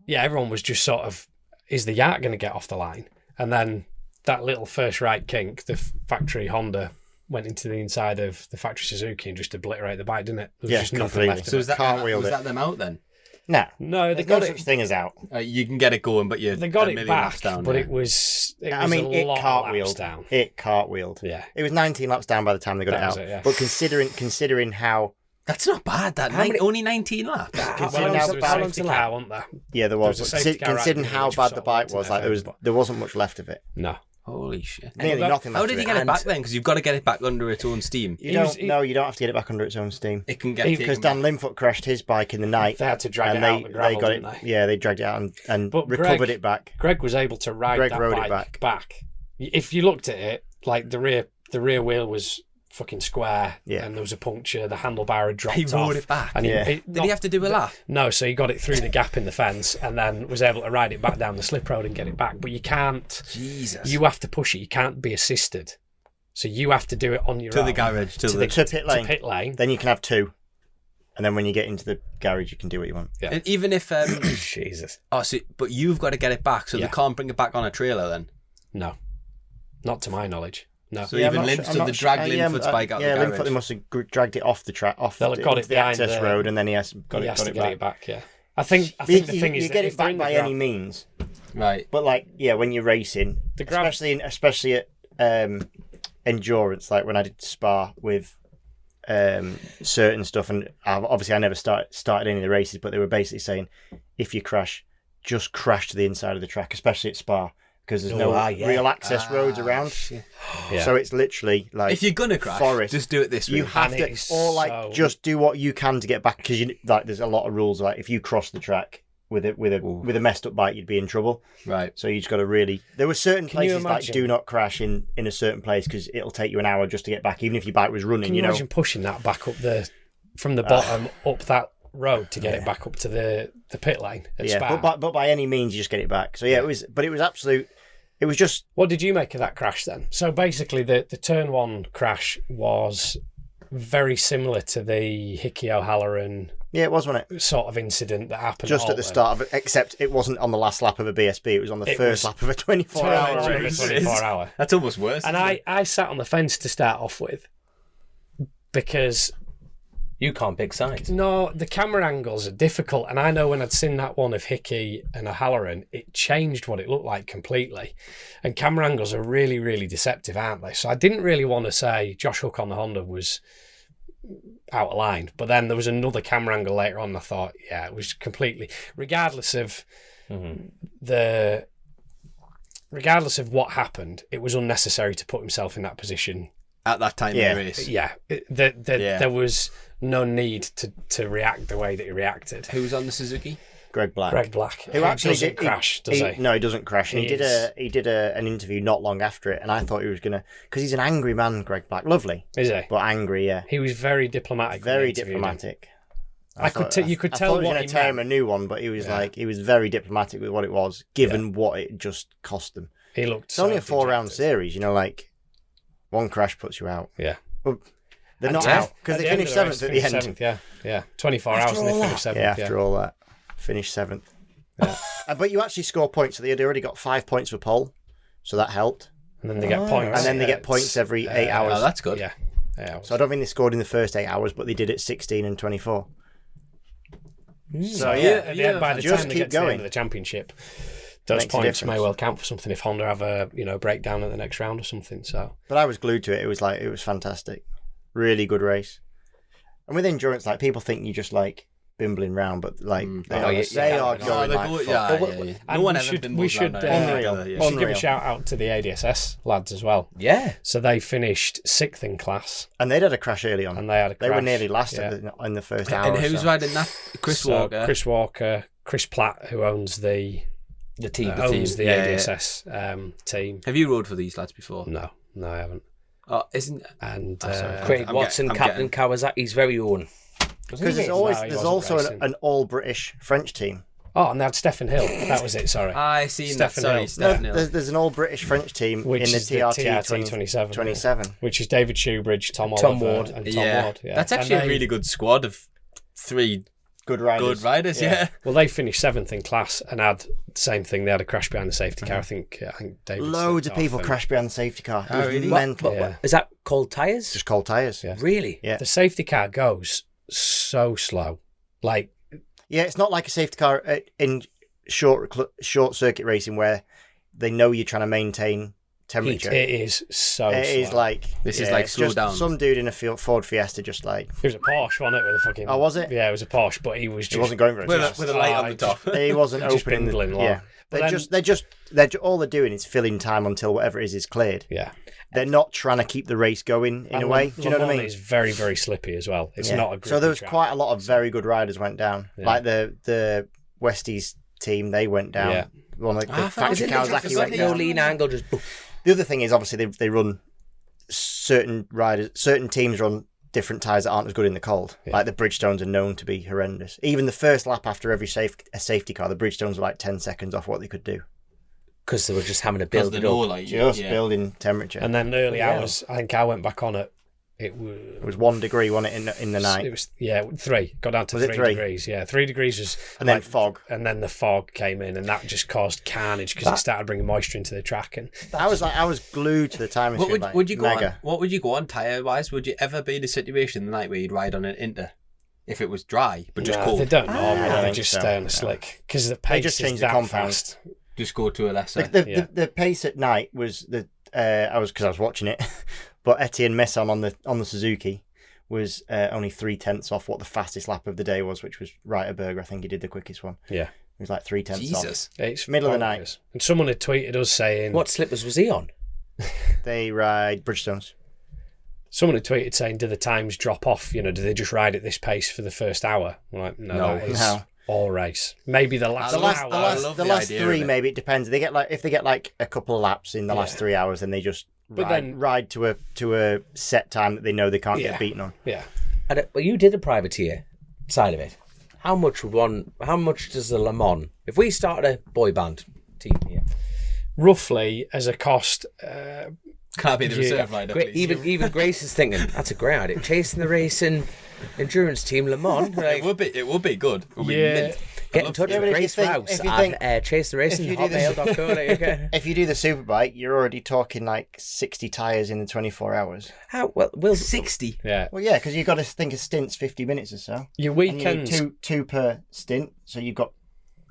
yeah, everyone was just sort of, is the Yacht going to get off the line? And then that little first right kink, the factory Honda went into the inside of the factory Suzuki and just obliterated the bike, didn't it? There was Yeah, just nothing completely. left of So it. was that Cartwheeled was it. that them out then? No, No, they there's no got such it. thing as out. You can get it going, but you're They got a it million back, laps down. but yeah. it was I a mean, it lot of laps cartwheeled. down. It cartwheeled. Yeah. It was 19 laps down by the time they got That it was out. it, yeah. But considering how, That's not bad. That How many- only 19 laps. Considering Well, how there was a bad- safety car, wasn't there? yeah, there was. There was a But safety car right considering at the how beginning, bad which the sort of bike went to was, the like FM, there wasn't much left of it. No. Holy shit! Nearly that- nothing left How of did it. he get it And- back then? Because you've got to get it back under its own steam. You He don't. was- he- No, you don't have to get it back under its own steam. It can get He- taken Because Dan back. Linfoot crashed his bike in the night. They had to drag and it out the gravel, got didn't it. they? Yeah, they dragged it out and But recovered Greg- it back. Greg was able to ride Greg that rode it bike back. If you looked at it, like the rear wheel was fucking square, Yeah. and there was a puncture. The handlebar had dropped He off. rode it back. And Yeah. Did he have to do a lap? No, so he got it through the gap in the fence, and then was able to ride it back down the slip road and get it back. But you can't. Jesus. You have to push it. You can't be assisted. So you have to do it on your to own. the garage, to To the. To pit lane. To pit lane. Then you can have two. And then when you get into the garage, you can do what you want. Yeah. And even if Jesus. but you've got to get it back, so Yeah. they can't bring it back on a trailer then. No. Not to my knowledge. No. So Yeah, I'm even not Lin- sure- so I'm they not dragged sure- Linfoot's bike out yeah, the Linfoot, garage. they must have dragged it off the track, They'll have got into it the behind access the- road, and then he has He got has to it get back. it back, yeah. I think But the thing is you that get if it they're back in the by gra- any means. Right. But like, yeah, when you're racing, The grav- especially at endurance, like when I did Spa with certain stuff, and obviously I never started any of the races, but they were basically saying if you crash, just crash to the inside of the track, especially at Spa, because there's no real access roads around. Shit. Yeah. So it's literally like If you're gonna crash, forest. just do it this way. You have And to, it's or like so- just do what you can to get back, because you like there's a lot of rules. Like if you cross the track with a messed up bike, you'd be in trouble. Right. So you just got to really. There were certain Can you places like imagine? do not crash in a certain place because it'll take you an hour just to get back, even if your bike was running. Can you imagine pushing that back up from the bottom up that road to get it back up to the pit lane at Yeah, Spa? but by any means, you just get it back. So yeah, it was absolute. It was just What did you make of that crash then? So basically, the turn one crash was very similar to the Hickey O'Halloran it was, wasn't it? sort of incident that happened Just at the Alton. start of it, except it wasn't on the last lap of a BSB. It was on the It first was lap of a 24-hour Turn one of a race. 24 hour. That's almost worse. And I sat on the fence to start off with because You can't pick sides. no, the camera angles are difficult, and I know when I'd seen that one of Hickey and O'Halloran, it changed what it looked like completely. And camera angles are really, really deceptive, aren't they? So I didn't really want to say Josh Hook on the Honda was out of line, but then there was another camera angle later on, and I thought, yeah, it was completely, regardless of what happened, it was unnecessary to put himself in that position. At that time Yeah. in the race. Yeah, there was no need to react the way that he reacted. Who's on the Suzuki? Greg Black. Greg Black, Who actually doesn't crash, does he? No, he doesn't crash. And He he did an interview not long after it, and I thought he was gonna, because he's an angry man, Greg Black, lovely, Is he? but angry, yeah, He was very diplomatic. when very they interviewed him. diplomatic. You could I tell thought he was what gonna he tear him meant. a new one, but he was Yeah. he was very diplomatic with what it was, given what it just cost them. He looked. It's only a 4-round series, like one crash puts you out. Yeah. Well, they're not Yeah. out because At they the end finished of the race, seventh at the finished end. seventh, yeah. 24 hours and they finished seventh. Yeah, after all that, finished seventh. But you actually score points, so they had already got 5 points for pole, so that helped. And then they get points. And then they get points every 8 hours. Oh, that's good. Yeah. Yeah. So I don't think they scored in the first 8 hours, but they did it 16 and 24. So At yeah, the end, by the just time they keep get to the going. end of the championship, those Makes a points may difference. well count for something if Honda have a breakdown at the next round or something. So But I was glued to it. It was fantastic, really good race. And with endurance, people think you just bimbling round, but they are going like fuck. No And one we ever should- bimbles we should, round Unreal. together, we should give a Unreal. shout out to the ADSS lads as well. Yeah. So they finished 6th in class, And they'd had a crash early on. and they had a crash. They were nearly last Yeah. in the first hour. And or who's so. riding that? Chris So Walker. Chris Walker, Chris Platt, who owns the team. owns the Yeah, ADSS team. Have you rode for these lads before? No, I haven't. Oh, isn't? And sorry. Craig I'm Watson, get- I'm Captain Kawasaki's very own. Because there's No, he there's wasn't also racing. an all British French team. oh, and they had Stephen Hill. That was it. Sorry. I seen that. Stefan Sorry, Hill. No, Stefan Hill. there's an all British French team Which in the is the TRT, TRT 27, 27. Which is David Shoebridge, Tom Tom Oliver, Ward. and Tom Yeah. Ward. Yeah, That's And actually a they- really good squad of 3 Good riders. good riders. Yeah. Well, they finished 7th in class and had the same thing. They had a crash behind the safety car. I think David. Loads of slipped people off and- crashed behind the safety car. It Oh, was really? mental. Yeah. Is that cold tyres? Just cold tyres. Yeah. Really? Yeah. The safety car goes so slow. Like, Yeah, it's not like a safety car in short circuit racing where they know you're trying to maintain temperature. it is so It slow. is like This is like it's slow just down. some dude in a Ford Fiesta just like It was a Porsche, wasn't it? With a fucking... Oh, was it? Yeah, it was a Porsche, but he was just... he wasn't going very fast. With a light on the top. He wasn't just opening the bindling along. yeah. But They're all they're doing is filling time until whatever it is cleared. Yeah. They're not trying to keep the race going in a way. Do you know what I mean? It's very, very slippy as well. It's Yeah. not a grippy So there was track. quite a lot of very good riders went down. Yeah. Like the Westies team, they went down. Yeah. One of the I thought- factory is it like Kawasaki a went No down. lean angle, just... The other thing is obviously they run certain teams run different tyres that aren't as good in the cold. Yeah. Like the Bridgestones are known to be horrendous. Even the first lap after every safety car, the Bridgestones were like 10 seconds off what they could do. Because they were just having to Because build the it no up. light. Just yeah. building temperature. And then early Yeah. hours, I think I went back on it. It It was 1 degree, wasn't it, in the night? It was, yeah, 3. Got down to Was it 3 3? degrees. Yeah, 3 degrees was... And then fog. And then the fog came in, and that just caused carnage because it started bringing moisture into the track. And I was glued to the timing What strip. would you go on? mega. What would you go on tyre wise? Would you ever be in a situation the night where you'd ride on an Inter if it was dry but just no, cold? they don't I normally. don't They think just so, stay on the no. slick because the pace just is changed the that compound. fast. Just go to a lesser. The pace at night was I was watching it, but Etienne Messon on the Suzuki was only 0.3 off what the fastest lap of the day was, which was Reiterberger. I think he did the quickest one. Yeah, It was like 0.3 off. Jesus. it's Middle of the bonkers. night. And someone had tweeted us saying, What slippers was he on? They ride Bridgestones. Someone had tweeted saying, do the times drop off? You know, do they just ride at this pace for the first hour? I'm like, no, that is No. all race. Maybe the last The last, hour. the I last, love the the last idea 3 of it. maybe it depends. If they get like a couple of laps in the last 3 hours, then they just ride to a set time that they know they can't Yeah. get beaten on. Yeah. Well, you did a privateer side of it. How much does the Le Mans, if we started a boy band team here, Roughly as a cost, Can I be the Yeah. reserve rider, please? even Grace is thinking, that's a great idea. Chasing the Racing endurance team Le Mans. Like, It would be good. It would be Yeah. mint. get in touch Yeah, but with if you Grace think- Rouse if you think- at Chase the Racing if you do this- hotmail.co.uk. If you do the Superbike, you're already talking like 60 tyres in the 24 hours. How well will 60. yeah. Well, yeah, because you've got to think a stint's 50 minutes or so. Your And you need weekends. two per stint, so you've got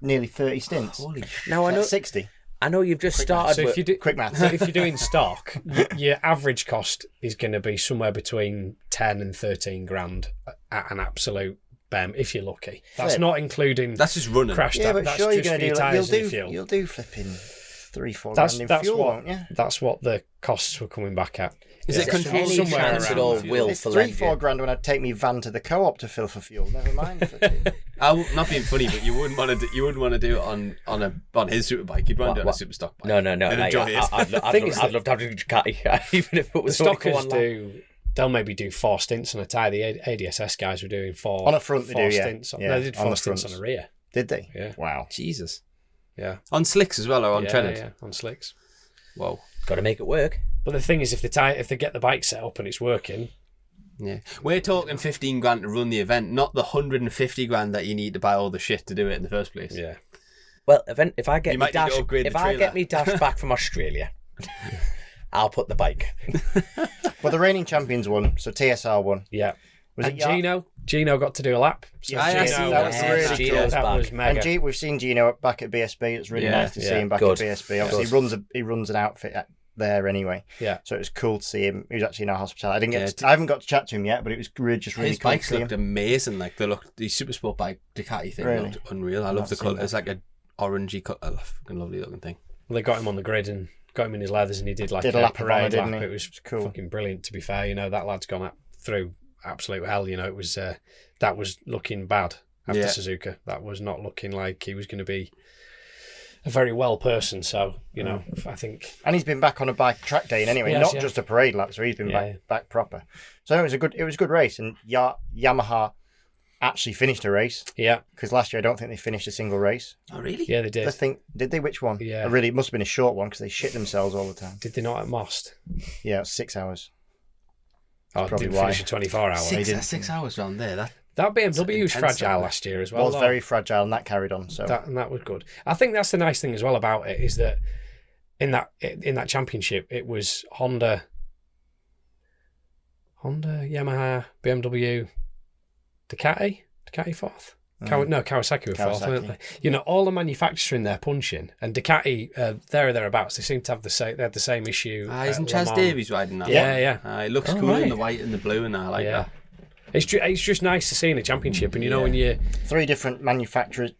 nearly 30 stints. Holy shit. now I know That's 60. I know you've just started So with, if you do, Quick maths. So if you're doing stock, your average cost is going to be somewhere between 10 and 13 grand at an absolute bem, if you're lucky. That's Flip. not including That's just running. crash Yeah, time. but That's sure you're just going for to your do like, tyres and your fuel. you'll do flipping 3-4 That's grand in fuel, what won't you? that's what the costs were coming back at. Is it controlled any somewhere chance around at all the fuel? will It's for 3-4 Lendia? grand when I'd take me van to the co-op to fill for fuel. Never mind. flipping. Not being funny, but you wouldn't want to do it on his superbike. You'd want to do it on a super stock bike. No. And Like, enjoy it. I'd love to have a Ducati, even if it The was only for stockers one lap. they'll maybe do 4 stints on a tyre. The ADSS guys were doing 4 On a front they 4 do, yeah. stints. Yeah, No, they did on 4 the stints fronts. on a rear. Did they? Yeah. Wow. Jesus. Yeah. On slicks as well, or on yeah, treaded? yeah, on slicks. Whoa. Got to make it work. But the thing is, if they get the bike set up and it's working, Yeah. We're talking 15 grand to run the event, not the 150 grand that you need to buy all the shit to do it in the first place. yeah. Well, if I get You me might need to dash, upgrade the if I trailer. get me dash back from Australia, I'll put the bike. Well, the reigning champions won, so TSR won. Yeah. Was And it Yar- Gino got to do a lap. So Yeah, I see. that was Yeah, really Gino's cool. that back. was mega. And we've seen Gino back at BSB. It's really Yeah, nice to see yeah. him back Good. at BSB. Obviously, he runs an outfit there anyway. Yeah. So it was cool to see him. He was actually in our hospitality. I didn't get. Yeah, I haven't got to chat to him yet, but it was just really His cool to bikes see looked him. amazing. Like the super sport bike Ducati thing Really? looked unreal. I love Not the seen colour. that. It's like a orangey colour. Fucking lovely looking thing. They got him on the grid and got him in his leathers, and he did like Did a a lap of honour, parade didn't lap. he? It was It's cool. fucking brilliant. To be fair, you know that lad's gone up through absolute hell. You know it was that was looking bad after Yeah. Suzuka. That was not looking like he was going to be a very well person. So you know, I think And he's been back on a bike track day anyway, Yes, not yeah. just a parade lap. So he's been Yeah. back proper. So it was a good race. And Yamaha actually finished a race yeah, because last year I don't think they finished a single race. Oh really? yeah, they did. I think did they? Which one? Yeah. Really, it must have been a short one because they shit themselves all the time. Did they not at Most? Yeah, it was 6 hours. Oh, probably didn't why. finish a 24 hour. Six hours round there. That BMW was intense, fragile that. last year as well. Was though. very fragile, and that carried on. So That was good. I think that's the nice thing as well about it is that in that championship it was Honda, Honda, Yamaha, BMW, Ducati fourth. Kawasaki were fourth, weren't they? You know, all the manufacturers in there punching, and Ducati, there or thereabouts. They seem to have they had the same issue. Isn't Chaz Davies riding that? Yeah. It looks cool in the white and the blue and that. I like that. It's just nice to see in a championship, and you know when you 3 different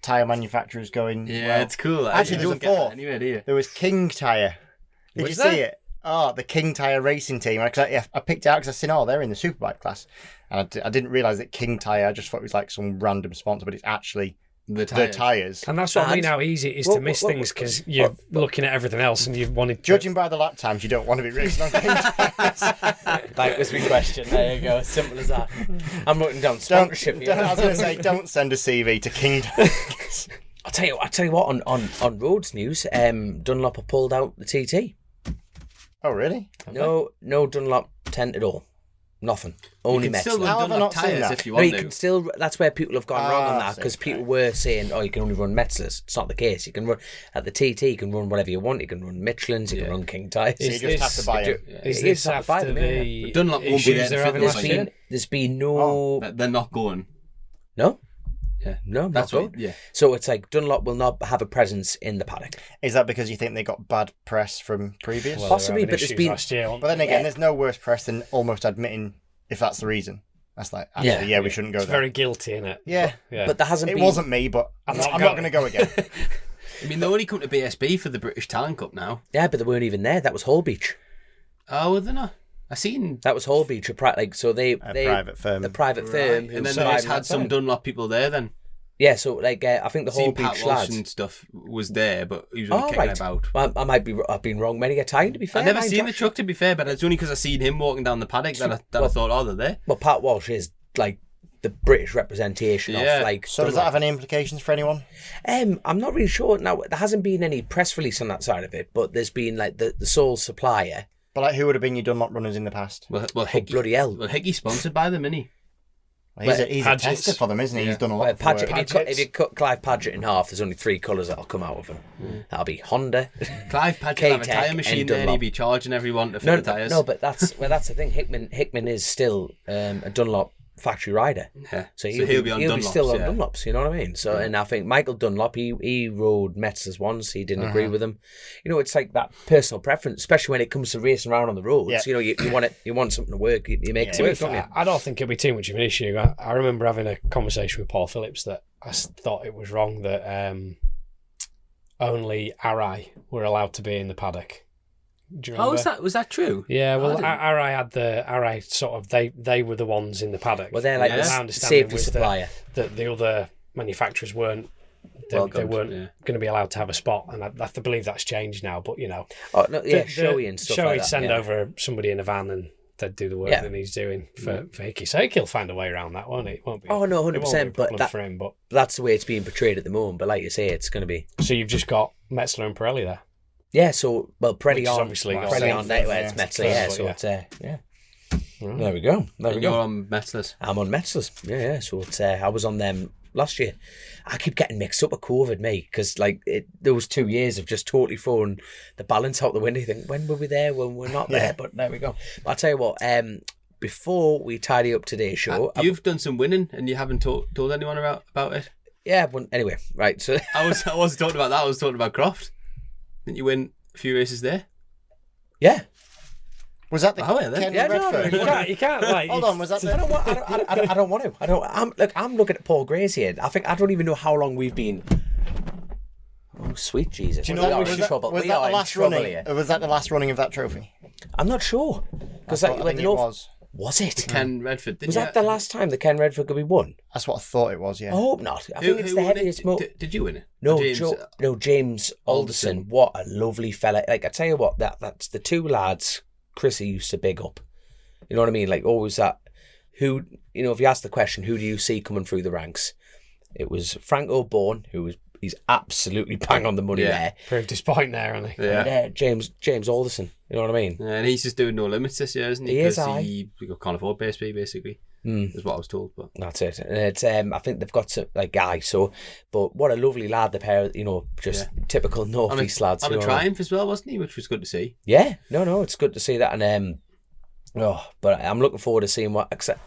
tyre manufacturers going. Yeah, well. it's cool. Actually, you there's don't a get that 4th. anywhere, do you? There was King Tyre. Did Was you there? see it? Oh, the King Tyre racing team. I picked it out because I seen, they're in the superbike class, and I didn't realise that King Tyre. I just thought it was like some random sponsor, but it's actually the tyres. and that's what I mean. How easy it is to miss things because you're looking at everything else and you've wanted. Judging by the lap times, you don't want to be racing on King tyres. That was my question. There you go. Simple as that. I'm looking down I sponsorship. was going to say, don't send a CV to King Tyres. I'll tell you what. On roads news, Dunlop have pulled out the TT. Oh, really? No Dunlop tent at all. Nothing. Only You can still Metsler. How run have I Dunlop not seen tyres that? if you No, want you to. can still. That's where people have gone wrong on that because okay. people were saying, "Oh, you can only run Metzlers." It's not the case. You can run at the TT. You can run whatever you want. You can run Michelin's. You can run King tyres. So you just have to buy them. Is It this is hard to buy after them, yeah. the But Dunlop won't be issues there they're to having finish last like year? There's been no. They're not going. No. Yeah. No, That's not what. good. Yeah. So it's like Dunlop will not have a presence in the paddock. Is that because you think they got bad press from previous? Well, Possibly, they were having but there's issues been- last year. But then again, there's no worse press than almost admitting if that's the reason. That's like, actually, we shouldn't go It's there. very guilty, isn't it? Yeah. Yeah. But there hasn't It been. wasn't me, but I'm not going to go again. I mean, they only come to BSB for the British Talent Cup now. Yeah, but they weren't even there. That was Holbeach. Oh, were they not? I seen. That was Holbeach. So they private firm. The private firm. who And then was they just driving had that some firm. Dunlop people there then. Yeah, so like I think the Seen Pat Holbeach Walsh lads. and stuff was there, but he was only Oh, kicking right. about. Well, I've been wrong many a time, to be fair. I've never mind, seen the Josh. truck, to be fair, but it's only because I seen him walking down the paddock that I thought, oh, they're there. Well, Pat Walsh is like the British representation Yeah. of like. So does that have any implications for anyone? I'm not really sure. Now there hasn't been any press release on that side of it, but there's been like the sole supplier. But like, who would have been your Dunlop runners in the past? Well, Hickey, bloody hell. Well, Hickey's sponsored by them, isn't he? Well, he's a Padgett's- tester for them, isn't he? Yeah. He's done a Well, lot of Padgett, work. if you cut Clive Padgett in half, there's only 3 colours that'll come out of him. That'll be Honda. Clive Padgett have a K-Tech tyre machine and there and Dunlop. he'd be charging everyone to fit the tyres. No, but that's the thing. Hickman is still a Dunlop factory rider. Yeah. So he'll be on Dunlops, still on yeah. Dunlops, you know what I mean? So, and I think Michael Dunlop, he rode Metzlers once, he didn't agree with them. You know, it's like that personal preference, especially when it comes to racing around on the roads. Yeah. You know, you want something to work, you make it To be work, don't you? fair, I don't think it'll be too much of an issue. I remember having a conversation with Paul Phillips that I thought it was wrong that only Arai were allowed to be in the paddock. Do you remember? Oh, was that true? Yeah, well, I didn't- Arai had Arai sort of they were the ones in the paddock. Well, they're like Yeah. the My understanding safety was supplier. that the other manufacturers weren't. They Welcomed, weren't yeah. going to be allowed to have a spot, and I have to believe that's changed now. But you know, Oh, no, yeah, the- showy and stuff Showy like that. send yeah. over somebody in a van and they'd do the work Yeah. that he's doing for Hickey. So Hickey'll find a way around that, won't he? It won't be. Oh, no, it won't be a 100%, but problem that- for him. But That's the way it's being portrayed at the moment. But like you say, it's going to be. so you've just got Metzler and Pirelli there. Yeah, so, well, Which Preddy is on. obviously got Preddy same on thing, there, it's yeah. Metzler, yeah. But, So yeah. it's, yeah. There we go. There we And you're go. on Metzlers. I'm on Metzlers. Yeah. So it's, I was on them last year. I keep getting mixed up with COVID, mate, because like there was 2 years of just totally throwing the balance out the window. You think, when were we there? When we're not there? Yeah. But there we go. But I'll tell you what. Before we tidy up today's show, You've done some winning and you haven't told anyone about it. anyway, right. So I wasn't talking about that. I was talking about Croft. Didn't you win a few races there? yeah. Was that the Oh, yeah, then. Ken Yeah, no, Redfern? You can't like. Hold on, was that I the... don't want. I don't want to. I'm looking at Paul Gray's here. I don't even know how long we've been. Oh, sweet Jesus! Do you We know are was in that, trouble. was We that are the in last trouble running? here. Was that the last running of that trophy? I'm not sure because I think it was. Was it? Ken Redford. Didn't Was you? that the last time the Ken Redford could be won? That's what I thought it was. Yeah. I hope not. I think it's the won it? heaviest mo. Did you win it? No, James, James Alderson. What a lovely fella! Like I tell you what, that's the 2 lads Chrissy used to big up. You know what I mean? Like always that. Who, you know, if you ask the question, who do you see coming through the ranks? It was Frank O'Bourne, he's absolutely bang on the money Yeah. there. Proved his point there, hasn't he? Yeah. And, James Alderson. You know what I mean? Yeah, and he's just doing no limits this year, isn't he? He is, Because aye. he can't afford PSP, basically. Is what I was told. But That's it. And it's I think they've got some like guys. So, but what a lovely lad the pair. You know, just typical North East lads. on you a know. Triumph as well, wasn't he? Which was good to see. Yeah, no, it's good to see that. And But I'm looking forward to seeing what. Except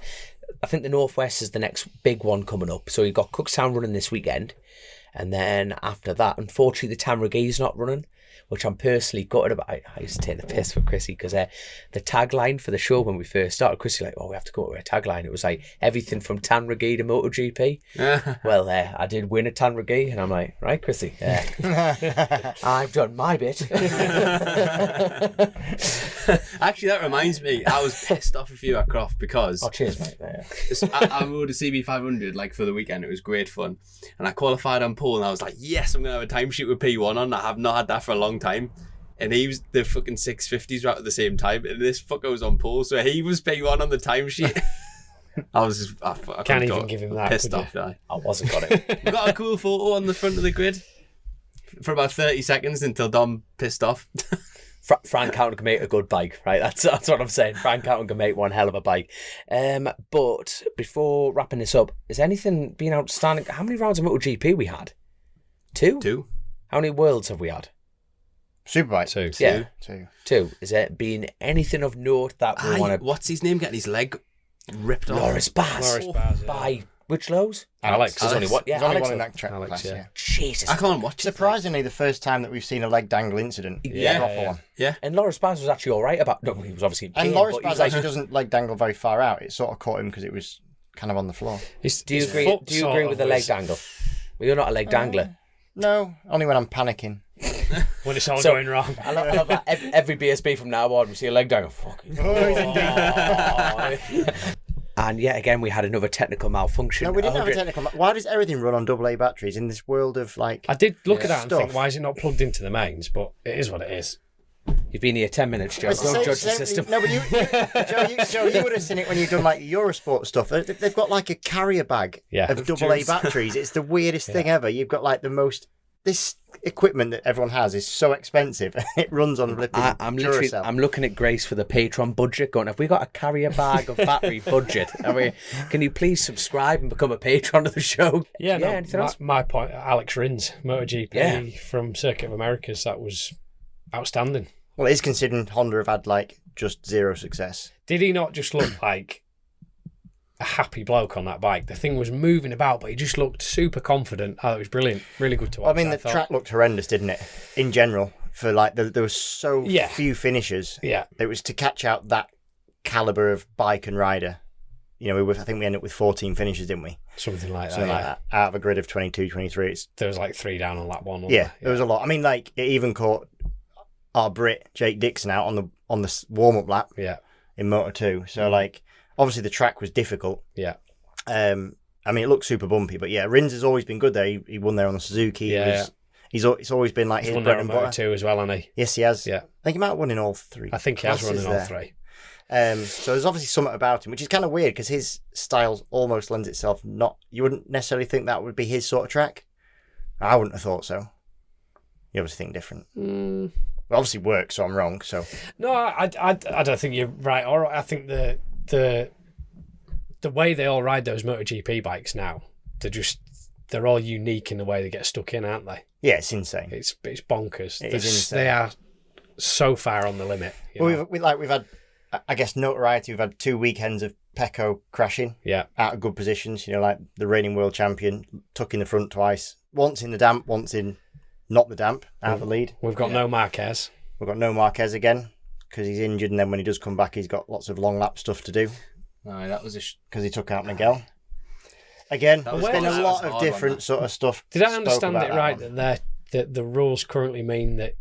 I think the Northwest is the next big one coming up. So you've got Cookstown running this weekend, and then after that, unfortunately, the Tanregee's not running, which I'm personally gutted about. I used to take the piss with Chrissy because the tagline for the show when we first started, Chrissy like, we have to go with a tagline. It was like everything from Tanregee to MotoGP. Well, I did win a Tanregee, and I'm like, right, Chrissy, I've done my bit. Actually, that reminds me, I was pissed off a few at Croft because Cheers, mate. I rode a CB500 like for the weekend. It was great fun, and I qualified on pole, and I was like, yes, I'm gonna have a timesheet with P1 on. I have not had that for a long time. And he was the fucking 650s were out at the same time, and this fucker was on pole, so he was P1 on the timesheet. I Can't even give him that. Pissed off. I wasn't got it. got a cool photo on the front of the grid for about 30 seconds until Dom pissed off. Frank Houghton can make a good bike, right? That's what I'm saying. Frank Houghton can make one hell of a bike. But before wrapping this up, has anything been outstanding? How many rounds of MotoGP we had? Two. How many worlds have we had? Superbike. Two. Yeah. Two. Has there been anything of note that we want to... What's his name getting his leg ripped off? Loris Baz. Yeah. By which Lowe's? Alex. There's only one. Yeah, There's only Alex. one in that track Alex, class, yeah. yeah. Jesus. I can't watch it. Surprisingly, the first time that we've seen a leg dangle incident. Yeah. Proper one. Yeah. And Loris Baz was actually all right about... No, he was obviously in pain, And Loris but he was Baz actually doesn't leg dangle very far out. It sort of caught him because it was kind of on the floor. Do you agree with the leg dangle? Well, you're not a leg dangler. No, only when I'm panicking. When it's all going wrong. I love that. Every BSB from now on, we see a leg dangle. Fucking. And yet again, we had another technical malfunction. No, we didn't have a technical. Why does everything run on AA batteries in this world of like? I did look at that and stuff. think, why is it not plugged into the mains? But it is what it is. You've been here 10 minutes, Joe. It's the Don't same- judge the same- system. No, but Joe, you would have seen it when you've done like Eurosport stuff. They've got like a carrier bag Yeah. of AA batteries. It's the weirdest thing ever. You've got like the most. This equipment that everyone has is so expensive. It runs on flipping I'm Duracell. looking at Grace for the Patreon budget. Going, have we got a carrier bag of battery budget? Can you please subscribe and become a patron of the show? Yeah, no, anything else? my point, Alex Rins, MotoGP Yeah. from Circuit of Americas, that was outstanding. Well, it is considering Honda have had like just zero success. Did he not just look like a happy bloke on that bike? The thing was moving about, but he just looked super confident. Oh, it was brilliant. Really good to watch. I mean, the track looked horrendous, didn't it? In general, for like there was so few finishes. Yeah. It was to catch out that caliber of bike and rider. You know, I think we ended up with 14 finishes, didn't we? Something like that. Something like that. Out of a grid of 22, 23. There was like 3 down on lap 1. wasn't Yeah, there was a lot. I mean, like it even caught our Brit Jake Dixon out on the warm up lap. Yeah. In Moto 2. So like, obviously the track was difficult. Yeah. I mean, it looked super bumpy, but yeah, Rins has always been good there. He won there on the Suzuki. Yeah. It's always been like He's his won bread there on and Moto butter. 2 as well, hasn't he? Yes, he has. Yeah. I think he might have won in all 3. I think he has run in all there. 3. So there's obviously something about him, which is kind of weird because his style almost lends itself you wouldn't necessarily think that would be his sort of track. I wouldn't have thought so. You obviously think different. Well, obviously works, so I'm wrong. So No, I don't think you're right. Or I think the way they all ride those MotoGP bikes now, they're all unique in the way they get stuck in, aren't they? yeah, it's insane. It's bonkers. It is insane. They are so far on the limit. you know? Well, we've had, I guess, notoriety. We've had 2 weekends of Pecco crashing Yeah. out of good positions. You know, like the reigning world champion took in the front twice, once in the damp, once in not the damp, out of the lead. We've got no Marquez. We've got no Marquez again because he's injured, and then when he does come back, he's got lots of long lap stuff to do No, that was because he took out Miguel. Again, That there's was- been that a was lot a of hard one, different that. sort of stuff. Did I spoke understand about it right one. that the rules currently mean that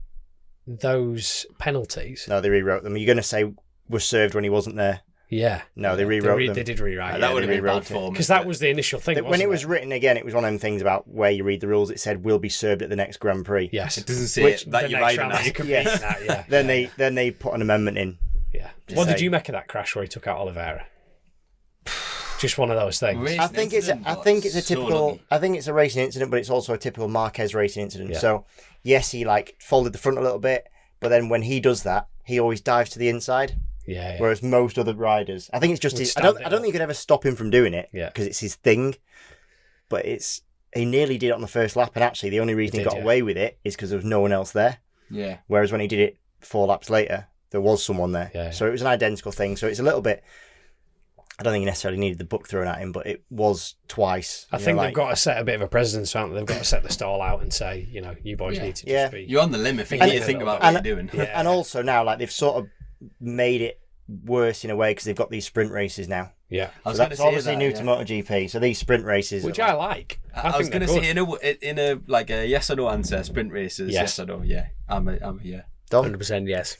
those penalties? No, they rewrote them. You're going to say was served when he wasn't there? Yeah. No, they rewrote them. They did rewrite. that would have they been bad rewrote it. form. Because that was the initial thing. When wasn't it was written again, it was one of them things about where you read the rules. It said will be served at the next Grand Prix. Yes. It doesn't say Which that the you're next riding round that you that. compete Yes. in that, yeah. Then they put an amendment in. Yeah. What did say- you make of that crash where he took out Oliveira? Just one of those things. Racing I think it's incident, a but so typical. lucky. I think it's a racing incident, but it's also a typical Marquez racing incident. Yeah. So yes, he like folded the front a little bit, but then when he does that, he always dives to the inside. Yeah. Whereas most other riders, I think it's just Would his. I stand don't it think you could ever stop him from doing it. Yeah. Because it's his thing. But he nearly did it on the first lap, and actually the only reason he did, got yeah. away with it is because there was no one else there. Yeah. Whereas when he did it 4 laps later, there was someone there. Yeah. So it was an identical thing. So it's a little bit. I don't think he necessarily needed the book thrown at him, but it was twice. I think they've got to set a bit of a precedence, haven't they? They've got to set the stall out and say, you boys need to just be... You're on the limit. Think about what you're doing. And also now, like, they've sort of made it worse in a way because they've got these sprint races now. Yeah. So that's obviously new to MotoGP. So these sprint races... Which I like. I was going to say, in a yes or no answer, sprint races, yes or no, yeah. I'm a yeah. Dom? 100% yes.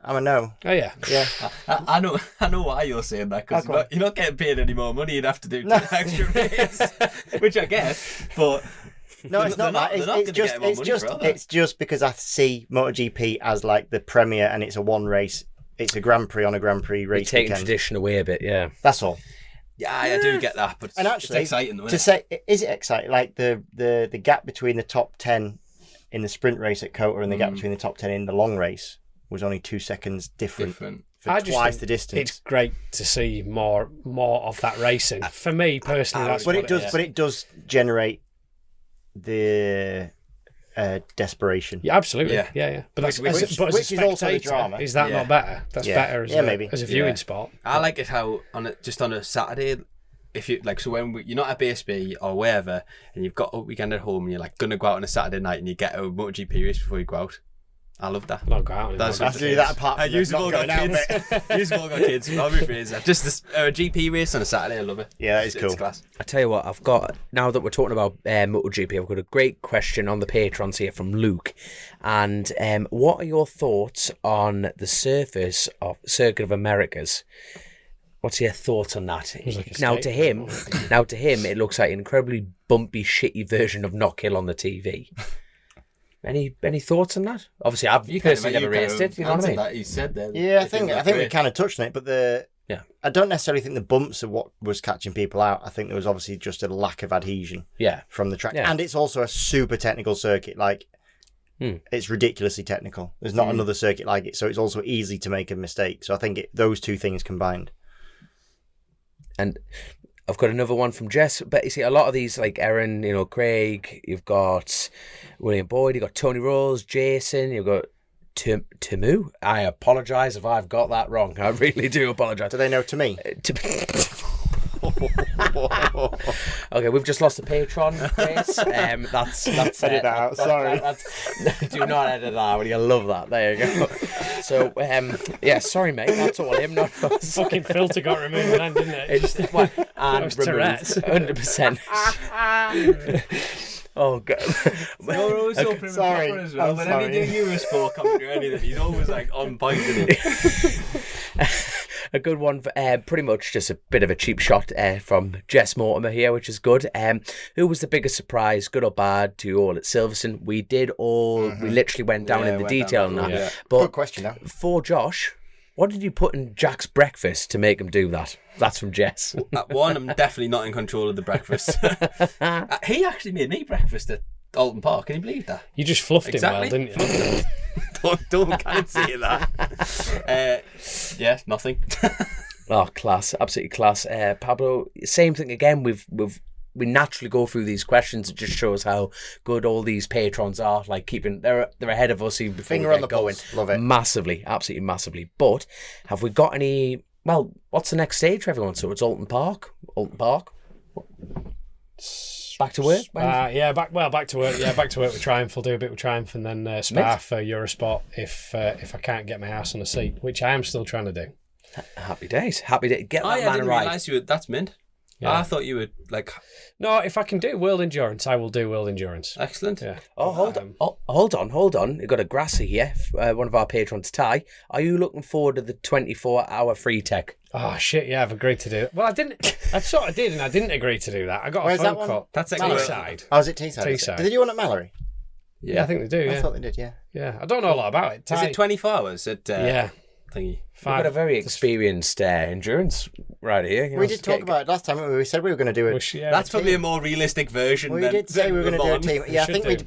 I'm a no. Oh, yeah. Yeah. I know why you're saying that, because you're not getting paid any more money. You'd have to do 2 extra races, which I get, but... No, it's not that. It's just because I see MotoGP as like the premier, and it's a one race. It's a Grand Prix on a Grand Prix race. You're taking tradition away a bit, yeah. That's all. Yeah, I do get that, but and actually, it's exciting though, is it exciting? Like the gap between the top 10 in the sprint race at Kota and the gap between the top 10 in the long race was only 2 seconds different. For twice the distance. It's great to see more of that racing. For me personally, that's but it does generate the desperation. Yeah, absolutely. Yeah. But that's which is also the drama. Is that not better? That's better maybe as a viewing sport. I like it how on a Saturday, if you like, so when you're not at BSB or wherever, and you've got a weekend at home, and you're like gonna go out on a Saturday night, and you get a MotoGP race before you go out. I love that. Not go out. That's have to do that apart from you've all got kids. You've all got kids. I'll rephrase that. Just a GP race on a Saturday. I love it. Yeah, that is cool. It's class. I tell you what, I've got, now that we're talking about MotoGP, I've got a great question on the patrons here from Luke. And what are your thoughts on the surface of Circuit of Americas? What's your thoughts on that? Like now to him, it looks like an incredibly bumpy, shitty version of Knock Hill on the TV. Any thoughts on that? Obviously, I've personally never raced it. You know what I mean? That you said then. Yeah, I think we kind of touched on it, but I don't necessarily think the bumps are what was catching people out. I think there was obviously just a lack of adhesion. From the track, and it's also a super technical circuit. Like, it's ridiculously technical. There's not another circuit like it, so it's also easy to make a mistake. So I think those two things combined. And I've got another one from Jess, but you see a lot of these, like Aaron, Craig, you've got William Boyd, you've got Tony Rose, Jason, you've got Timu. I apologise if I've got that wrong. I really do apologise. Do they know to me? Okay, we've just lost a patron, Chris. That's edit that out. Sorry. Do not edit that out. You'll love that. There you go. So, sorry, mate. That's all him, not us. Fucking filter got removed then, didn't it? And Tourette's. 100%. Oh god! You're always opening the camera as well. Whenever you do Eurosport commentary or anything, he's always like on point with it. A good one for pretty much just a bit of a cheap shot from Jess Mortimer here, which is good. Who was the biggest surprise, good or bad, to you all at Silverstone? We did all. We literally went down in the detail on that. Yeah. But good question now. For Josh, what did you put in Jack's breakfast to make him do that? That's from Jess. One, I'm definitely not in control of the breakfast. He actually made me breakfast at Alton Park. Can you believe that? You just fluffed him well, didn't you? Can't say that. Nothing. Oh, class. Absolutely class. Pablo, same thing again. We naturally go through these questions. It just shows how good all these patrons are. Like they're ahead of us even before Finger we on get the going. pulse. Love it. Massively, absolutely massively. But have we got any? Well, what's the next stage for everyone? So it's Alton Park. Back to work. Back to work. Yeah, back to work with Triumph. We'll do a bit with Triumph, and then Spa for Eurosport if I can't get my ass on a seat, which I am still trying to do. Happy days. Happy day. Get that I man didn't right. realise that's mint. Yeah. I thought you would like. No, if I can do World Endurance, I will do World Endurance. Excellent. Yeah. Oh, hold on. You've got a Grassy here, one of our patrons, Ty. Are you looking forward to the 24-hour free tech? Oh, shit, yeah, I've agreed to do it. Well, I didn't. I sort of did, and I didn't agree to do that. I got Where's a phone that one? call. That's Teesside. Oh, is it Teesside? Teesside. Did they do one at Mallory? Yeah, I think they do, yeah. I thought they did, yeah. Yeah, I don't know a lot about it. Is it 24 hours at yeah. thingy? You've got a very experienced endurance right here. We did talk about it last time. We said we were going to do it. That's probably a more realistic version. We did say we were going to do a team. Yeah, I think do.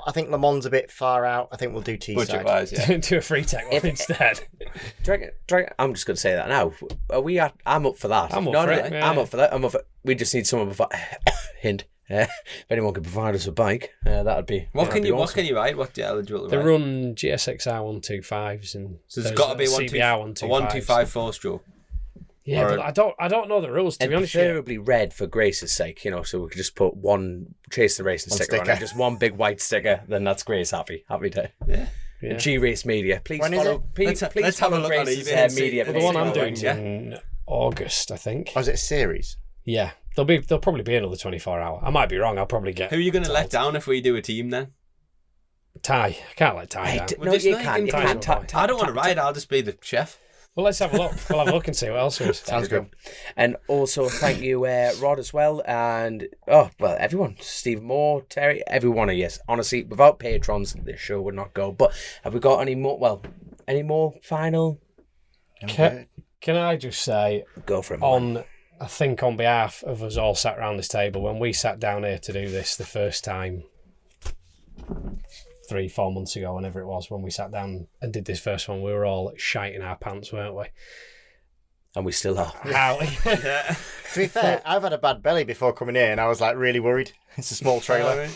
I think Le Mans a bit far out. I think we'll do Teesside. Budget-wise, yeah. Do a free tech one instead. I'm just going to say that now. I'm up for that. I'm up for it. I'm up for that. We just need someone before. Hint. If anyone could provide us a bike, that'd be What that'd can be you awesome. ride? What are you eligible to They ride? run GSXR 125s and So there's got to be a CBR 125 4-stroke. Yeah, or- but I don't know the rules, to And be honest. with you. preferably red for Grace's sake, you know, so we could just put one Chasin Racing sticker on sticker. it, just one big white sticker, then that's Grace happy day. Yeah. G Race Media. Please When is follow, it? please, Let's please have a follow look on Grace's eBay and see. media. Well, the one I'm Yeah. doing's in August, I think. Oh, is it a series? Yeah, there'll probably be another 24-hour. I might be wrong. I'll probably get Who are you going to let down if we do a team then? Ty. I can't let Ty Hey, down. no, just you not can't. You even can't. I don't want to ride. I'll just be the chef. Well, let's have a look. We'll have a look and see what else there is. Sounds good. And also thank you, Rod, as well, and everyone, Steve Moore, Terry, everyone of you. Honestly, without patrons, this show would not go. But have we got any more? Well, any more final? Can I just say, Go for it. I think on behalf of us all sat around this table, when we sat down here to do this the first time 3-4 months ago, whenever it was, when we sat down and did this first one, we were all shiting our pants, weren't we? And we still are. How? To be fair, I've had a bad belly before coming here, and I was like really worried. It's a small trailer.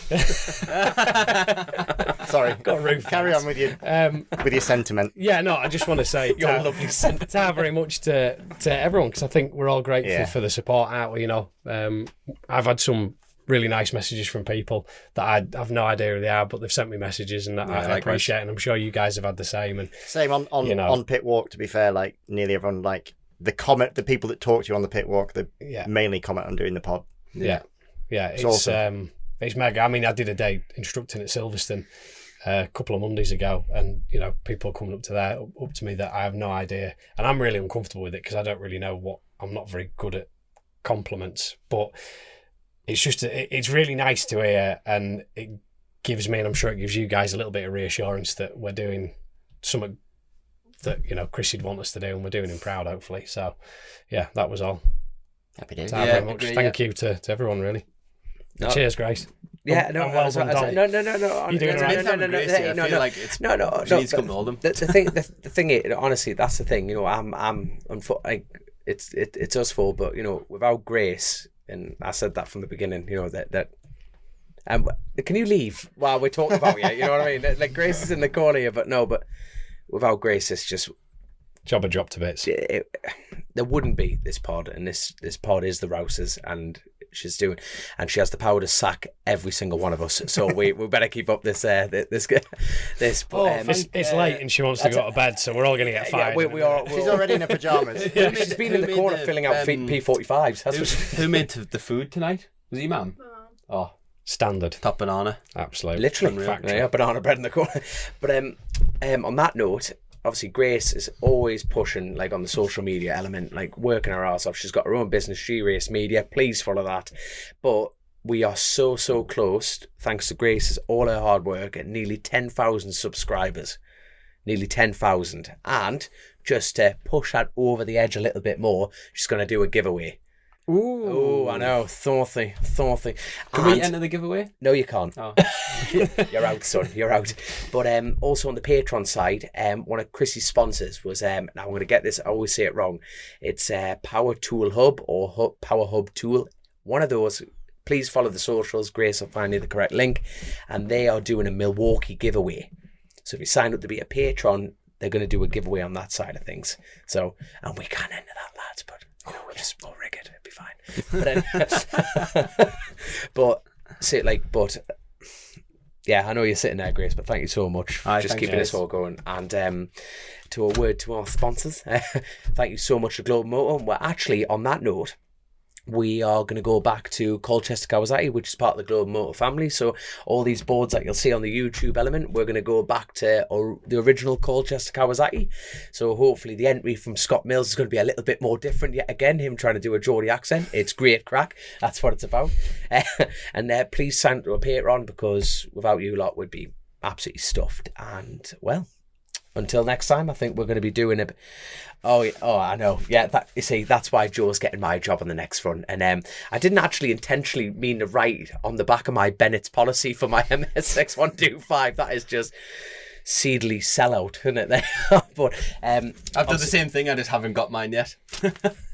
Sorry. Got a roof. Carry on with your sentiment. Yeah, no, I just want to say Your lovely sentence. very much to everyone, because I think we're all grateful for the support, aren't we? You know, I've had some really nice messages from people that I have no idea who they are, but they've sent me messages and that I appreciate, and I'm sure you guys have had the same. And Same on you know. on pit walk. To be fair, like nearly everyone, like the people that talk to you on the pit walk, they mainly comment on doing the pod. yeah, it's awesome. It's mega. I mean, I did a day instructing at Silverstone a couple of Mondays ago, and you know, people coming up to me that I have no idea, and I'm really uncomfortable with it because I don't really know I'm not very good at compliments, but it's just it's really nice to hear, and it gives me, and I'm sure it gives you guys, a little bit of reassurance that we're doing something that, you know, Chris would want us to do, and we're doing him proud, hopefully. So yeah, that was all. Happy days. So very much. Thank you to everyone, really. No. Cheers, Grace. Yeah, And no, well done, Dolly. no. You doing all right? I feel like it's she needs to come to hold them. The thing is, honestly, that's the thing. You know, it's us four, but you know, without Grace, and I said that from the beginning. You know that. Can you leave while we're talking about you? You know what I mean? Like Grace is in the corner here, but without Grace, it's just Jobber dropped to bits. there wouldn't be this pod, and this pod is the Rouses, and she has the power to sack every single one of us. So we better keep up this. But, It's late and she wants to go to bed, so we're all going to get fired. She's already in her pajamas. She's been in the corner filling out P45s. That's Who made the food tonight? Was he, Mum? Oh, Standard. top banana. Absolutely. literally Factory. yeah, banana bread in the corner. But on that note, obviously Grace is always pushing, like, on the social media element, like working her ass off. She's got her own business, G Race Media. Please follow that. But we are so close, thanks to Grace's all her hard work, at nearly 10,000 subscribers. Nearly 10,000. And just to push that over the edge a little bit more, she's going to do a giveaway. Ooh, I know. Thorthy. Can we enter the giveaway? No, you can't. Oh. You're out, son. You're out. But also on the Patreon side, one of Chrissy's sponsors was, now I'm going to get this, I always say it wrong. It's Power Tool Hub or Power Hub Tool. One of those. Please follow the socials. Grace will find you the correct link. And they are doing a Milwaukee giveaway. So if you sign up to be a patron, they're going to do a giveaway on that side of things. So, and we can't enter that, lads, but we'll just rig it. It'll be fine. But yeah, I know you're sitting there, Grace, but thank you so much for just keeping this all going. And to a word to our sponsors, thank you so much to Global Motor. Well, actually, on that note, we are going to go back to Colchester Kawasaki, which is part of the Global Motor family. So all these boards that you'll see on the YouTube element, we're going to go back to the original Colchester Kawasaki. So hopefully the entry from Scott Mills is going to be a little bit more different yet again, him trying to do a Geordie accent. It's great crack. That's what it's about. And please sign up to a Patreon, because without you lot, we'd be absolutely stuffed. And, well, until next time, I think we're going to be doing a... Oh, I know. Yeah, you see, that's why Joe's getting my job on the next run. And I didn't actually intentionally mean to write on the back of my Bennett's policy for my MS6125. That is just seedly sellout, isn't it? But I've done the same thing. I just haven't got mine yet.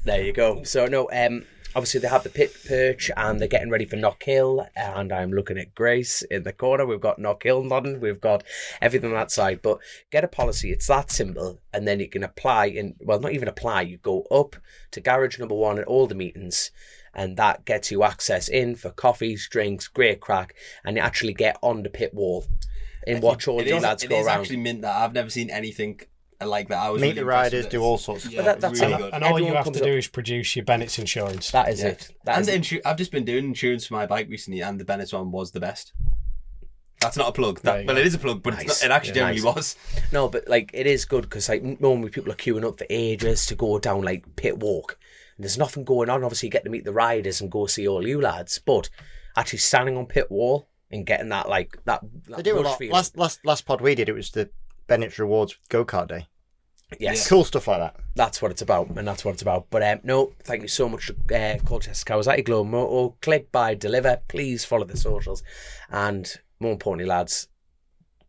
there you go. So no, obviously they have the pit perch and they're getting ready for Knockhill, and I'm looking at Grace in the corner. We've got Knockhill nodding, we've got everything on that side, but get a policy, it's that simple, and then you can apply, not even apply, you go up to garage number 1 at all the meetings, and that gets you access in for coffees, drinks, great crack, and you actually get on the pit wall and watch all the lads go around. It is actually mint that. I've never seen anything like that. I was meet really the riders, do all sorts of stuff. stuff. That's really it. good. And all you Everyone have comes to do up- is produce your Bennett's insurance. That is it. And I've just been doing insurance for my bike recently, and the Bennett's one was the best. That's not a plug, There you but go. it is a plug. But Nice. it's not, it actually Yeah, generally nice. was. No, but like it is good because like normally people are queuing up for ages to go down like pit walk, and there's nothing going on. Obviously, you get to meet the riders and go see all you lads, but actually standing on pit wall and getting that They do a rush lot. feeling. Last pod we did, it was the Bennett's Rewards go-kart day. Yes, Cool stuff like that. that's what it's about, and that's what it's about. But no, thank you so much, Colchester Kawasaki Glow Moto. Click, buy, deliver. Please follow the socials, and more importantly, lads,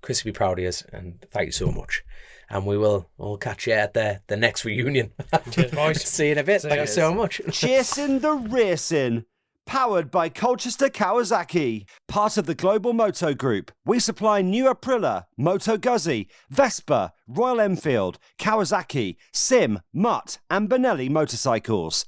Chris will be proud of you, and thank you so much. And we'll catch you at the next reunion. Cheers, boys. See you in a bit. See Thank you. you so much. Chasin the Racin. Powered by Colchester Kawasaki, part of the Global Moto Group. We supply new Aprilia, Moto Guzzi, Vespa, Royal Enfield, Kawasaki, Sim, Mutt and Benelli motorcycles.